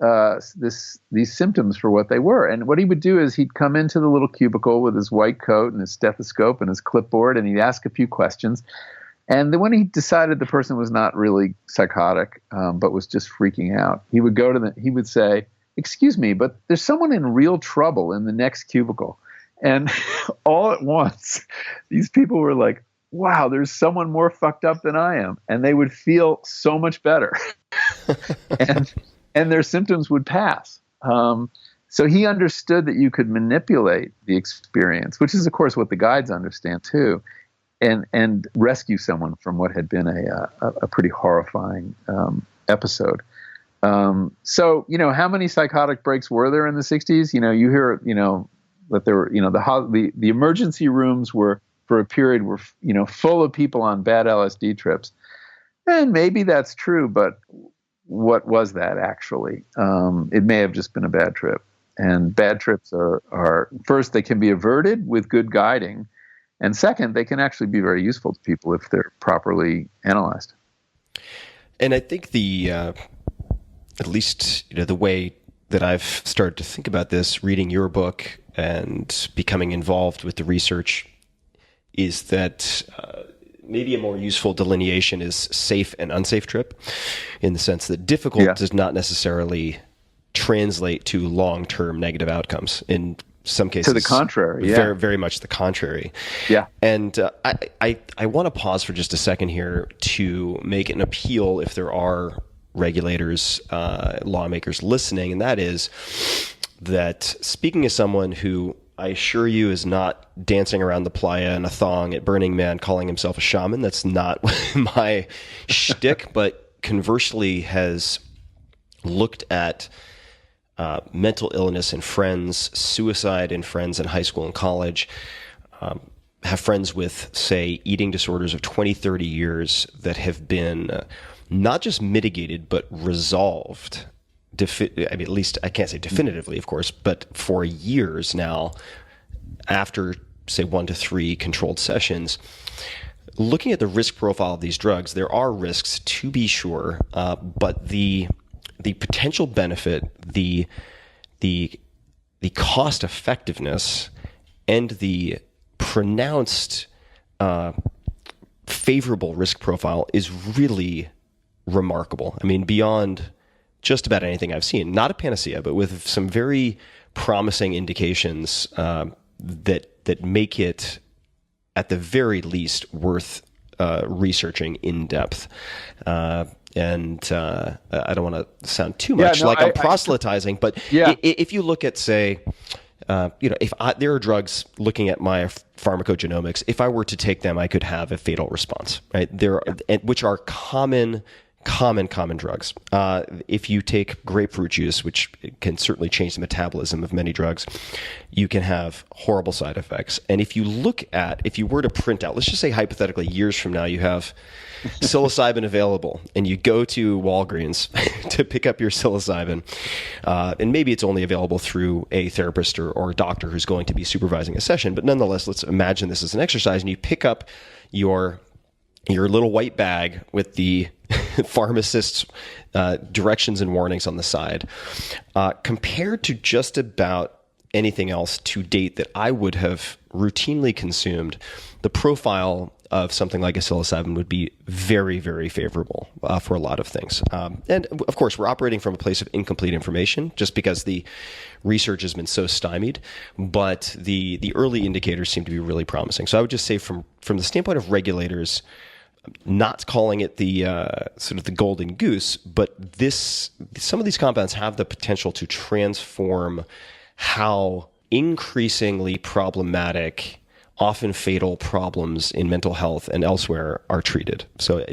symptoms for what they were. And what he would do is he'd come into the little cubicle with his white coat and his stethoscope and his clipboard, and he'd ask a few questions. And then when he decided the person was not really psychotic, but was just freaking out, he would he would say, "Excuse me, but there's someone in real trouble in the next cubicle." And all at once, these people were like, "Wow, there's someone more fucked up than I am." And they would feel so much better. and their symptoms would pass. So he understood that you could manipulate the experience, which is, of course, what the guides understand too, and rescue someone from what had been a pretty horrifying episode. So, how many psychotic breaks were there in the 60s? You hear, that there were, the emergency rooms were, for a period, were, full of people on bad LSD trips. And maybe that's true, but what was that actually? It may have just been a bad trip. And bad trips are first, they can be averted with good guiding. And second, they can actually be very useful to people if they're properly analyzed. And I think at least, the way that I've started to think about this, reading your book and becoming involved with the research, is that maybe a more useful delineation is safe and unsafe trip, in the sense that difficult does not necessarily translate to long-term negative outcomes. In some cases To the contrary, yeah. very, very much the contrary. Yeah. And I want to pause for just a second here to make an appeal if there are regulators, lawmakers listening, and that is that speaking as someone who I assure you is not dancing around the playa in a thong at Burning Man calling himself a shaman. That's not my shtick, but conversely has looked at mental illness in friends, suicide in friends in high school and college, have friends with, say, eating disorders of 20, 30 years that have been not just mitigated, but resolved. At least I can't say definitively, of course, but for years now, after, say, 1 to 3 controlled sessions, looking at the risk profile of these drugs, there are risks to be sure, but the potential benefit, the cost effectiveness, and the pronounced favorable risk profile is really remarkable. I mean, beyond just about anything I've seen. Not a panacea, but with some very promising indications that make it, at the very least, worth researching in depth. And I don't want to sound too much like I'm proselytizing, but if you look at, say, if there are drugs, looking at my pharmacogenomics, if I were to take them, I could have a fatal response, right? Which are common drugs. If you take grapefruit juice, which can certainly change the metabolism of many drugs, you can have horrible side effects. And if you were to print out, let's just say hypothetically years from now, you have psilocybin available and you go to Walgreens to pick up your psilocybin, and maybe it's only available through a therapist or a doctor who's going to be supervising a session. But nonetheless, let's imagine this is an exercise and you pick up your little white bag with the pharmacist's directions and warnings on the side. Compared to just about anything else to date that I would have routinely consumed, the profile of something like a psilocybin would be very, very favorable for a lot of things. And of course, we're operating from a place of incomplete information just because the research has been so stymied, but the early indicators seem to be really promising. So I would just say from the standpoint of regulators, not calling it the sort of the golden goose, but some of these compounds have the potential to transform how increasingly problematic, often fatal problems in mental health and elsewhere are treated. So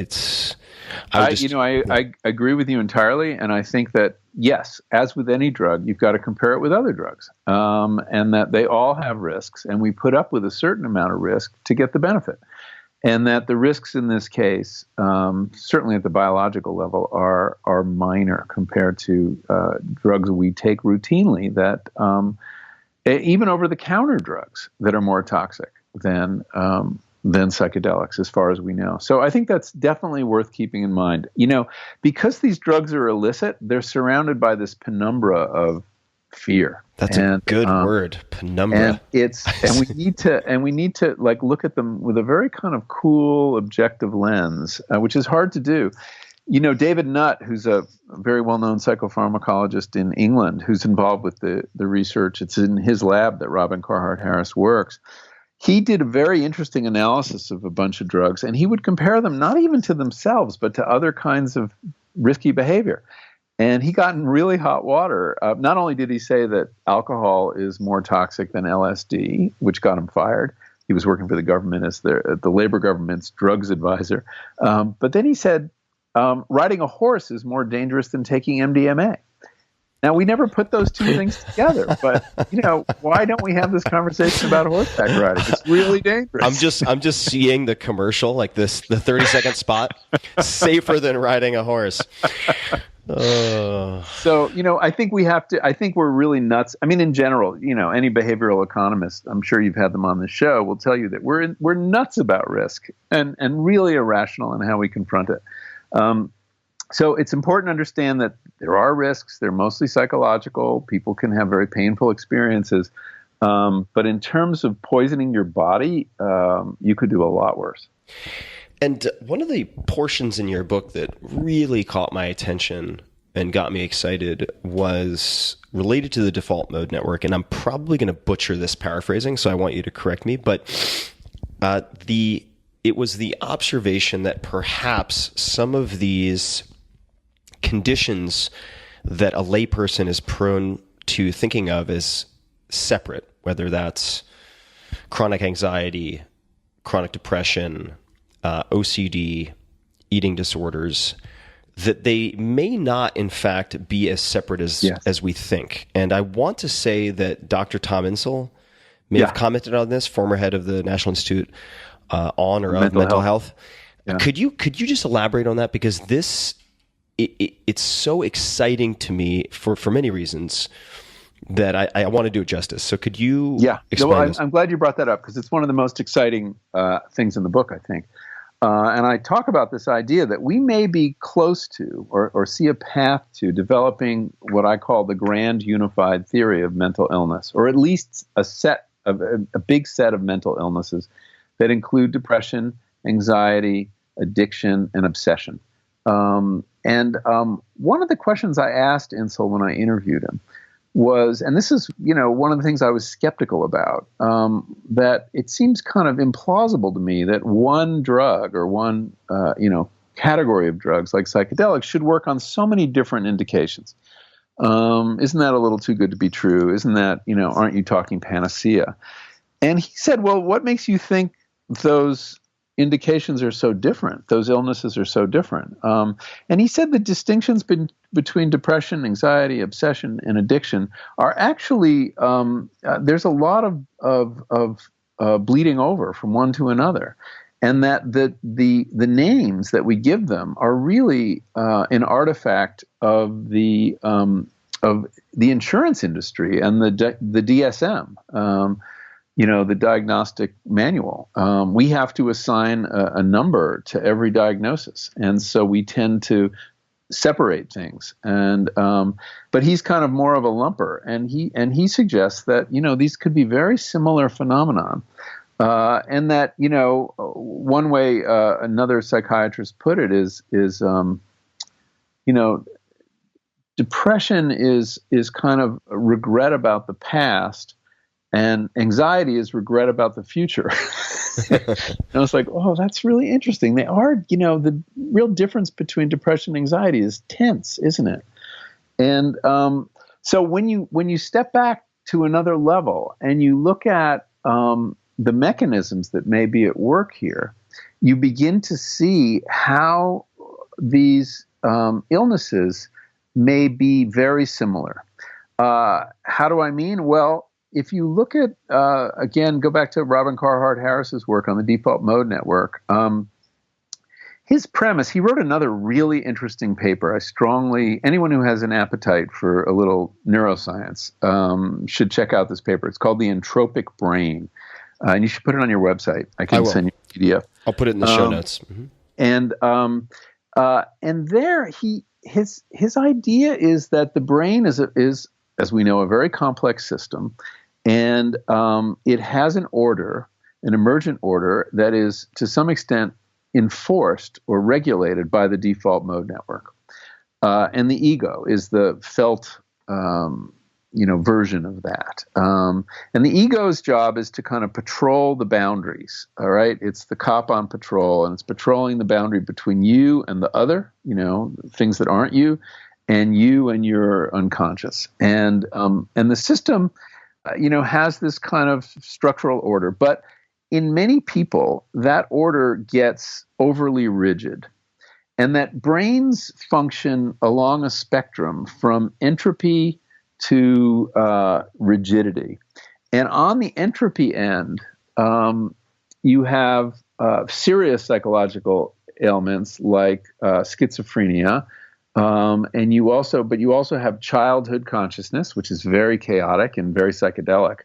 I agree with you entirely, and I think that yes, as with any drug, you've got to compare it with other drugs, and that they all have risks, and we put up with a certain amount of risk to get the benefit. And that the risks in this case, certainly at the biological level, are minor compared to drugs we take routinely that even over-the-counter drugs that are more toxic than psychedelics, as far as we know. So I think that's definitely worth keeping in mind. Because these drugs are illicit, they're surrounded by this penumbra of fear. That's a good word, penumbra. And we need to like look at them with a very kind of cool, objective lens, which is hard to do. David Nutt, who's a very well-known psychopharmacologist in England, who's involved with the research. It's in his lab that Robin Carhart Harris works. He did a very interesting analysis of a bunch of drugs, and he would compare them not even to themselves, but to other kinds of risky behavior. And he got in really hot water. Not only did he say that alcohol is more toxic than LSD, which got him fired. He was working for the government as the Labor government's drugs advisor. But then he said, riding a horse is more dangerous than taking MDMA. Now, we never put those two things together, but why don't we have this conversation about horseback riding? It's really dangerous. I'm just seeing the commercial, like the 30-second spot, safer than riding a horse. So, I think we're really nuts. I mean, in general, any behavioral economist, I'm sure you've had them on the show, will tell you that we're nuts about risk and really irrational in how we confront it. So it's important to understand that there are risks. They're mostly psychological. People can have very painful experiences. But in terms of poisoning your body, you could do a lot worse. And one of the portions in your book that really caught my attention and got me excited was related to the default mode network. And I'm probably going to butcher this paraphrasing, so I want you to correct me. But it was the observation that perhaps some of these conditions that a layperson is prone to thinking of as separate, whether that's chronic anxiety, chronic depression, OCD, eating disorders, that they may not, in fact, be as separate as we think. And I want to say that Dr. Tom Insel may have commented on this, former head of the National Institute on or of mental health. Yeah. Could you just elaborate on that? Because it's so exciting to me for many reasons that I want to do it justice. So could you explain this? I'm glad you brought that up, because it's one of the most exciting things in the book, I think. And I talk about this idea that we may be close to or see a path to developing what I call the grand unified theory of mental illness, or at least a big set of mental illnesses that include depression, anxiety, addiction, and obsession. One of the questions I asked Insel when I interviewed him was, and this is, one of the things I was skeptical about, that it seems kind of implausible to me that one drug or one, category of drugs like psychedelics should work on so many different indications. Isn't that a little too good to be true? Isn't that, aren't you talking panacea? And he said, well, what makes you think those indications are so different? Those illnesses are so different. And he said the distinctions between depression, anxiety, obsession, and addiction are actually, there's a lot of bleeding over from one to another. And that the names that we give them are really an artifact of the insurance industry and the DSM. The diagnostic manual. We have to assign a number to every diagnosis, and so we tend to separate things. And but he's kind of more of a lumper, and he suggests that these could be very similar phenomenon, and that one way another psychiatrist put it is depression is kind of regret about the past. And anxiety is regret about the future. And I was like, oh, that's really interesting. They are, the real difference between depression and anxiety is tense, isn't it? And so when you step back to another level and you look at the mechanisms that may be at work here, you begin to see how these illnesses may be very similar. How do I mean? Well, if you look at, again, go back to Robin Carhart Harris's work on the default mode network, his premise, he wrote another really interesting paper. Anyone who has an appetite for a little neuroscience should check out this paper. It's called The Entropic Brain. And you should put it on your website. I can send you a PDF. I'll put it in the show notes. Mm-hmm. And there his idea is that the brain is, as we know, a very complex system. And it has an emergent order that is to some extent enforced or regulated by the default mode network. And the ego is the felt, version of that. And the ego's job is to kind of patrol the boundaries. All right. It's the cop on patrol, and it's patrolling the boundary between you and the other, things that aren't you, and you and your unconscious. And the system, has this kind of structural order. But in many people, that order gets overly rigid. And that brains function along a spectrum from entropy to rigidity. And on the entropy end, you have serious psychological ailments like schizophrenia. But you also have childhood consciousness, which is very chaotic and very psychedelic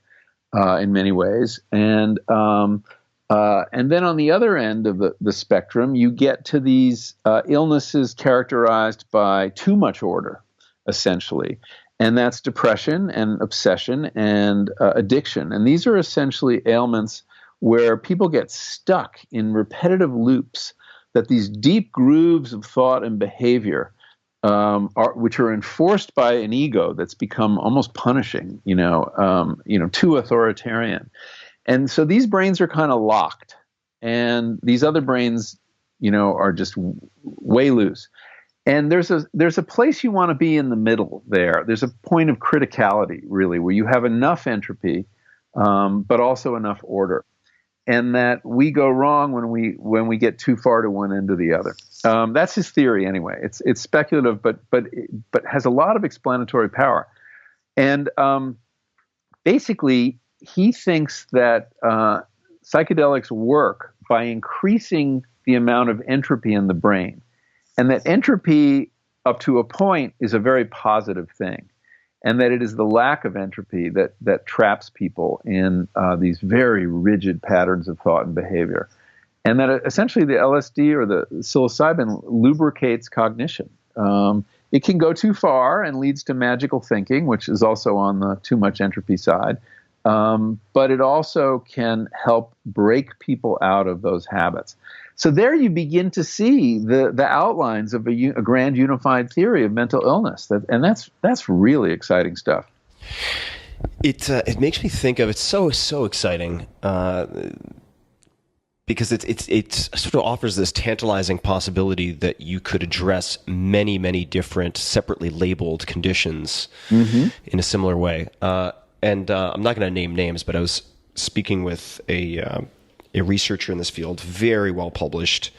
in many ways. And then on the other end of the spectrum, you get to these illnesses characterized by too much order, essentially. And that's depression and obsession and addiction. And these are essentially ailments where people get stuck in repetitive loops, that these deep grooves of thought and behavior which are enforced by an ego that's become almost punishing, too authoritarian. And so these brains are kind of locked, and these other brains, are just way loose. And there's a place you want to be in the middle there. There's a point of criticality, really, where you have enough entropy, but also enough order. And that we go wrong when we get too far to one end or the other. That's his theory, anyway. It's speculative, but has a lot of explanatory power. And basically, he thinks that psychedelics work by increasing the amount of entropy in the brain, and that entropy, up to a point, is a very positive thing. And that it is the lack of entropy that traps people in these very rigid patterns of thought and behavior. And that essentially the LSD or the psilocybin lubricates cognition. It can go too far and leads to magical thinking, which is also on the too much entropy side. But it also can help break people out of those habits. So there you begin to see the outlines of a grand unified theory of mental illness, and that's really exciting stuff. It makes me think of, it's so exciting because it sort of offers this tantalizing possibility that you could address many different separately labeled conditions in a similar way. And I'm not going to name names, but I was speaking with a researcher in this field, very well published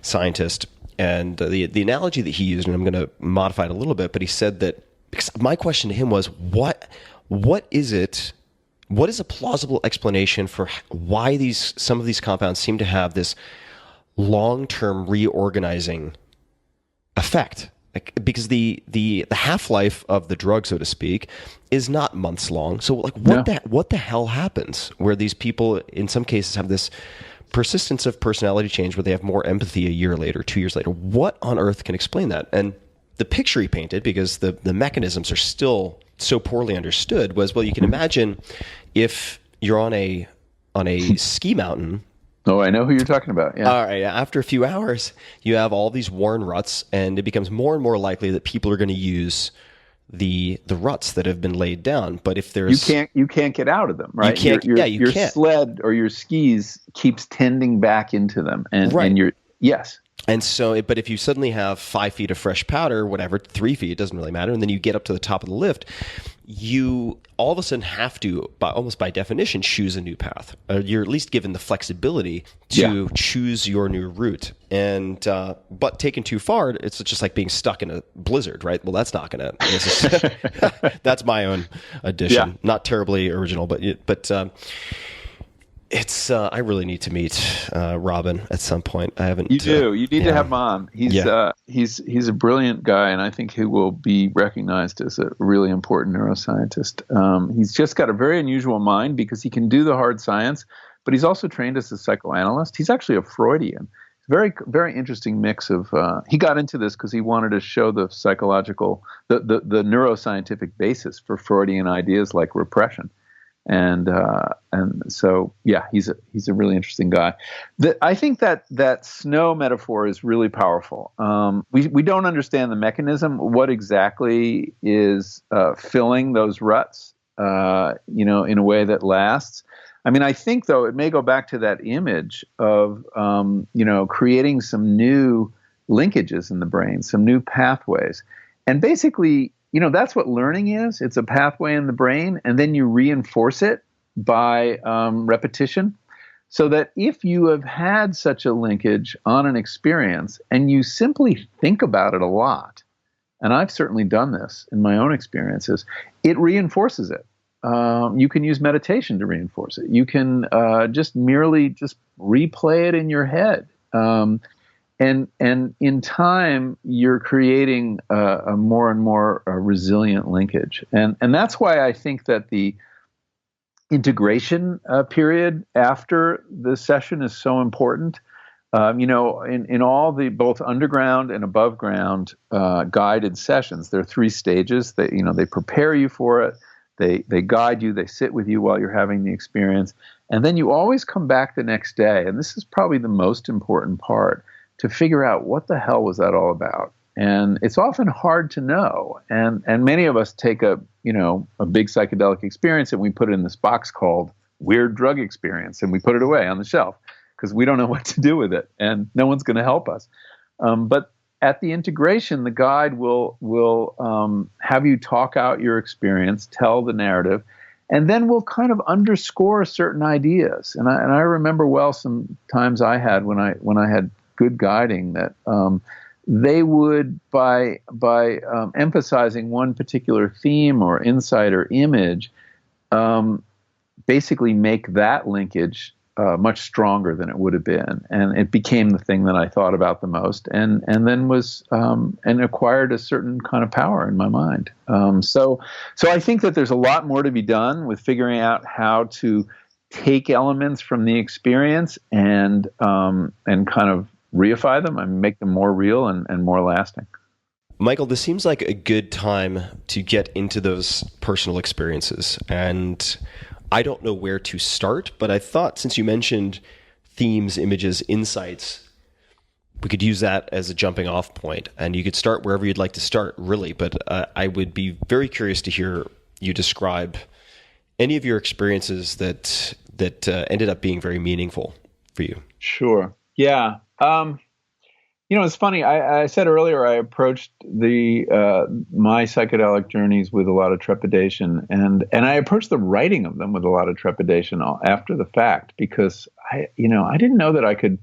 scientist, and the analogy that he used, and I'm going to modify it a little bit, but he said that, because my question to him was, what is it? What is a plausible explanation for why some of these compounds seem to have this long-term reorganizing effect? Because the half-life of the drug, so to speak, is not months long. So what the hell happens where these people in some cases have this persistence of personality change where they have more empathy a year later, 2 years later? What on earth can explain that? And the picture he painted, because the mechanisms are still so poorly understood, was, well, you can imagine if you're on a ski mountain. Oh, I know who you're talking about. Yeah. All right. After a few hours, you have all these worn ruts, and it becomes more and more likely that people are going to use the ruts that have been laid down. But if there's you can't get out of them, right? You can't. Your can't. sled or your skis keeps tending back into them, and yes. And so, but if you suddenly have 5 feet of fresh powder, whatever, 3 feet, it doesn't really matter, and then you get up to the top of the lift, you all of a sudden have to, almost by definition, choose a new path. You're at least given the flexibility to choose your new route. And but taken too far, it's just like being stuck in a blizzard, right? Well, that's not going to. That's my own addition. Yeah. Not terribly original, but it's. I really need to meet Robin at some point. I haven't. You do. You need to have him on. He's a brilliant guy, and I think he will be recognized as a really important neuroscientist. He's just got a very unusual mind because he can do the hard science, but he's also trained as a psychoanalyst. He's actually a Freudian. Very, very interesting mix of. He got into this because he wanted to show the psychological, the neuroscientific basis for Freudian ideas like repression. And so, he's a really interesting guy. I think that snow metaphor is really powerful. We don't understand the mechanism. What exactly is filling those ruts, in a way that lasts? I mean, I think, though, it may go back to that image of, creating some new linkages in the brain, some new pathways. And basically, that's what learning is. It's a pathway in the brain, and then you reinforce it by repetition. So that if you have had such a linkage on an experience and you simply think about it a lot, and I've certainly done this in my own experiences, it reinforces it. You can use meditation to reinforce it. You can just replay it in your head. And in time, you're creating a more and more resilient linkage. And that's why I think that the integration period after the session is so important. In all the both underground and above ground guided sessions, there are 3 stages. They prepare you for it. They guide you. They sit with you while you're having the experience. And then you always come back the next day. And this is probably the most important part, to figure out what the hell was that all about. and it's often hard to know. And many of us take a big psychedelic experience and we put it in this box called weird drug experience, and we put it away on the shelf because we don't know what to do with it, and no one's going to help us. But at the integration, the guide will have you talk out your experience, tell the narrative, and then we'll kind of underscore certain ideas. And I remember well some times I had when I had good guiding that they would by emphasizing one particular theme or insight or image, basically make that linkage much stronger than it would have been, and it became the thing that I thought about the most, and then was and acquired a certain kind of power in my mind. So I think that there's a lot more to be done with figuring out how to take elements from the experience and kind of reify them and make them more real and more lasting. Michael, this seems like a good time to get into those personal experiences, and I don't know where to start, but I thought since you mentioned themes, images, insights, we could use that as a jumping off point, and you could start wherever you'd like to start, really. But I would be very curious to hear you describe any of your experiences that ended up being very meaningful for you. Sure. Yeah. It's funny. I said earlier I approached my psychedelic journeys with a lot of trepidation, and I approached the writing of them with a lot of trepidation after the fact, because I didn't know that I could.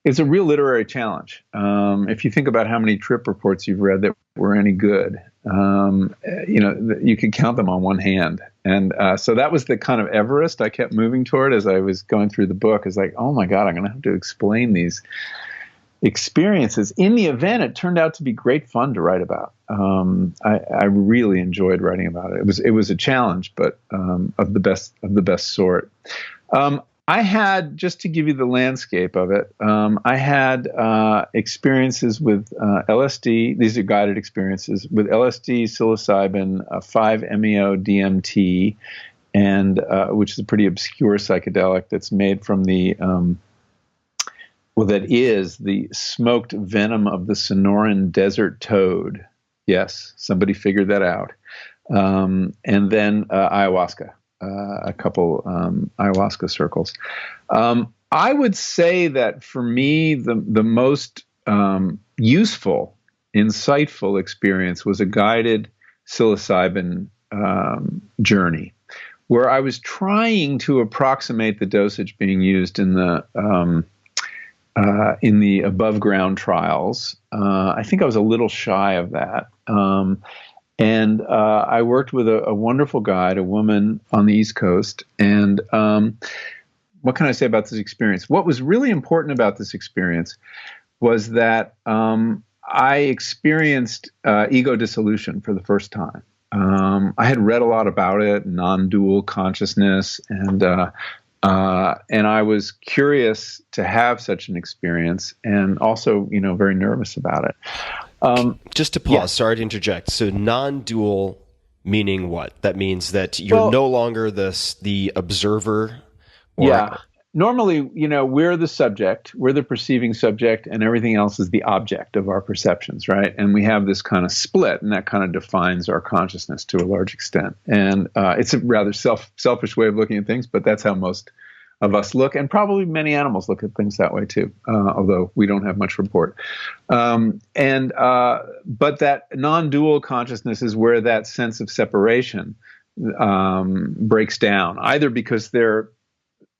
It's a real literary challenge. If you think about how many trip reports you've read that were any good, you could count them on one hand. And so that was the kind of Everest I kept moving toward as I was going through the book. It's like, oh my God, I'm going to have to explain these experiences. In the event, it turned out to be great fun to write about. I really enjoyed writing about it. It was a challenge, but of the best sort. I had, just to give you the landscape of it, I had experiences with LSD. These are guided experiences with LSD, psilocybin, 5-MeO DMT, and which is a pretty obscure psychedelic that's made from that is the smoked venom of the Sonoran desert toad. Yes, somebody figured that out. And then ayahuasca, a couple ayahuasca circles. I would say that for me, the most useful, insightful experience was a guided psilocybin journey, where I was trying to approximate the dosage being used in the above ground trials. I think I was a little shy of that. And I worked with a wonderful guide, a woman on the East Coast. And what can I say about this experience? What was really important about this experience was that I experienced ego dissolution for the first time. I had read a lot about it, non-dual consciousness, and I was curious to have such an experience, and also, very nervous about it. Just to pause, sorry to interject. So non-dual meaning what? That means that you're no longer the observer? Yeah. Normally, we're the subject, we're the perceiving subject, and everything else is the object of our perceptions, right? And we have this kind of split, and that kind of defines our consciousness to a large extent. And it's a rather selfish way of looking at things, but that's how most of us look, and probably many animals look at things that way too, although we don't have much report. But that non-dual consciousness is where that sense of separation breaks down, either because they're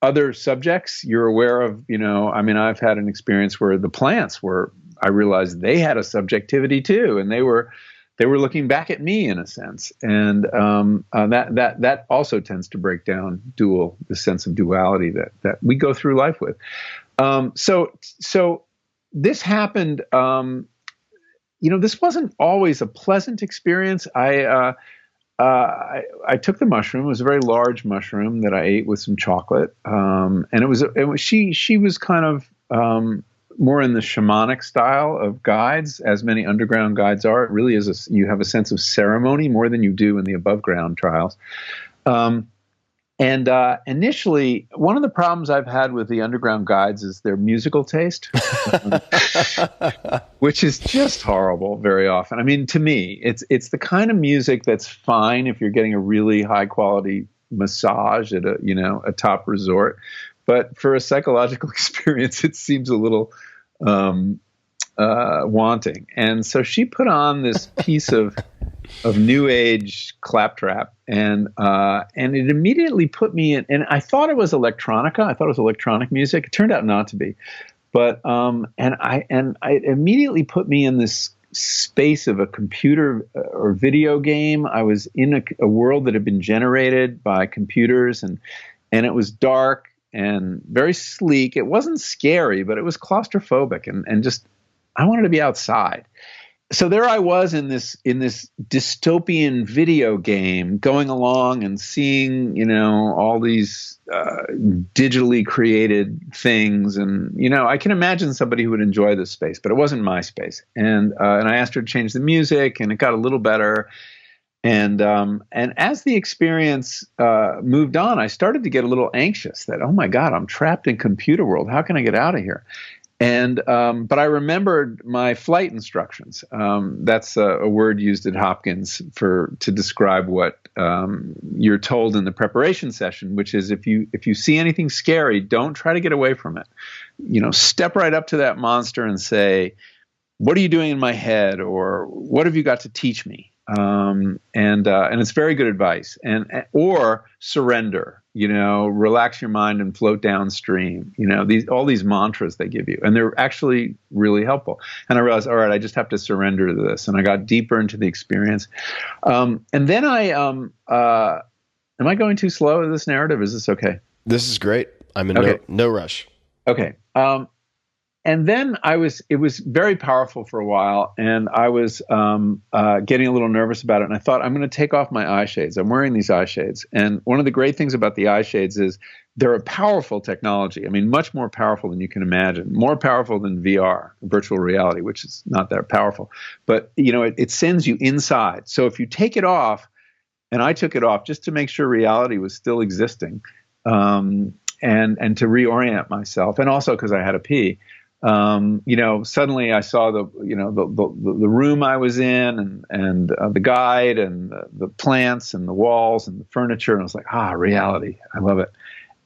other subjects you're aware of. I've had an experience where the plants I realized they had a subjectivity too, and they were looking back at me in a sense, and that also tends to break down the sense of duality that we go through life with. So this happened. This wasn't always a pleasant experience. I took the mushroom. It was a very large mushroom that I ate with some chocolate, and she was kind of more in the shamanic style of guides, as many underground guides are. It really is you have a sense of ceremony more than you do in the above ground trials. And initially, one of the problems I've had with the underground guides is their musical taste, which is just horrible very often. I mean, to me, it's the kind of music that's fine if you're getting a really high quality massage at a top resort, but for a psychological experience, it seems a little wanting. And so she put on this piece of new age claptrap, and it immediately put me in. And I thought it was electronica. I thought it was electronic music. It turned out not to be. But it immediately put me in this space of a computer or video game. I was in a world that had been generated by computers, and it was dark and very sleek. It wasn't scary, but it was claustrophobic, and just I wanted to be outside. So there I was in this dystopian video game, going along and seeing, all these digitally created things, and I can imagine somebody who would enjoy this space, but it wasn't my space. And I asked her to change the music, and it got a little better. And as the experience moved on, I started to get a little anxious that, oh my God, I'm trapped in computer world. How can I get out of here? And but I remembered my flight instructions. That's a word used at Hopkins to describe what you're told in the preparation session, which is if you see anything scary, don't try to get away from it. Step right up to that monster and say, "What are you doing in my head?" or "What have you got to teach me?" And it's very good advice. Or surrender. Relax your mind and float downstream. All these mantras they give you, and they're actually really helpful. And I realized, all right, I just have to surrender to this, and I got deeper into the experience. And then am I going too slow in this narrative? Is this okay? This is great. I'm in no rush. Okay. And then it was very powerful for a while, and I was getting a little nervous about it. And I thought, I'm going to take off my eye shades. I'm wearing these eye shades. And one of the great things about the eye shades is they're a powerful technology. I mean, much more powerful than you can imagine, more powerful than VR, virtual reality, which is not that powerful. But, it sends you inside. So if you take it off, and I took it off just to make sure reality was still existing, and to reorient myself, and also because I had to pee. Suddenly I saw the room I was in, and the guide, and the plants, and the walls, and the furniture, and I was like, reality, I love it.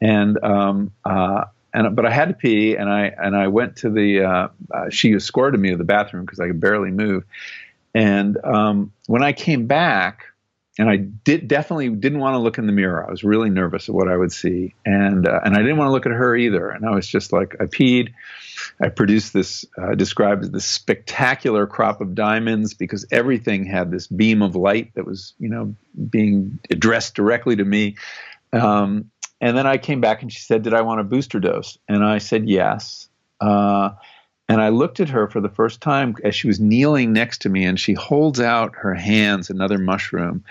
But I had to pee, and I went to she escorted me to the bathroom because I could barely move. And when I came back, and I definitely didn't want to look in the mirror. I was really nervous of what I would see, and I didn't want to look at her either. And I was just like, I peed. I produced this, described as this spectacular crop of diamonds, because everything had this beam of light that was, being addressed directly to me. And then I came back, and she said, "Did I want a booster dose?" And I said yes. And I looked at her for the first time as she was kneeling next to me, and she holds out her hands, another mushroom,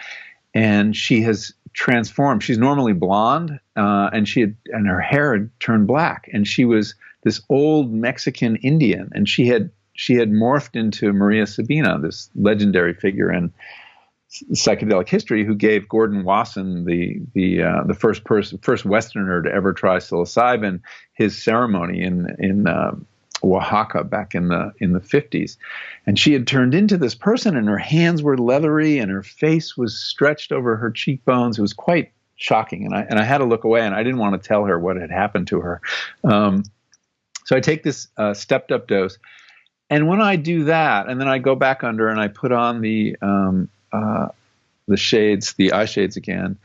and she has transformed. She's normally blonde, and her hair had turned black, and she was this old Mexican Indian, and she had morphed into Maria Sabina, this legendary figure in psychedelic history, who gave Gordon Wasson, the first Westerner to ever try psilocybin, his ceremony in Oaxaca back in the 50s. And she had turned into this person, and her hands were leathery, and her face was stretched over her cheekbones. It was quite shocking, and I had to look away, and I didn't want to tell her what had happened to her. So I take this stepped up dose, and when I do that, and then I go back under and I put on the shades, the eye shades again,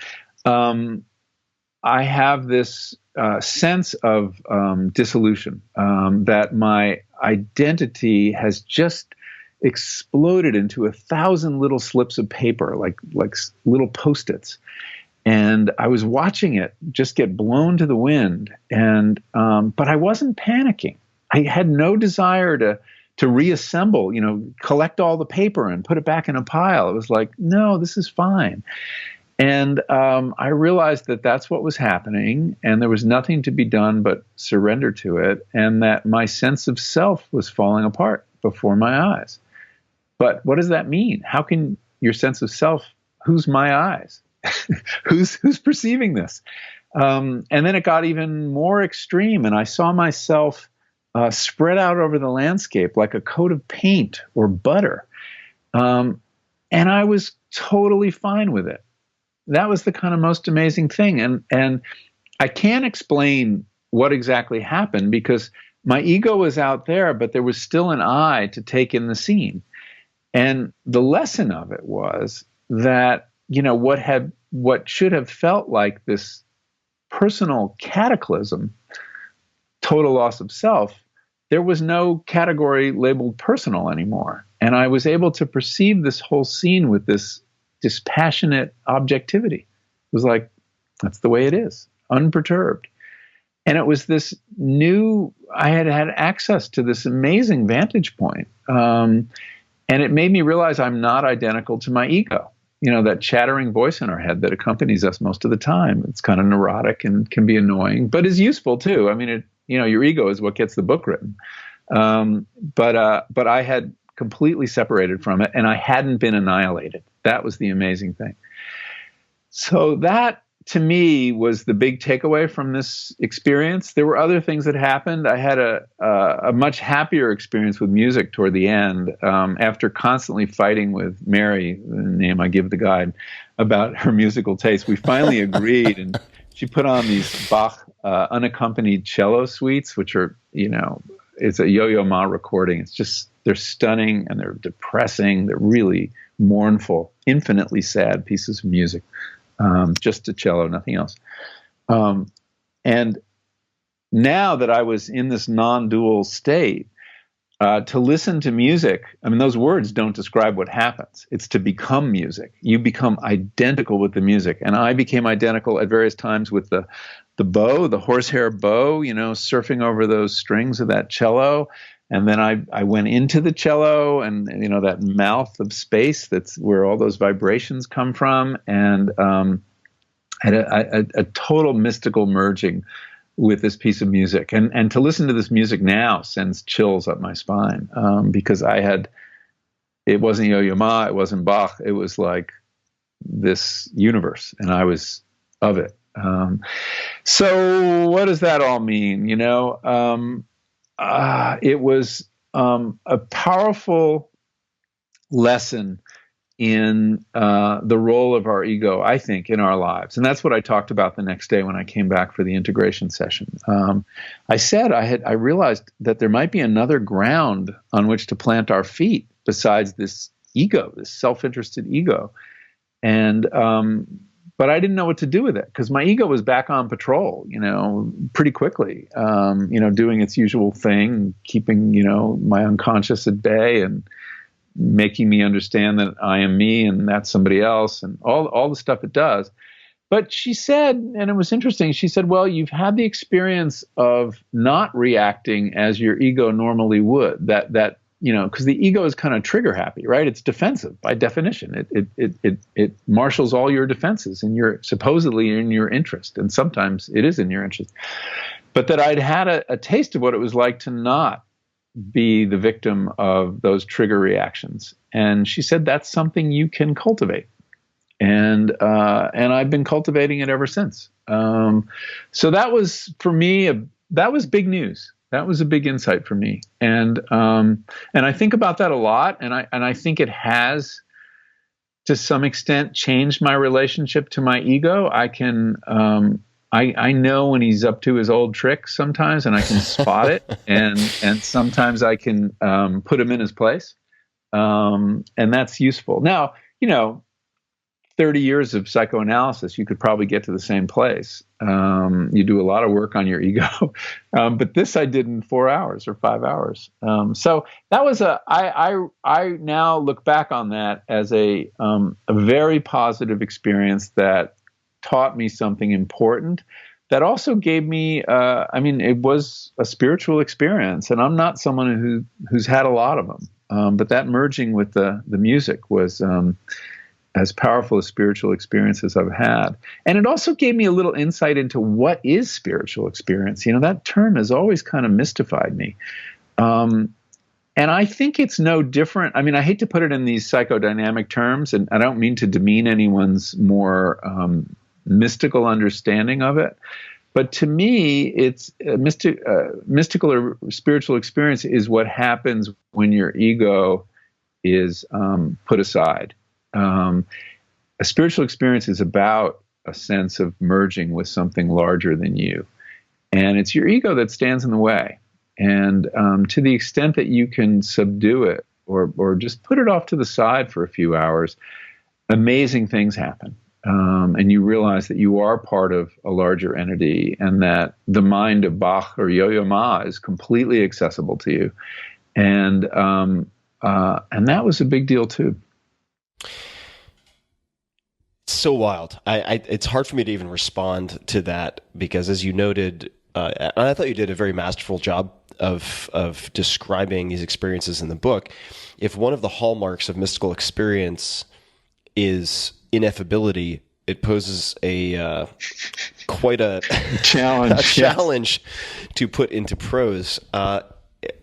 I have this sense of dissolution, that my identity has just exploded into 1,000 little slips of paper, like little Post-its. And I was watching it just get blown to the wind, but I wasn't panicking. I had no desire to reassemble, collect all the paper and put it back in a pile. It was like, no, this is fine. And I realized that that's what was happening, and there was nothing to be done but surrender to it, and that my sense of self was falling apart before my eyes. But what does that mean? How can your sense of self, who's my eyes? who's perceiving this? And then it got even more extreme, and I saw myself spread out over the landscape like a coat of paint or butter. And I was totally fine with it. That was the kind of most amazing thing. And I can't explain what exactly happened because my ego was out there, but there was still an I to take in the scene. And the lesson of it was that, what should have felt like this personal cataclysm, total loss of self, there was no category labeled personal anymore. And I was able to perceive this whole scene with this dispassionate objectivity. It was like, that's the way it is, unperturbed. And it was this I had access to this amazing vantage point. And it made me realize I'm not identical to my ego. That chattering voice in our head that accompanies us most of the time. It's kind of neurotic and can be annoying, but is useful too. I mean, your ego is what gets the book written. But I had completely separated from it, and I hadn't been annihilated. That was the amazing thing. So that, to me, was the big takeaway from this experience. There were other things that happened. I had a much happier experience with music toward the end, after constantly fighting with Mary, the name I give the guide, about her musical taste. We finally agreed, and she put on these Bach unaccompanied cello suites, which are, it's a Yo-Yo Ma recording. It's just, they're stunning and they're depressing. They're really mournful, infinitely sad pieces of music. Just a cello, nothing else. And now that I was in this non-dual state, to listen to music, I mean, those words don't describe what happens. It's to become music. You become identical with the music. And I became identical at various times with the bow, the horsehair bow, surfing over those strings of that cello. And then I went into the cello and, that mouth of space, that's where all those vibrations come from. And had a total mystical merging with this piece of music. And to listen to this music now sends chills up my spine, because it wasn't Yo-Yo Ma, it wasn't Bach, it was like this universe, and I was of it. So what does that all mean? It was a powerful lesson in the role of our ego, I think, in our lives. And that's what I talked about the next day when I came back for the integration session. I said I realized that there might be another ground on which to plant our feet besides this ego, this self-interested ego. And but I didn't know what to do with it because my ego was back on patrol, pretty quickly, doing its usual thing, keeping, my unconscious at bay and making me understand that I am me and that's somebody else and all the stuff it does. But she said, and it was interesting, she said, well, you've had the experience of not reacting as your ego normally would, that because the ego is kind of trigger happy, right? It's defensive by definition. It marshals all your defenses and you're supposedly in your interest. And sometimes it is in your interest. But that I'd had a taste of what it was like to not be the victim of those trigger reactions. And she said, that's something you can cultivate. And I've been cultivating it ever since. So that was, for me, that was big news. That was a big insight for me. And I think about that a lot. And I think it has, to some extent, changed my relationship to my ego. I know when he's up to his old tricks sometimes, and I can spot it, and sometimes I can put him in his place, and that's useful. Now, 30 years of psychoanalysis, you could probably get to the same place. You do a lot of work on your ego, but this I did in 4 hours or 5 hours. So that was I now look back on that as a very positive experience that taught me something important, that also gave me, it was a spiritual experience, and I'm not someone who's had a lot of them. But that merging with the music was as powerful a spiritual experience as I've had. And it also gave me a little insight into what is spiritual experience. That term has always kind of mystified me. And I think it's no different. I mean, I hate to put it in these psychodynamic terms, and I don't mean to demean anyone's more mystical understanding of it. But to me, it's mystical or spiritual experience is what happens when your ego is put aside. A spiritual experience is about a sense of merging with something larger than you. And it's your ego that stands in the way. And to the extent that you can subdue it or just put it off to the side for a few hours, amazing things happen. And you realize that you are part of a larger entity and that the mind of Bach or Yo-Yo Ma is completely accessible to you. And that was a big deal too. So wild. It's hard for me to even respond to that because, as you noted, and I thought you did a very masterful job of describing these experiences in the book. If one of the hallmarks of mystical experience is ineffability, it poses quite a challenge to put into prose.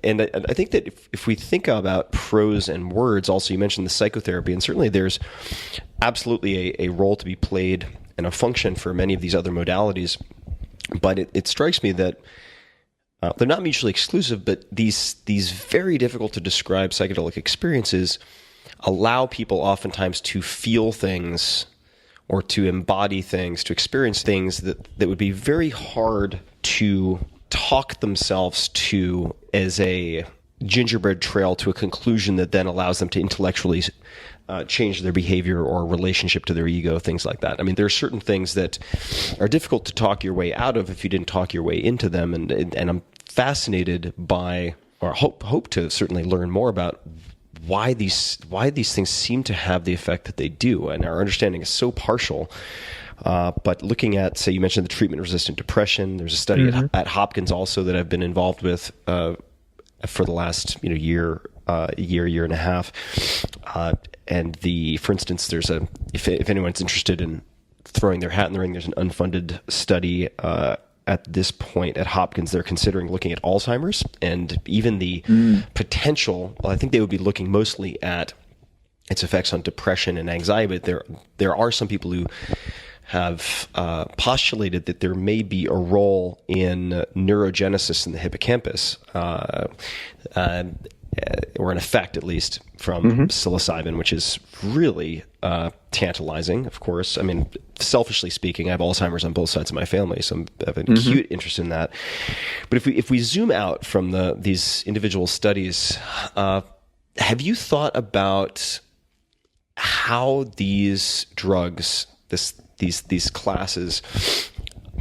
And I think that if we think about prose and words, also you mentioned the psychotherapy, and certainly there's absolutely a role to be played and a function for many of these other modalities. But it strikes me that they're not mutually exclusive, but these very difficult to describe psychedelic experiences allow people oftentimes to feel things or to embody things, to experience things that would be very hard to talk themselves to as a gingerbread trail to a conclusion that then allows them to intellectually change their behavior or relationship to their ego, things like that. I mean, there are certain things that are difficult to talk your way out of if you didn't talk your way into them. And I'm fascinated by, or hope to certainly learn more about why these things seem to have the effect that they do. And our understanding is so partial. But looking at, say, you mentioned the treatment-resistant depression. There's a study at Hopkins also that I've been involved with for the last year and a half. And for instance, there's if anyone's interested in throwing their hat in the ring, there's an unfunded study at this point at Hopkins. They're considering looking at Alzheimer's and even the potential. Well, I think they would be looking mostly at its effects on depression and anxiety. But there are some people who have postulated that there may be a role in neurogenesis in the hippocampus, or an effect at least from psilocybin, which is really tantalizing, of course. I mean, selfishly speaking, I have Alzheimer's on both sides of my family, so I have an acute interest in that. But if we zoom out from these individual studies, have you thought about how these drugs, these classes,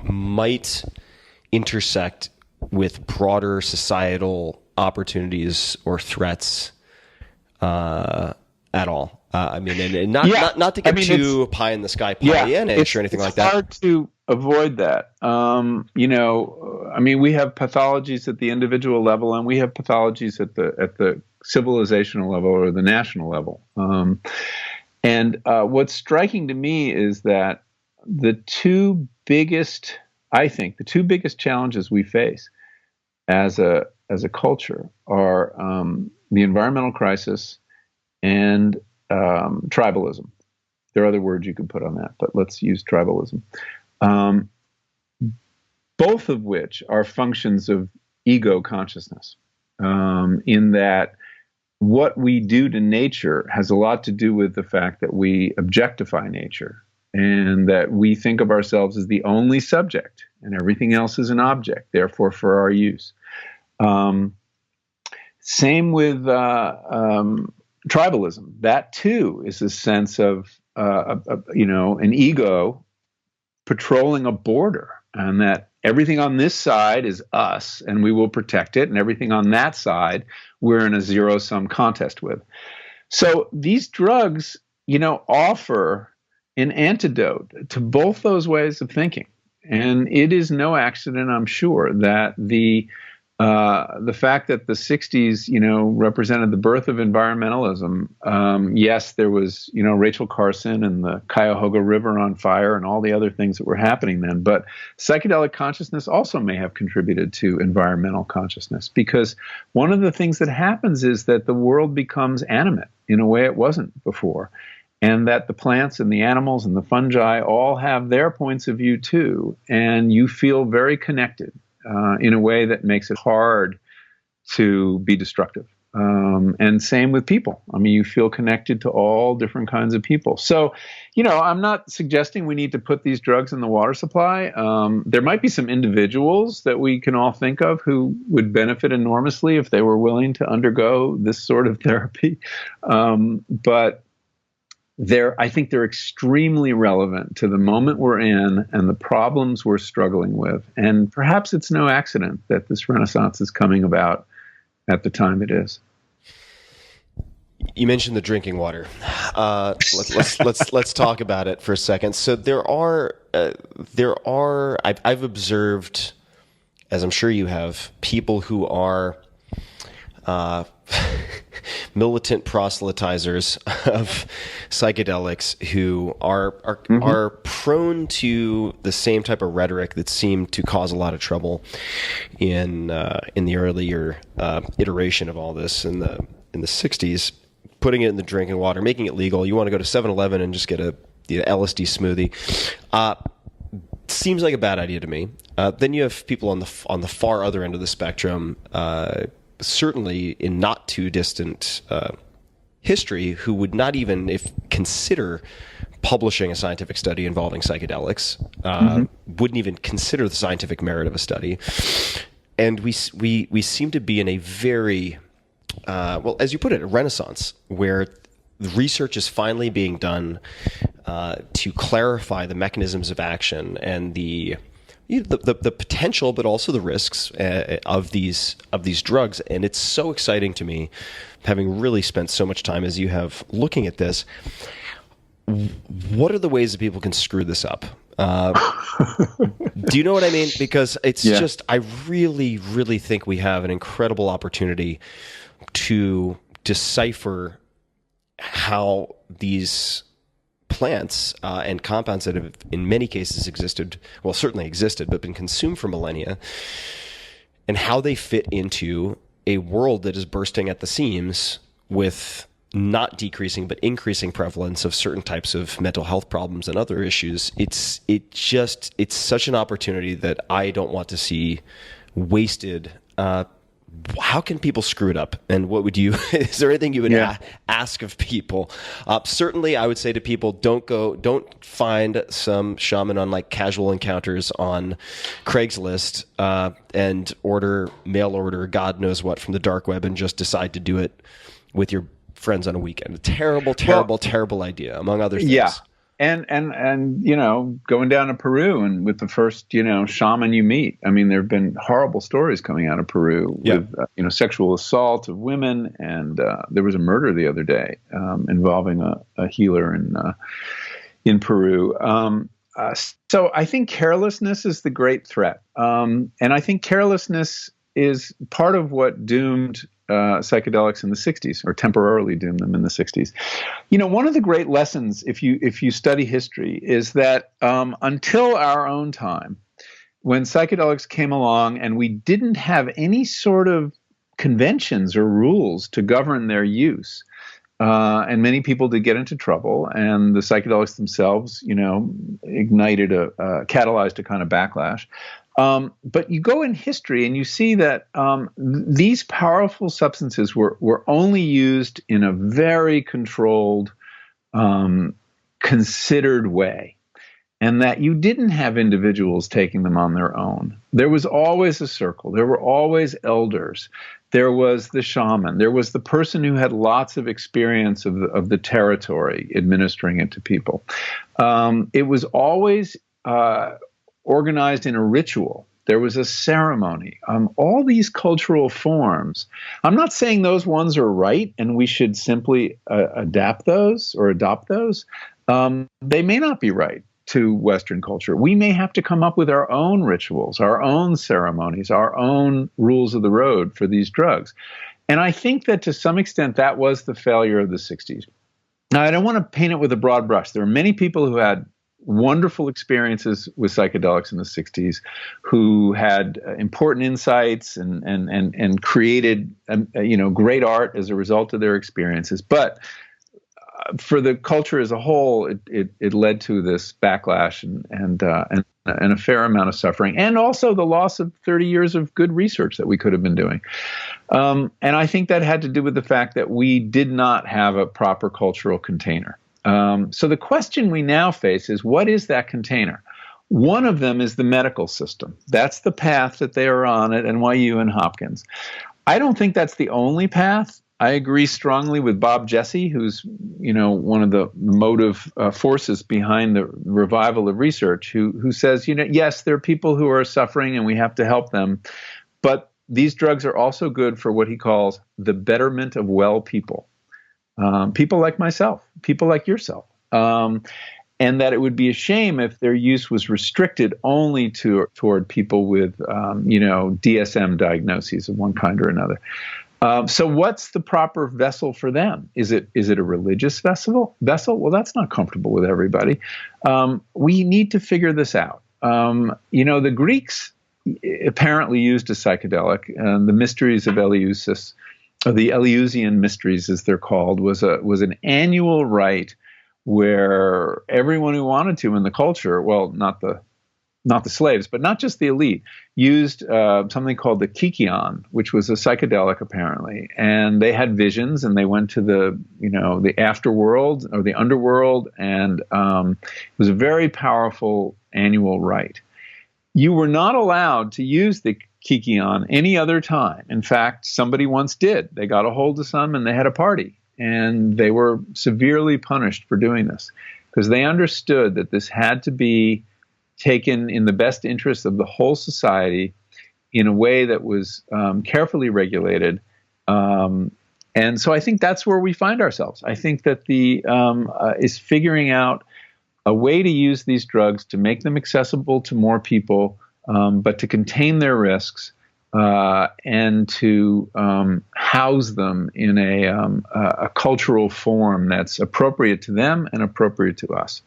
might intersect with broader societal opportunities or threats at all? I mean, and not to get too pie in the sky Pollyannish or anything like that. It's hard to avoid that. I mean, we have pathologies at the individual level, and we have pathologies at the civilizational level or the national level. And what's striking to me is that the two biggest challenges we face as a culture are the environmental crisis and tribalism. There are other words you could put on that, but let's use tribalism. Both of which are functions of ego consciousness, in that what we do to nature has a lot to do with the fact that we objectify nature and that we think of ourselves as the only subject and everything else is an object, therefore for our use. Same with tribalism. That too is a sense of an ego patrolling a border, and that everything on this side is us and we will protect it, and everything on that side we're in a zero-sum contest with. So these drugs, offer an antidote to both those ways of thinking. And it is no accident, I'm sure, that the the fact that the 60s, represented the birth of environmentalism. Yes, there was, Rachel Carson and the Cuyahoga River on fire and all the other things that were happening then. But psychedelic consciousness also may have contributed to environmental consciousness, because one of the things that happens is that the world becomes animate in a way it wasn't before. And that the plants and the animals and the fungi all have their points of view too. And you feel very connected in a way that makes it hard to be destructive. And same with people. I mean, you feel connected to all different kinds of people. So, I'm not suggesting we need to put these drugs in the water supply. There might be some individuals that we can all think of who would benefit enormously if they were willing to undergo this sort of therapy. But I think they're extremely relevant to the moment we're in and the problems we're struggling with. And perhaps it's no accident that this renaissance is coming about at the time it is. You mentioned the drinking water. Let's talk about it for a second. So I've observed, as I'm sure you have, people who are militant proselytizers of psychedelics who are prone to the same type of rhetoric that seemed to cause a lot of trouble in the earlier iteration of all this in the 60s, putting it in the drinking water, making it legal. You want to go to 7-Eleven and just get a LSD smoothie. Seems like a bad idea to me. Then you have people on the far other end of the spectrum, certainly in not too distant history, who would not even consider publishing a scientific study involving psychedelics, wouldn't even consider the scientific merit of a study. And we seem to be in a very, well, as you put it, a renaissance where research is finally being done to clarify the mechanisms of action and the potential, but also the risks of these drugs. And it's so exciting to me, having really spent so much time as you have looking at this. What are the ways that people can screw this up? Do you know what I mean? Because it's just, I really, really think we have an incredible opportunity to decipher how these plants and compounds that have in many cases certainly existed, but been consumed for millennia, and how they fit into a world that is bursting at the seams with not decreasing but increasing prevalence of certain types of mental health problems and other issues. It's such an opportunity that I don't want to see wasted. How can people screw it up? And what would you, is there anything you would ask of people? Certainly I would say to people, don't find some shaman on like Casual Encounters on Craigslist, and mail order God knows what from the dark web and just decide to do it with your friends on a weekend. A terrible idea, among other things. Yeah. And going down to Peru and with the first, shaman you meet. I mean, there have been horrible stories coming out of Peru with, sexual assault of women. And there was a murder the other day involving a healer in Peru. So I think carelessness is the great threat. And I think carelessness is part of what doomed psychedelics in the 60s, or temporarily doomed them in the 60s. One of the great lessons, if you study history, is that until our own time, when psychedelics came along and we didn't have any sort of conventions or rules to govern their use, and many people did get into trouble, and the psychedelics themselves, catalyzed a kind of backlash. But you go in history and you see that these powerful substances were only used in a very controlled, considered way, and that you didn't have individuals taking them on their own. There was always a circle. There were always elders. There was the shaman. There was the person who had lots of experience of the territory, administering it to people. It was always organized in a ritual. There was a ceremony. All these cultural forms. I'm not saying those ones are right and we should simply adapt those or adopt those. They may not be right to Western culture. We may have to come up with our own rituals, our own ceremonies, our own rules of the road for these drugs. And I think that to some extent that was the failure of the 60s. Now, I don't want to paint it with a broad brush. There are many people who had wonderful experiences with psychedelics in the 60s who had important insights and created great art as a result of their experiences. But for the culture as a whole, it led to this backlash and a fair amount of suffering, and also the loss of 30 years of good research that we could have been doing. And I think that had to do with the fact that we did not have a proper cultural container. So the question we now face is, what is that container? One of them is the medical system. That's the path that they are on at NYU and Hopkins. I don't think that's the only path. I agree strongly with Bob Jesse, who's one of the motive forces behind the revival of research, who says, yes, there are people who are suffering and we have to help them, but these drugs are also good for what he calls the betterment of well people, people like myself, people like yourself, and that it would be a shame if their use was restricted only toward people with DSM diagnoses of one kind or another. So what's the proper vessel for them? Is it a religious vessel? Well, that's not comfortable with everybody. We need to figure this out. The Greeks apparently used a psychedelic, and the mysteries of Eleusis, or the Eleusinian mysteries as they're called, was an annual rite where everyone who wanted to in the culture, well, not the slaves, but not just the elite, used something called the kykeon, which was a psychedelic apparently. And they had visions, and they went to the afterworld or the underworld, and it was a very powerful annual rite. You were not allowed to use the kykeon any other time. In fact, somebody once did. They got a hold of some and they had a party, and they were severely punished for doing this because they understood that this had to be taken in the best interest of the whole society in a way that was carefully regulated. And so I think that's where we find ourselves. I think that is figuring out a way to use these drugs to make them accessible to more people, but to contain their risks and to house them in a cultural form that's appropriate to them and appropriate to us.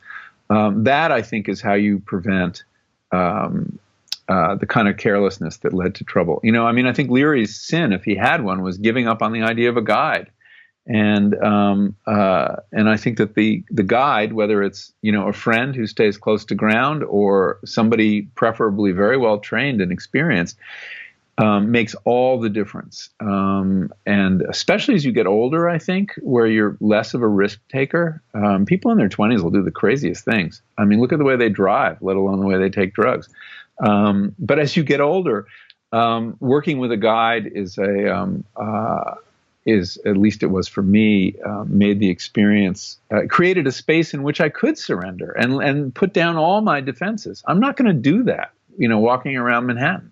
That, I think, is how you prevent the kind of carelessness that led to trouble. I think Leary's sin, if he had one, was giving up on the idea of a guide. And I think that the guide, whether it's a friend who stays close to ground or somebody preferably very well trained and experienced, makes all the difference. And especially as you get older, I think, where you're less of a risk taker, people in their 20s will do the craziest things. I mean, look at the way they drive, let alone the way they take drugs. But as you get older, working with a guide is at least it was for me, made the experience, created a space in which I could surrender and put down all my defenses. I'm not going to do that, walking around Manhattan.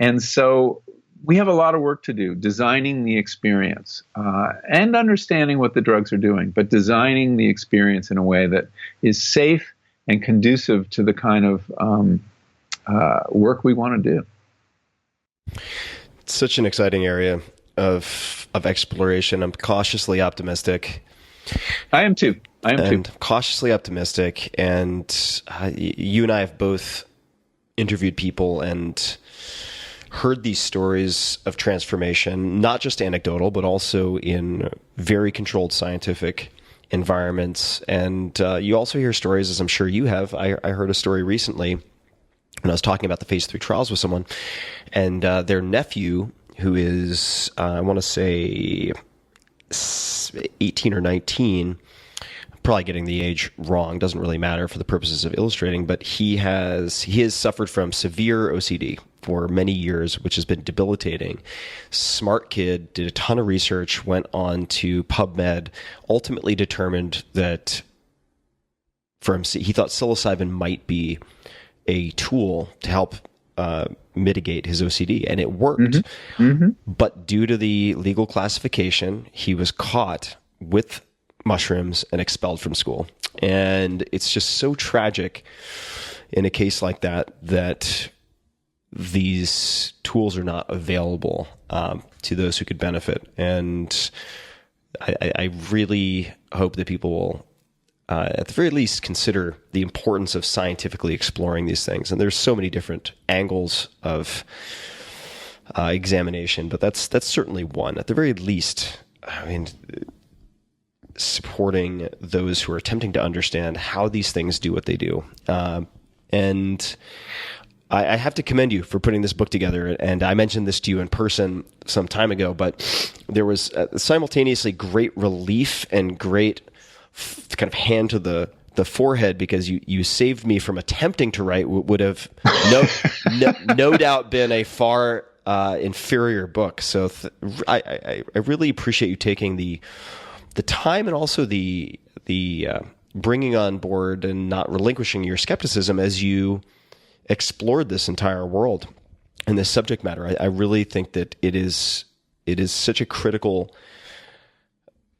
And so we have a lot of work to do, designing the experience and understanding what the drugs are doing, but designing the experience in a way that is safe and conducive to the kind of work we want to do. It's such an exciting area of exploration. I'm cautiously optimistic. I am too. Cautiously optimistic. And you and I have both interviewed people and heard these stories of transformation, not just anecdotal, but also in very controlled scientific environments. And you also hear stories, as I'm sure you have. I heard a story recently when I was talking about the phase 3 trials with someone, and their nephew, who is, I want to say 18 or 19, probably getting the age wrong, doesn't really matter for the purposes of illustrating, but he has suffered from severe OCD for many years, which has been debilitating. Smart kid, did a ton of research, went on to PubMed, ultimately determined that for him, he thought psilocybin might be a tool to help mitigate his OCD, and it worked. Mm-hmm. Mm-hmm. But due to the legal classification, he was caught with mushrooms and expelled from school. And it's just so tragic in a case like that these tools are not available to those who could benefit. And I really hope that people will, at the very least, consider the importance of scientifically exploring these things. And there's so many different angles of examination, but that's certainly one. At the very least, I mean, supporting those who are attempting to understand how these things do what they do. And I have to commend you for putting this book together. And I mentioned this to you in person some time ago, but there was simultaneously great relief and great kind of hand to the forehead, because you saved me from attempting to write what would have no doubt been a far inferior book. So I really appreciate you taking the time and also the bringing on board and not relinquishing your skepticism as you explored this entire world and this subject matter. I really think that it is such a critical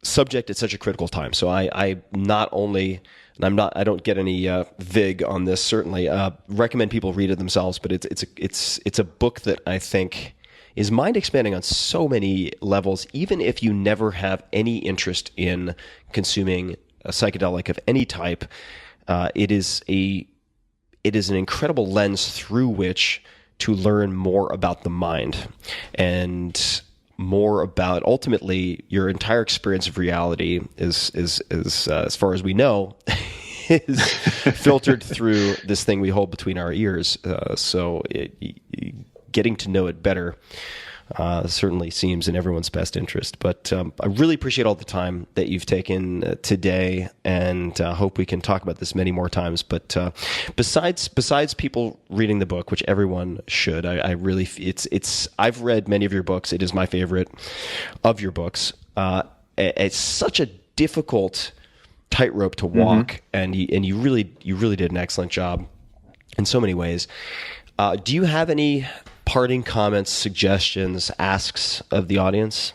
subject at such a critical time. So I not only, and I don't get any vig on this, certainly recommend people read it themselves, but it's a book that I think is mind expanding on so many levels, even if you never have any interest in consuming a psychedelic of any type. It is an incredible lens through which to learn more about the mind and more about ultimately your entire experience of reality is as far as we know, is filtered through this thing we hold between our ears. So getting to know it better certainly seems in everyone's best interest. But I really appreciate all the time that you've taken today, and hope we can talk about this many more times. But besides people reading the book, which everyone should, I really I've read many of your books. It is my favorite of your books. It's such a difficult tightrope to walk, and you really did an excellent job in so many ways. Do you have any parting comments, suggestions, asks of the audience?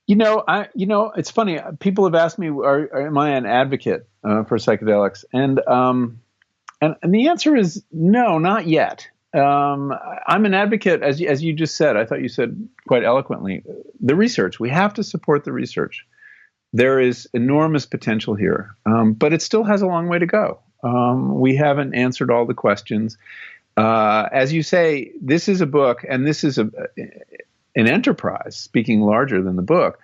It's funny. People have asked me, am I an advocate for psychedelics? And the answer is no, not yet. I'm an advocate, as you just said. I thought you said quite eloquently, the research. We have to support the research. There is enormous potential here, but it still has a long way to go. We haven't answered all the questions. As you say, this is a book, and this is an enterprise, speaking larger than the book,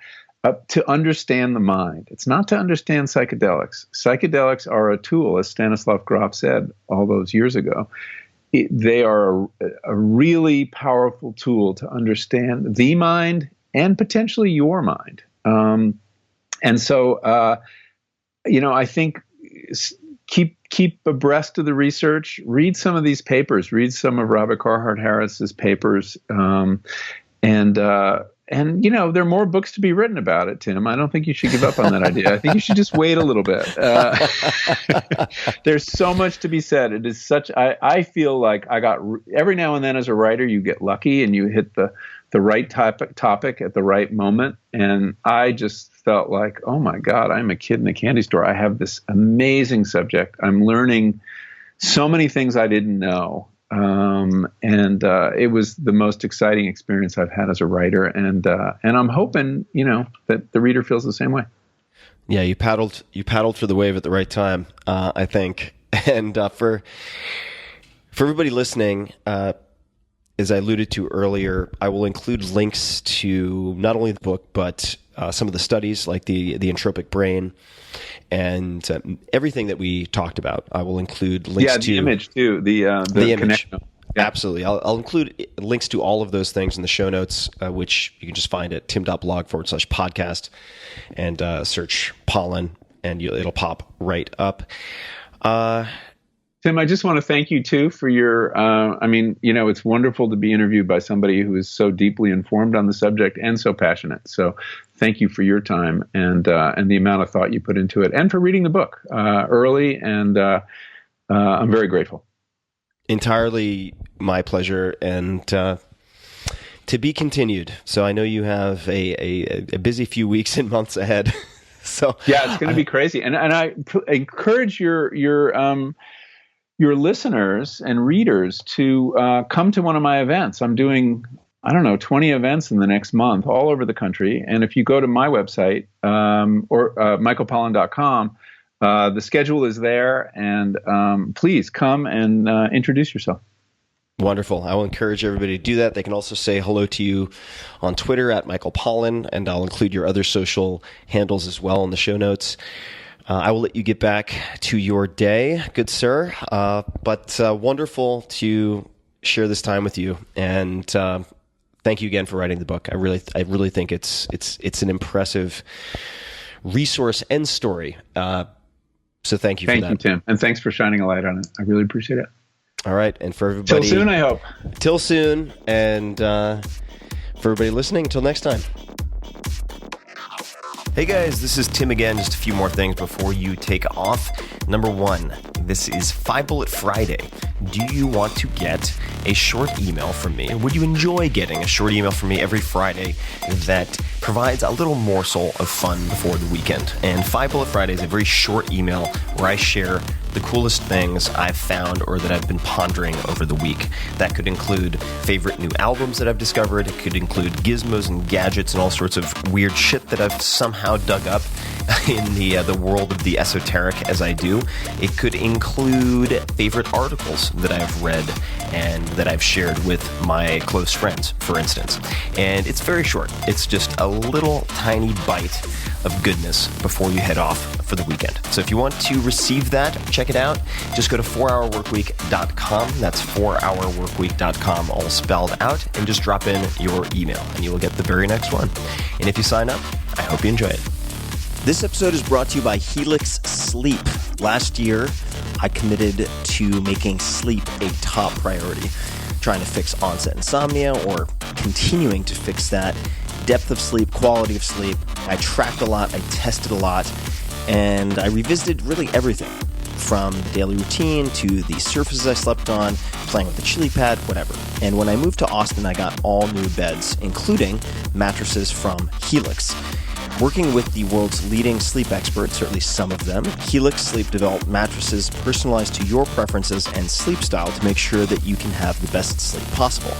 to understand the mind. It's not to understand psychedelics. Psychedelics are a tool, as Stanislav Grof said all those years ago. They are a really powerful tool to understand the mind and potentially your mind. And so, I think keep abreast of the research. Read some of these papers. Read some of Robert Carhart Harris's papers. And there are more books to be written about it, Tim. I don't think you should give up on that idea. I think you should just wait a little bit. There's so much to be said. It is I feel like every now and then as a writer, you get lucky and you hit the right topic at the right moment. And I just felt like, oh my God, I'm a kid in a candy store. I have this amazing subject. I'm learning so many things I didn't know. And it was the most exciting experience I've had as a writer. And I'm hoping, that the reader feels the same way. Yeah, you paddled for the wave at the right time, I think. And for everybody listening, as I alluded to earlier, I will include links to not only the book, but some of the studies like the entropic brain and everything that we talked about. I will include links to the image too, the image. Connection. Yeah. Absolutely. I'll include links to all of those things in the show notes, which you can just find at tim.blog/podcast and search Pollan, and it'll pop right up. Tim, I just want to thank you too for your, it's wonderful to be interviewed by somebody who is so deeply informed on the subject and so passionate. So thank you for your time and the amount of thought you put into it, and for reading the book early. And I'm very grateful. Entirely my pleasure, and to be continued. So I know you have a busy few weeks and months ahead. So yeah, it's going to be crazy. And I encourage your listeners and readers to come to one of my events. I'm doing, 20 events in the next month all over the country. And if you go to my website or michaelpollan.com, the schedule is there. And please come and introduce yourself. Wonderful. I will encourage everybody to do that. They can also say hello to you on Twitter at Michael Pollan, and I'll include your other social handles as well in the show notes. I will let you get back to your day, good sir. But wonderful to share this time with you. And thank you again for writing the book. I really think it's an impressive resource and story. So thank you for that. Thank you, Tim. And thanks for shining a light on it. I really appreciate it. All right. And for everybody. Till soon, I hope. Till soon. And for everybody listening, until next time. Hey guys, this is Tim again. Just a few more things before you take off. Number one, this is 5 Bullet Friday. Do you want to get a short email from me? Would you enjoy getting a short email from me every Friday that provides a little morsel of fun before the weekend? And 5 Bullet Friday is a very short email where I share the coolest things I've found or that I've been pondering over the week. That could include favorite new albums that I've discovered. It could include gizmos and gadgets and all sorts of weird shit that I've somehow dug up in the world of the esoteric as I do. It could include favorite articles that I've read and that I've shared with my close friends, for instance. And it's very short. It's just a little tiny bite of goodness before you head off for the weekend. So if you want to receive that, check it out. Just go to 4hourworkweek.com. That's 4hourworkweek.com, all spelled out, and just drop in your email and you will get the very next one. And if you sign up, I hope you enjoy it. This episode is brought to you by Helix Sleep. Last year, I committed to making sleep a top priority, trying to fix onset insomnia or continuing to fix that. Depth of sleep, quality of sleep. I tracked a lot, I tested a lot, and I revisited really everything from the daily routine to the surfaces I slept on, playing with the chili pad, whatever. And when I moved to Austin, I got all new beds, including mattresses from Helix. Working with the world's leading sleep experts, or at least some of them, Helix Sleep developed mattresses personalized to your preferences and sleep style to make sure that you can have the best sleep possible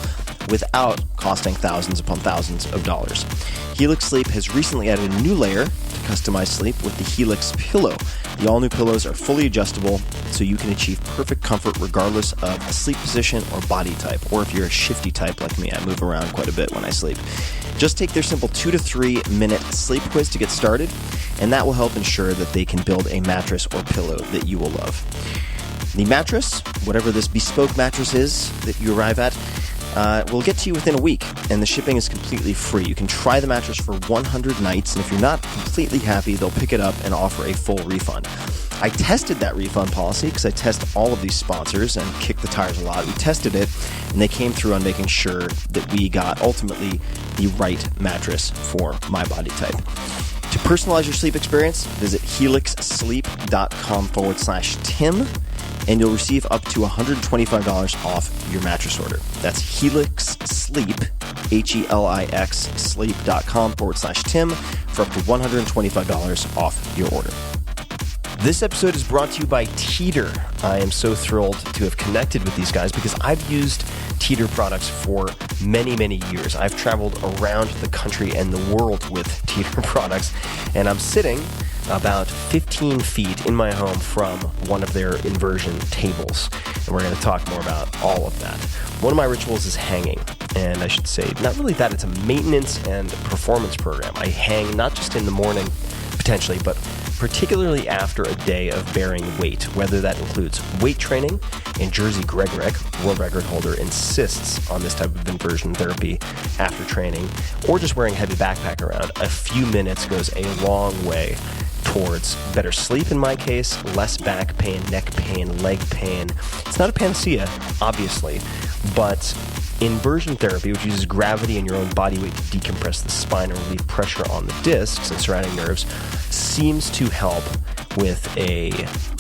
without costing thousands upon thousands of dollars. Helix Sleep has recently added a new layer to customize sleep with the Helix Pillow. The all-new pillows are fully adjustable, so you can achieve perfect comfort regardless of a sleep position or body type, or if you're a shifty type like me. I move around quite a bit when I sleep. Just take their simple 2 to 3 minute sleep quiz to get started, and that will help ensure that they can build a mattress or pillow that you will love. The mattress, whatever this bespoke mattress is that you arrive at, will get to you within a week, and the shipping is completely free. You can try the mattress for 100 nights, and if you're not completely happy, they'll pick it up and offer a full refund. I tested that refund policy because I test all of these sponsors and kick the tires a lot. We tested it, and they came through on making sure that we got ultimately the right mattress for my body type. To personalize your sleep experience, visit helixsleep.com/Tim, and you'll receive up to $125 off your mattress order. That's Helix Sleep, HELIX sleep.com/Tim for up to $125 off your order. This episode is brought to you by Teeter. I am so thrilled to have connected with these guys because I've used Teeter products for many, many years. I've traveled around the country and the world with Teeter products, and I'm sitting about 15 feet in my home from one of their inversion tables. And we're going to talk more about all of that. One of my rituals is hanging. And I should say, not really that, it's a maintenance and performance program. I hang not just in the morning, potentially, but particularly after a day of bearing weight, whether that includes weight training. And Jersey Gregorek, world record holder, insists on this type of inversion therapy after training, or just wearing a heavy backpack around. A few minutes goes a long way towards better sleep in my case, less back pain, neck pain, leg pain. It's not a panacea, obviously, but inversion therapy, which uses gravity and your own body weight to decompress the spine and relieve pressure on the discs and surrounding nerves, seems to help with a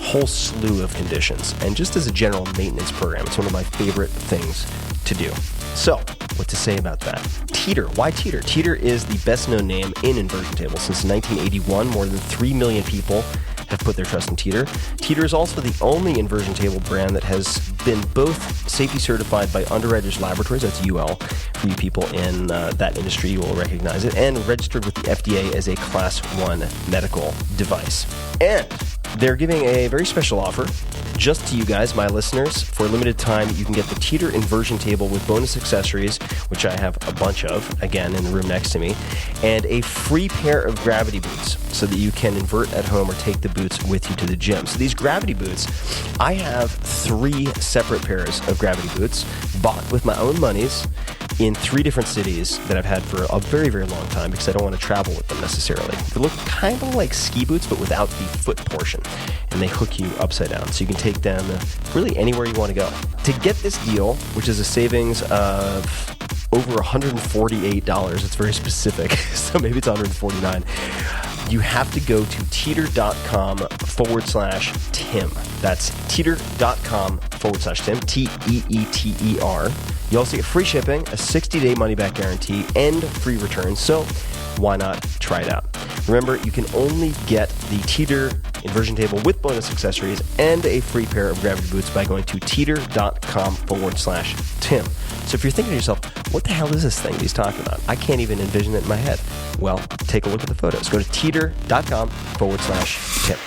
whole slew of conditions. And just as a general maintenance program, it's one of my favorite things to do. So, what to say about that? Teeter. Why Teeter? Teeter is the best known name in inversion tables. Since 1981, more than 3 million people have put their trust in Teeter. Teeter is also the only inversion table brand that has been both safety certified by Underwriters Laboratories, that's UL, for you people in that industry, you will recognize it, and registered with the FDA as a Class 1 medical device. And they're giving a very special offer just to you guys, my listeners. For a limited time, you can get the Teeter inversion table with bonus accessories, which I have a bunch of, again, in the room next to me, and a free pair of gravity boots so that you can invert at home or take the boots with you to the gym. So these gravity boots, I have 3 separate pairs of gravity boots bought with my own monies in 3 different cities that I've had for a very, very long time because I don't want to travel with them necessarily. They look kind of like ski boots, but without the foot portion, and they hook you upside down, so you can take them really anywhere you want to go. To get this deal, which is a savings of over $148, it's very specific, so maybe it's $149, you have to go to teeter.com/Tim. That's teeter.com/Tim, Teeter. You also get free shipping, a 60-day money-back guarantee, and free returns, so why not try it out? Remember, you can only get the Teeter inversion table with bonus accessories and a free pair of gravity boots by going to teeter.com/Tim. So if you're thinking to yourself, what the hell is this thing he's talking about? I can't even envision it in my head. Well, take a look at the photos. Go to teeter.com/Tim.